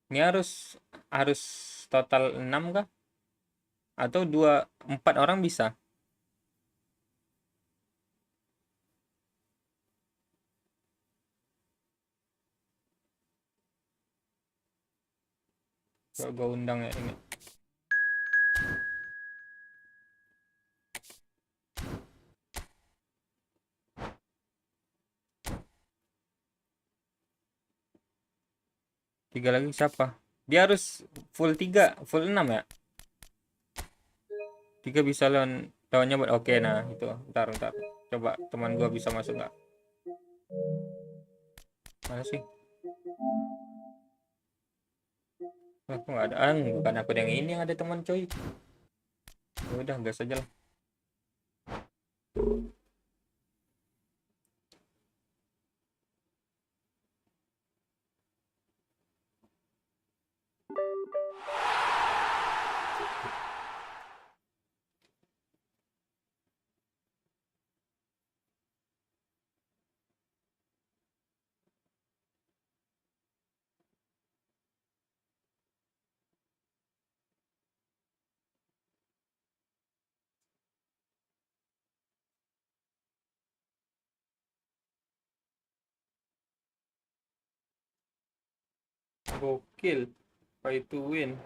Ini harus harus total 6 kah? Atau 4 orang bisa? Gua undang ya ini. Tiga lagi siapa? Dia harus full 3, full 6 ya? 3 bisa lawannya buat oke, nah itu. Ntar. Coba teman gua bisa masuk nggak? Mana sih? Aku nggak ada. Bukan aku yang ini yang ada teman coy. Ya udah gas aja lah. Gokil. Pay to win.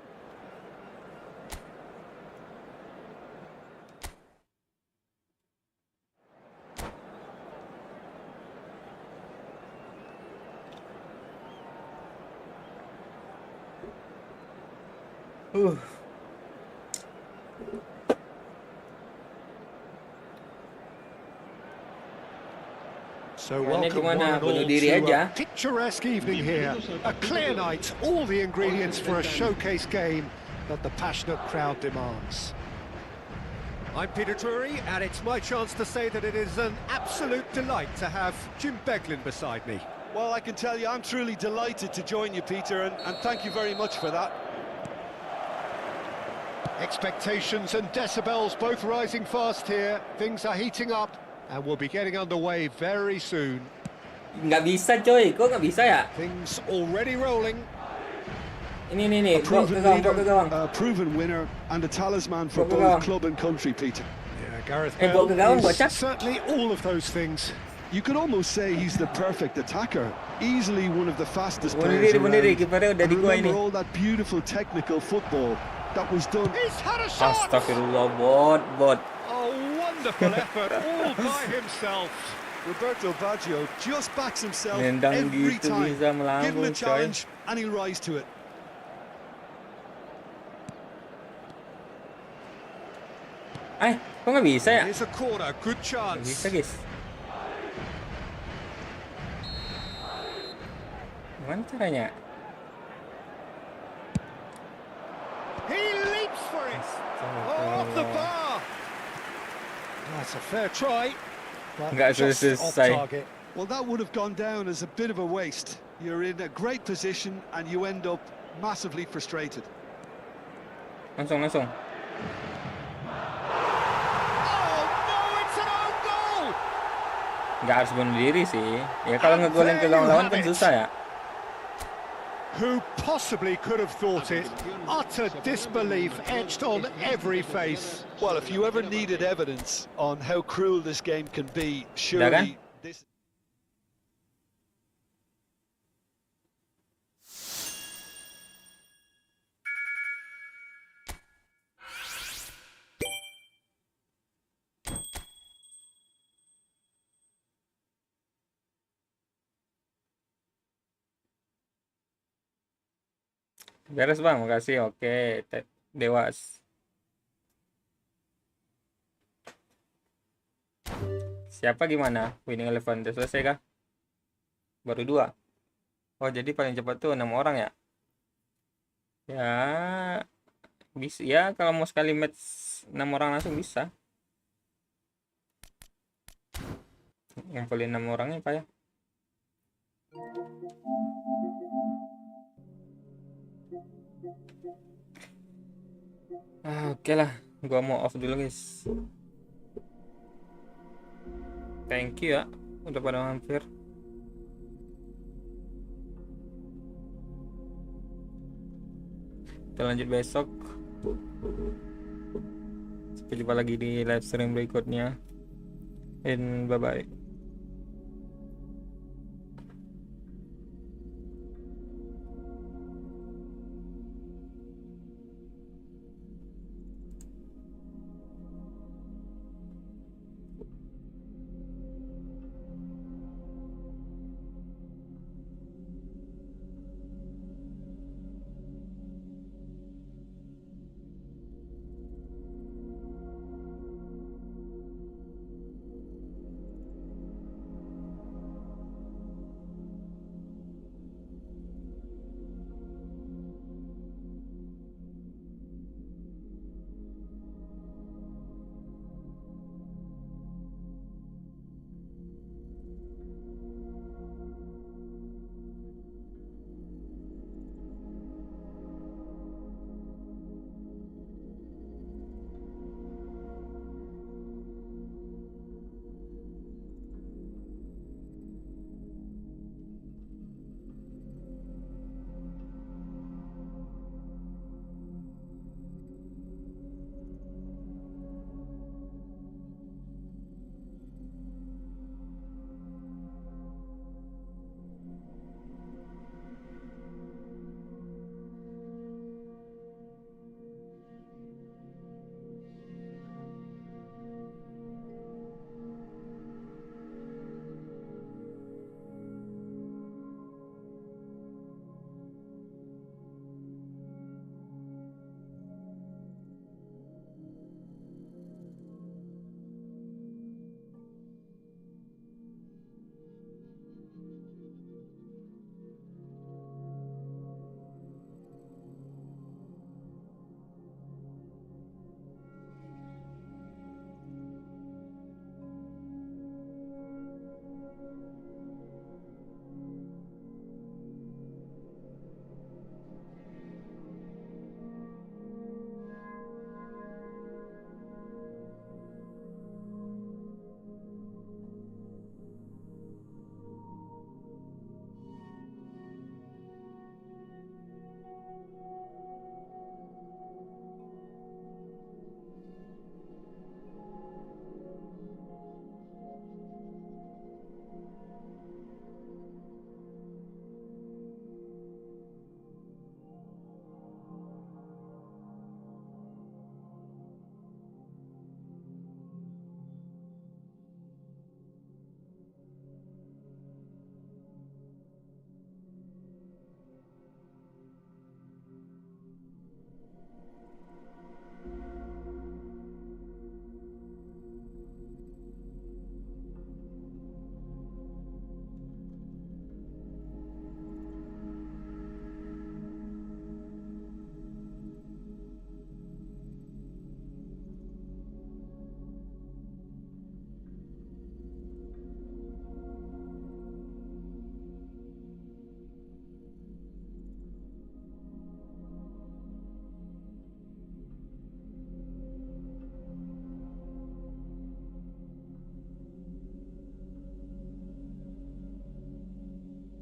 Uh. So Mainnya welcome gimana? one and Bunuh all diri to aja. a picturesque evening here. A clear night, all the ingredients for a showcase game that the passionate crowd demands. I'm Peter Drury, and it's my chance to say that it is an absolute delight to have Jim Beglin beside me. Well, I can tell you I'm truly delighted to join you, Peter, and thank you very much for that. Expectations and decibels both rising fast here. Things are heating up, and we'll be getting underway very soon. Nggak bisa coy, kok nggak bisa ya? Things already rolling. Ini, A bawa ke proven gawang, leader, bawa ke gawang. a proven winner, and a talisman for Bawa ke both gawang. club and country, Peter. Yeah, Gareth Bawa ke gawang, Bale bocah. is certainly all of those things. You could almost say he's the perfect attacker. Easily one of the fastest Bunuh players diri, around. kipernya udah And di gua remember ini. all that beautiful technical football that was done. He's had a shot! Astagfirullah, bot. A wonderful effort all by himself. Roberto Baggio just backs himself Nendang every gitu time. bisa Give him a melambung coy. challenge and he'll rise to it. Kok nggak bisa ya? Here's a corner, good Nggak chance. bisa guys. Gimana caranya? He leaps for it. Oh, off the bar. That's a fair try. But Nggak just off selesai. target. Well, that would have gone down as a bit of a waste. You're in a great position and you end up massively frustrated. Langsung. Oh no, it's an own goal. Nggak harus bunuh diri sih. Ya kalau ngegolin ke gawang lawan kan susah ya. Who possibly could have thought it? Utter disbelief etched on every face. Well, if you ever needed evidence on how cruel this game can be, kan? surely this... Beres bang, makasih. Oke, Dewas. Siapa gimana? Winning Eleven udah selesai kah? baru 2. Oh, jadi paling cepat tuh 6 orang ya. Ya, bisa ya, kalau mau sekali match 6 orang langsung bisa. Ngumpulin 6 orangnya Pak ya. Oke lah, gua mau off dulu guys. Thank you ya udah pada mampir. Kita lanjut besok. Sampai jumpa lagi di live stream berikutnya. And bye bye.